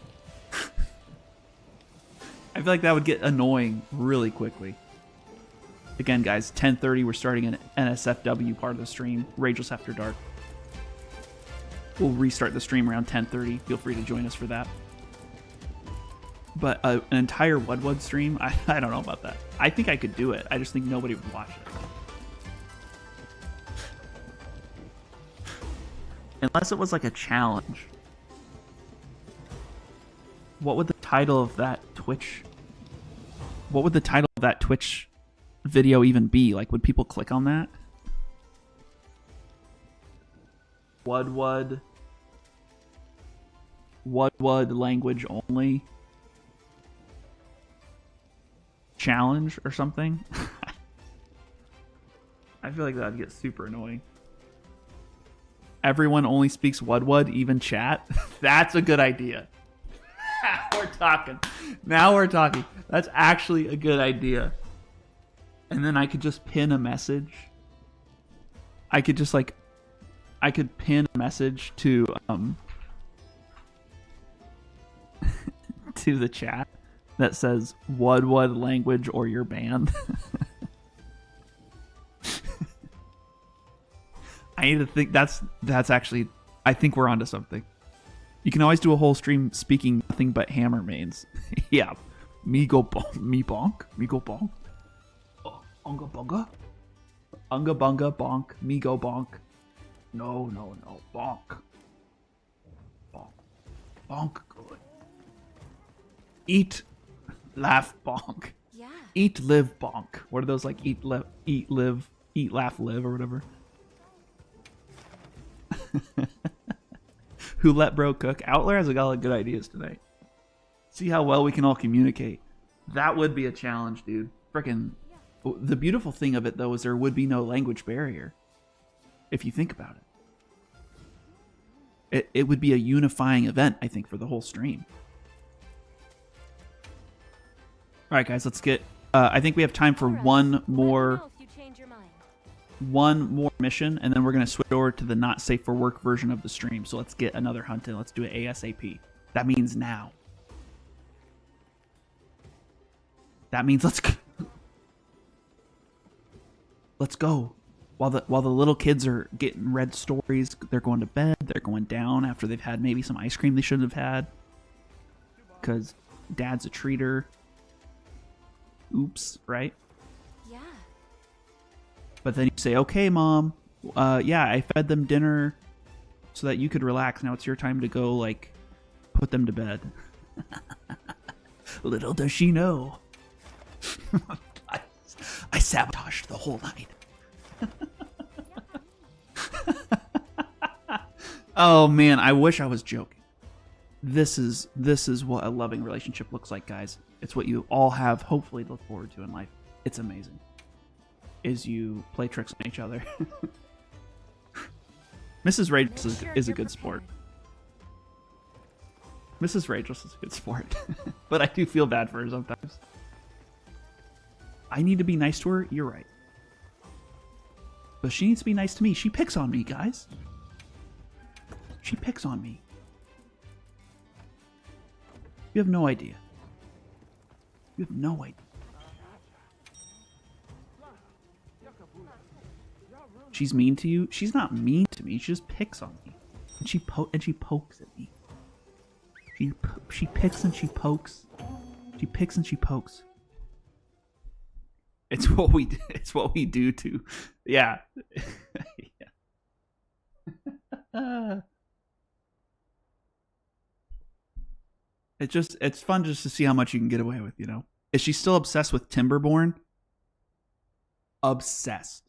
Speaker 1: I feel like that would get annoying really quickly. Again, guys, 10:30. We're starting an NSFW part of the stream. Rageless After Dark. We'll restart the stream around 10:30. Feel free to join us for that. But an entire Wud stream, I don't know about that. I think I could do it. I just think nobody would watch it. Unless it was like a challenge. What would the title of that Twitch... What would the title of that Twitch video even be? Like, would people click on that? Wud language only challenge or something. I feel like that'd get super annoying. Everyone only speaks Wud, even chat. That's a good idea. We're talking. Now we're talking. That's actually a good idea. And then I could just pin a message. I could pin a message to to the chat that says Wud language or you're banned. I need to think that's actually, I think we're onto something. You can always do a whole stream speaking nothing but hammer mains. Yeah. Me bonk. Me go bonk. Unga bunga. Unga bunga bonk. Me go bonk. No. Bonk. Bonk. Bonk good. Eat, laugh, bonk.
Speaker 4: Yeah.
Speaker 1: Eat, live, bonk. What are those like eat, live, eat, laugh, live, or whatever? Who let bro cook? Outlier has got a lot of good ideas today. See how well we can all communicate. That would be a challenge, dude. Frickin'. The beautiful thing of it, though, is there would be no language barrier. If you think about it. It would be a unifying event, I think, for the whole stream. Alright, guys, let's get... I think we have time for one more mission, and then we're going to switch over to the not safe for work version of the stream. So let's get another hunt in. Let's do it ASAP. That means now. That means let's go. While the little kids are getting read stories, they're going to bed, they're going down after they've had maybe some ice cream they shouldn't have had. Because dad's a treater. Oops, right?
Speaker 4: Yeah.
Speaker 1: But then you say, okay, Mom, yeah, I fed them dinner so that you could relax. Now it's your time to go, like, put them to bed. Little does she know. I sabotaged the whole night. Oh, man, I wish I was joking. This is what a loving relationship looks like, guys. It's what you all have, hopefully, to look forward to in life. It's amazing. Is you play tricks on each other. MrRageless is a good sport. MrRageless is a good sport. But I do feel bad for her sometimes. I need to be nice to her? You're right. But she needs to be nice to me. She picks on me, guys. She picks on me. You have no idea. You have no idea. She's mean to you? She's not mean to me. She just picks on me. And she pokes at me. She picks and she pokes. She picks and she pokes. It's what we do to. Yeah. Yeah. It's fun just to see how much you can get away with, you know. Is she still obsessed with Timberborn? Obsessed.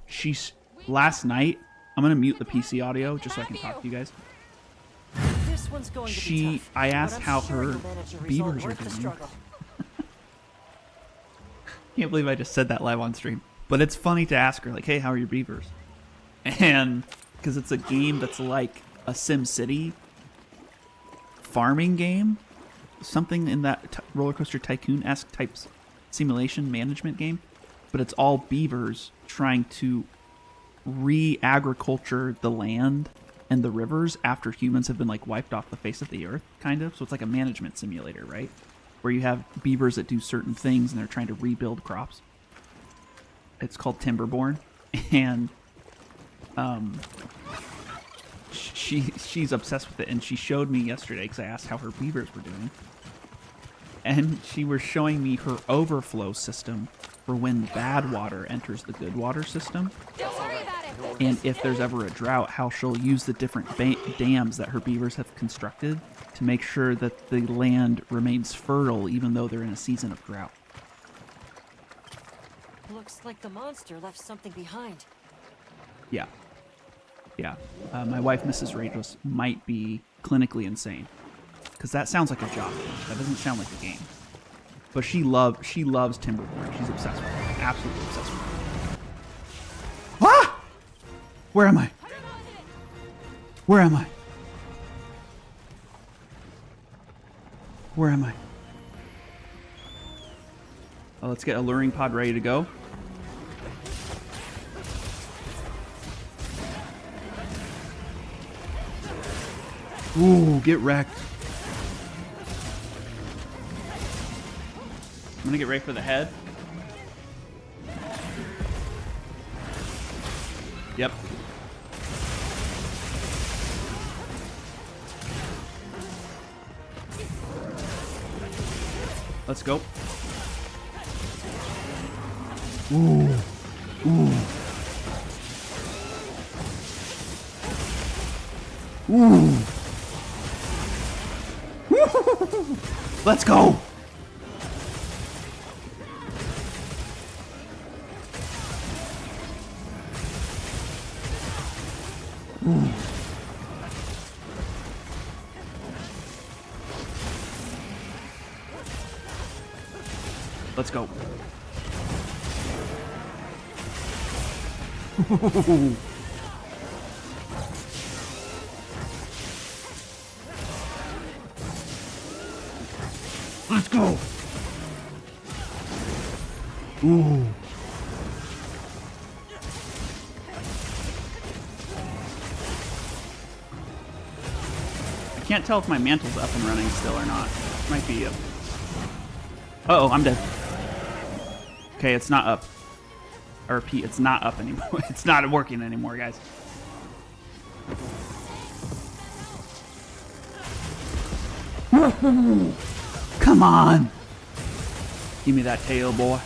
Speaker 1: She's last night. I'm gonna mute the PC audio just so I can talk to you guys.
Speaker 5: This one's going to be tough,
Speaker 1: I asked
Speaker 5: but I'm
Speaker 1: how
Speaker 5: sure
Speaker 1: her
Speaker 5: you'll manage to resolve
Speaker 1: beavers are
Speaker 5: worth the
Speaker 1: doing.
Speaker 5: struggle.
Speaker 1: Can't believe I just said that live on stream. But it's funny to ask her, like, hey, how are your beavers? And because it's a game that's like a SimCity farming game, something in that roller coaster tycoon-esque types simulation management game, but it's all beavers trying to re-agriculture the land and the rivers after humans have been like wiped off the face of the earth, kind of. So it's like a management simulator, right? Where you have beavers that do certain things and they're trying to rebuild crops. It's called Timberborn, and she's obsessed with it, and she showed me yesterday because I asked how her beavers were doing, and she was showing me her overflow system for when bad water enters the good water system.
Speaker 4: Don't worry about it.
Speaker 1: And if there's ever a drought, how she'll use the different dams that her beavers have constructed to make sure that the land remains fertile even though they're in a season of drought.
Speaker 5: Looks like the monster left something behind.
Speaker 1: Yeah. Yeah. My wife, MrRageless, might be clinically insane. Because that sounds like a job. That doesn't sound like a game. But she loves Timberborn. She's obsessed with it. Absolutely obsessed with it. Where am I? Where am I? Where am I? Oh, let's get alluring pod ready to go. Ooh, get wrecked. I'm gonna get ready for the head. Yep. Let's go. Ooh. Ooh. Ooh. Let's go. Ooh. Let's go. Let's go. Ooh. I can't tell if my mantle's up and running still or not. Might be up. Uh-oh, I'm dead. Okay, it's not up. I repeat, it's not up anymore. It's not working anymore, guys. Come on. Give me that tail, boy.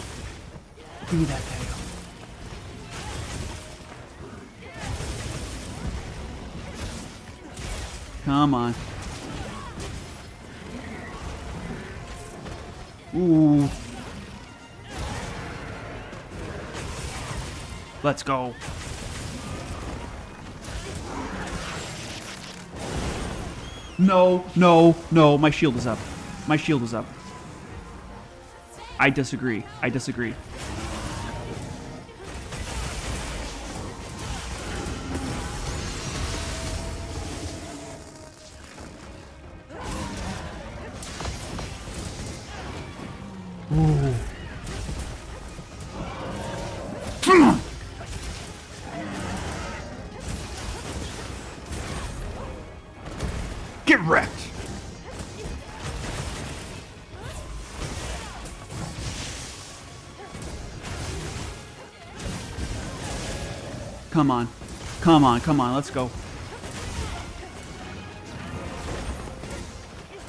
Speaker 1: Give me that tail. Come on. Ooh. Let's go. No, no, no. My shield is up. My shield is up. I disagree. I disagree. Ooh. Come on. Get wrecked. Come on. Come on, come on, let's go.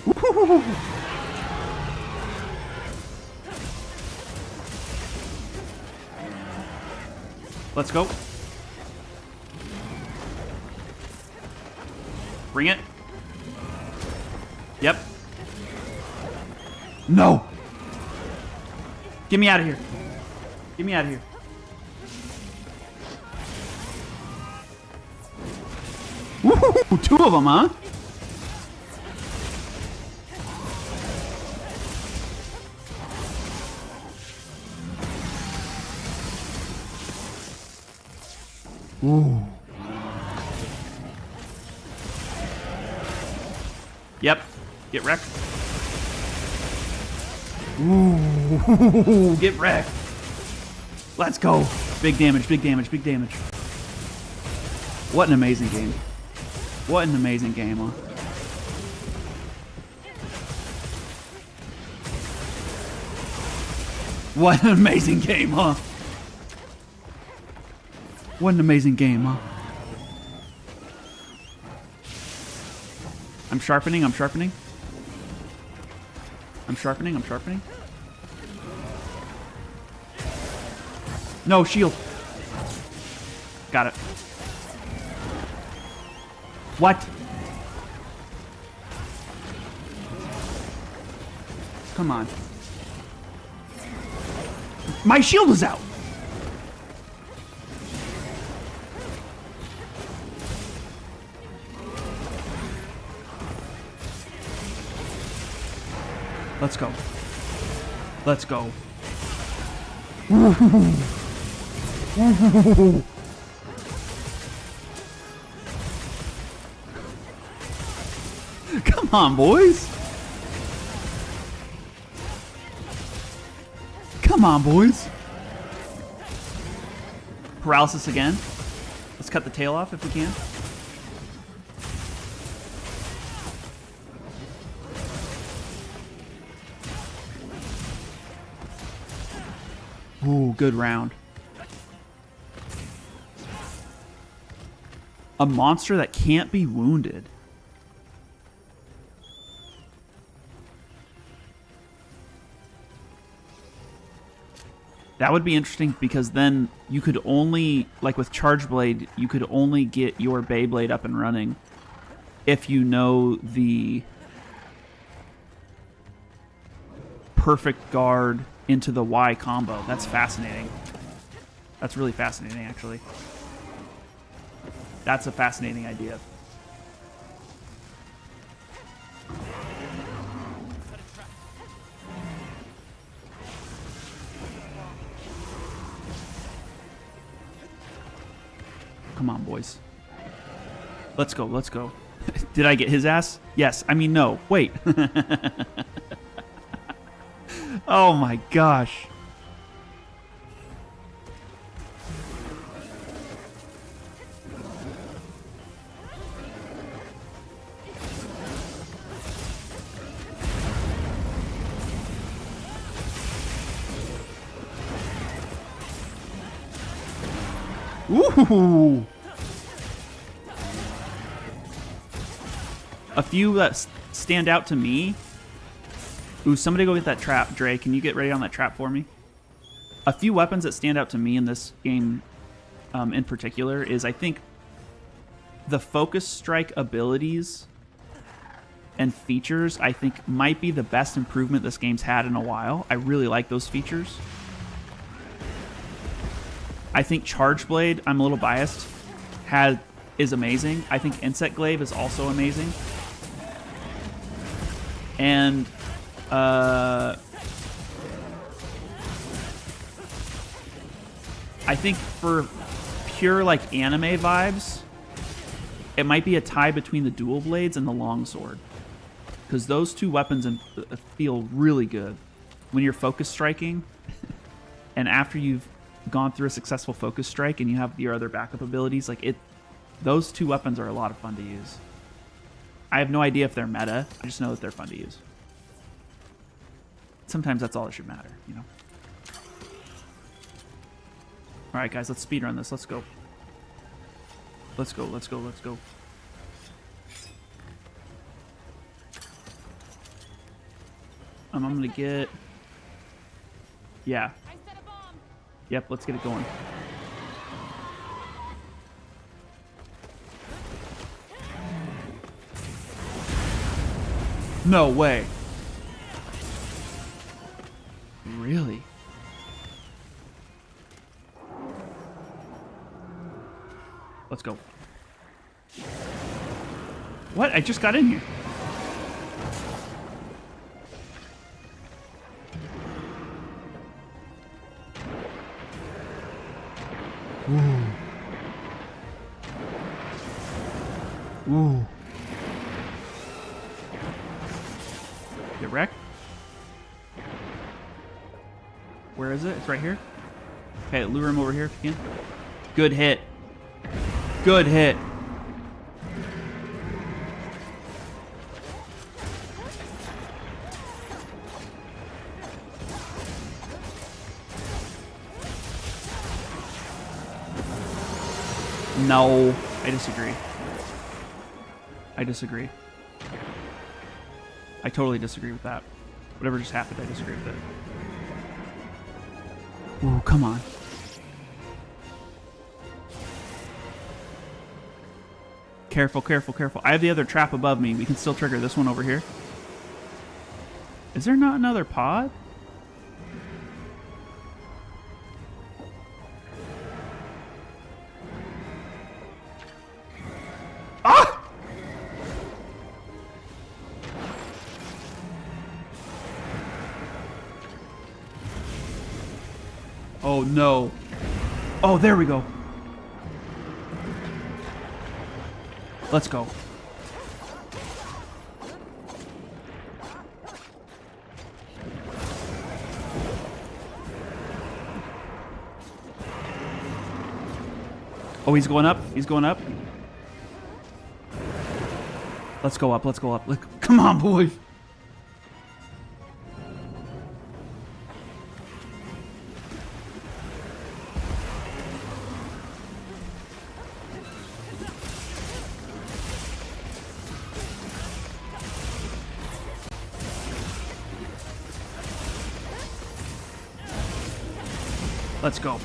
Speaker 1: Woo-hoo-hoo-hoo. Let's go. Bring it. Yep. No. Get me out of here. Get me out of here. Woo-hoo-hoo, 2 of them, huh? Ooh. Yep. Get wrecked. Ooh. Get wrecked. Let's go. Big damage, big damage, big damage. What an amazing game. What an amazing game, huh? What an amazing game, huh? What an amazing game, huh? I'm sharpening, I'm sharpening. I'm sharpening, I'm sharpening. No, shield. Got it. What? Come on. My shield is out. Let's go. Let's go. Come on, boys. Come on, boys. Paralysis again. Let's cut the tail off if we can. Ooh, good round. A monster that can't be wounded. That would be interesting because then you could only, like with Charge Blade, you could only get your Beyblade up and running if you know the perfect guard into the Y combo. That's fascinating. That's really fascinating, actually. That's a fascinating idea. Come on, boys. Let's go, let's go. Did I get his ass? Yes. I mean, no. Wait. Oh my gosh. Ooh. A few that stand out to me. Ooh, somebody go get that trap. Dre, can you get ready on that trap for me? A few weapons that stand out to me in this game in particular is, I think, the focus strike abilities and features, I think, might be the best improvement this game's had in a while. I really like those features. I think Charge Blade, I'm a little biased, is amazing. I think Insect Glaive is also amazing. And I think for pure like anime vibes, it might be a tie between the dual blades and the longsword, because those two weapons feel really good when you're focus striking, and after you've gone through a successful focus strike and you have your other backup abilities, like those two weapons are a lot of fun to use. I have no idea if they're meta. I just know that they're fun to use. Sometimes that's all that should matter, you know? Alright, guys, let's speedrun this. Let's go. Let's go, let's go, let's go. I'm gonna get... Yeah. Yep, let's get it going. No way. Really? Let's go. What? I just got in here. Ooh. Ooh. Get wrecked. Where is it? It's right here. Okay, lure him over here if you can. Good hit. Good hit. No, I disagree. I disagree. I totally disagree with that. Whatever just happened, I disagree with it. Ooh, come on. Careful, careful, careful. I have the other trap above me. We can still trigger this one over here. Is there not another pod? Ah! Oh no. Oh, there we go. Let's go. Oh, he's going up. He's going up. Let's go up. Let's go up. Come on, boys. Let's go.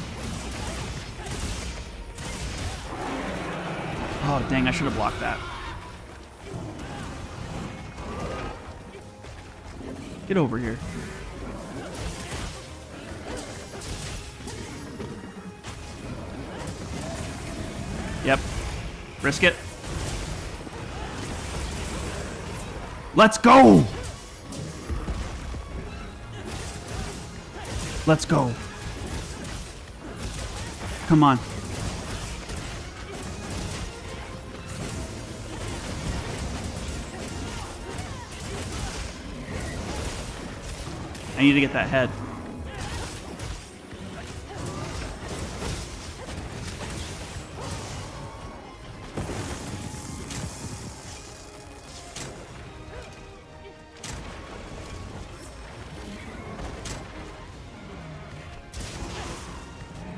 Speaker 1: Oh, dang, I should have blocked that. Get over here. Yep. Risk it. Let's go! Let's go. Come on. I need to get that head.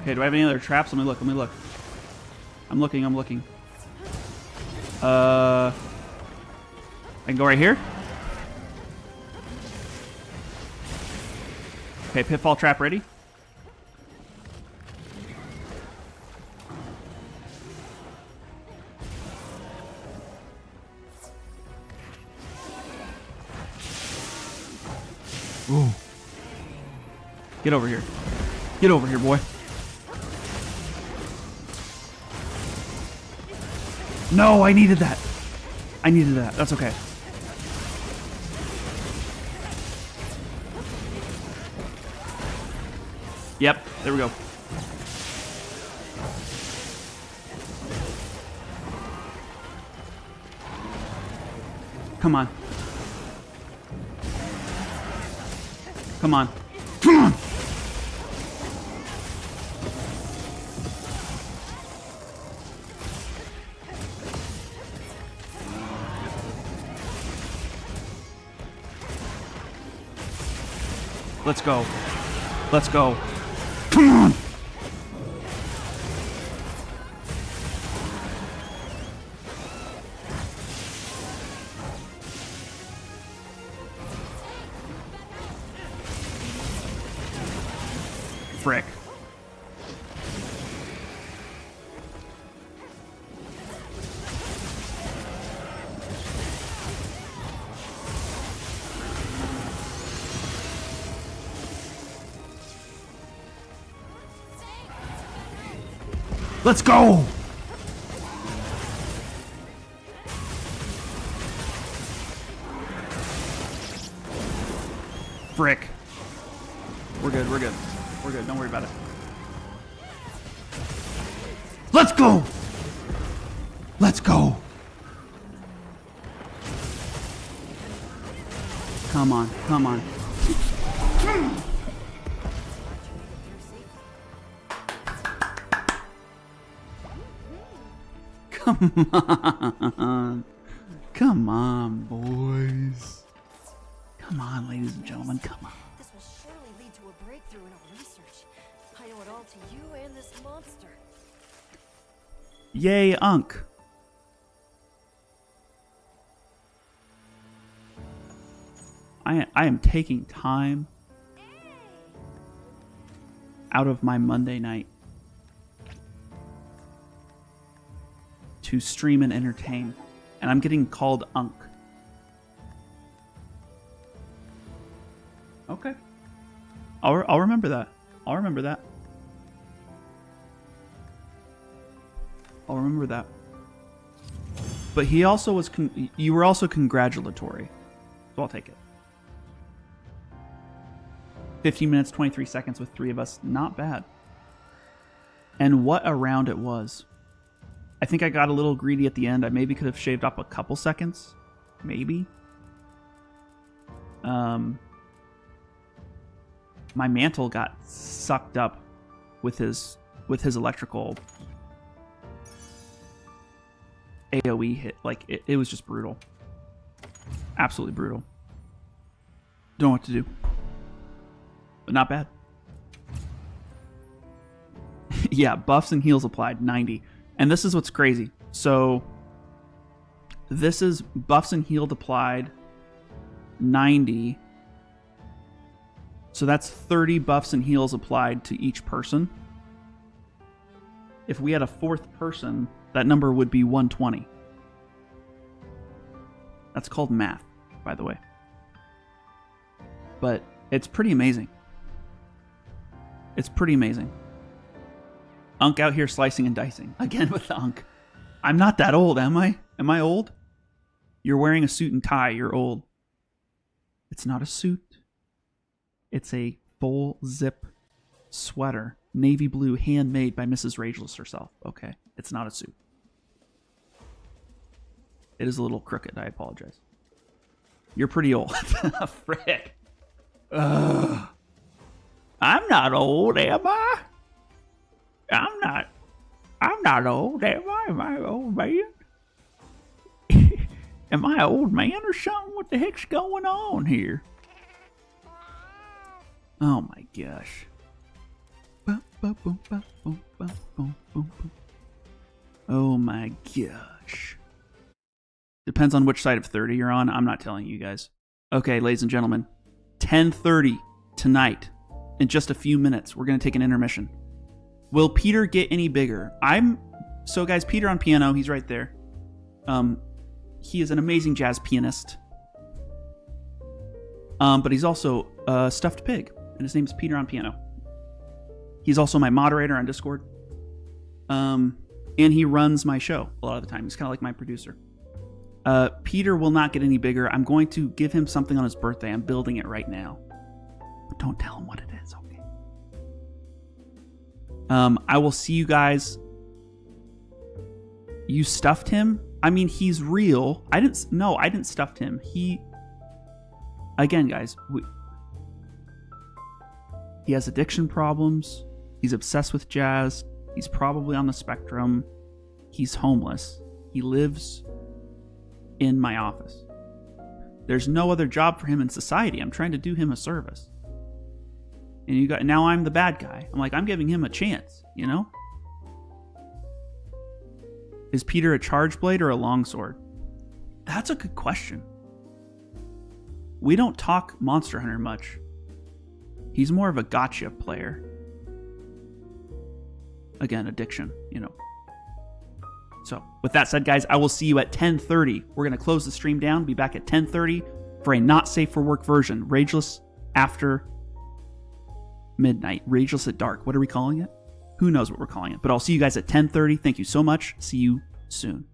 Speaker 1: Okay, do I have any other traps? Let me look, let me look. I'm looking, I'm looking. I can go right here? Okay, pitfall trap ready. Ooh. Get over here. Get over here, boy. No, I needed that. I needed that. That's okay. Yep, there we go. Come on. Come on. Come on! Let's go. Let's go. Come on! Frick. Let's go! Frick. We're good, we're good. We're good, don't worry about it. Let's go! Let's go! Come on, come on. Come on. Come on, boys. Come on, ladies and gentlemen, come on.
Speaker 5: This will surely lead to a breakthrough in our research. I owe it all to you and this monster.
Speaker 1: Yay, Unk. I am taking time out of my Monday night to stream and entertain, and I'm getting called Unk. Okay. I'll remember that. I'll remember that. I'll remember that. But he also was you were also congratulatory. So I'll take it. 15 minutes, 23 seconds with 3 of us. Not bad. And what a round it was. I think I got a little greedy at the end. I maybe could have shaved off a couple seconds. Maybe. My mantle got sucked up with his electrical AoE hit. Like, it was just brutal. Absolutely brutal. Don't know what to do. But not bad. Yeah, buffs and heals applied, 90. And this is what's crazy. So, this is buffs and healed applied, 90. So that's 30 buffs and heals applied to each person. If we had a fourth person, that number would be 120. That's called math, by the way. But it's pretty amazing. It's pretty amazing. Unk out here slicing and dicing. Again with the Unk. I'm not that old, am I? Am I old? You're wearing a suit and tie. You're old. It's not a suit. It's a full zip sweater. Navy blue, handmade by MrRageless herself. Okay. It's not a suit. It is a little crooked. I apologize. You're pretty old. Frick. I'm not old, am I? I'm not old, am I? Am I an old man? Am I an old man or something? What the heck's going on here? Oh my gosh. Oh my gosh. Depends on which side of 30 you're on. I'm not telling you guys. Okay, ladies and gentlemen. 10:30 tonight. In just a few minutes, we're going to take an intermission. Will Peter get any bigger? So guys, Peter on piano, he's right there. He is an amazing jazz pianist. But he's also a stuffed pig, and his name is Peter on piano. He's also my moderator on Discord. And he runs my show a lot of the time. He's kind of like my producer. Peter will not get any bigger. I'm going to give him something on his birthday. I'm building it right now. But don't tell him what it is, okay? I will see you guys. You stuffed him? I mean, he's real. I didn't stuff him. Again, guys, he has addiction problems. He's obsessed with jazz. He's probably on the spectrum. He's homeless. He lives in my office. There's no other job for him in society. I'm trying to do him a service. And now I'm the bad guy. I'm like, I'm giving him a chance, you know? Is Peter a charge blade or a longsword? That's a good question. We don't talk Monster Hunter much. He's more of a gotcha player. Again, addiction, you know. So, with that said, guys, I will see you at 10:30. We're going to close the stream down, be back at 10:30 for a not safe for work version. Rageless after midnight. Rageless at dark. What are we calling it? Who knows what we're calling it? But I'll see you guys at 10:30. Thank you so much. See you soon.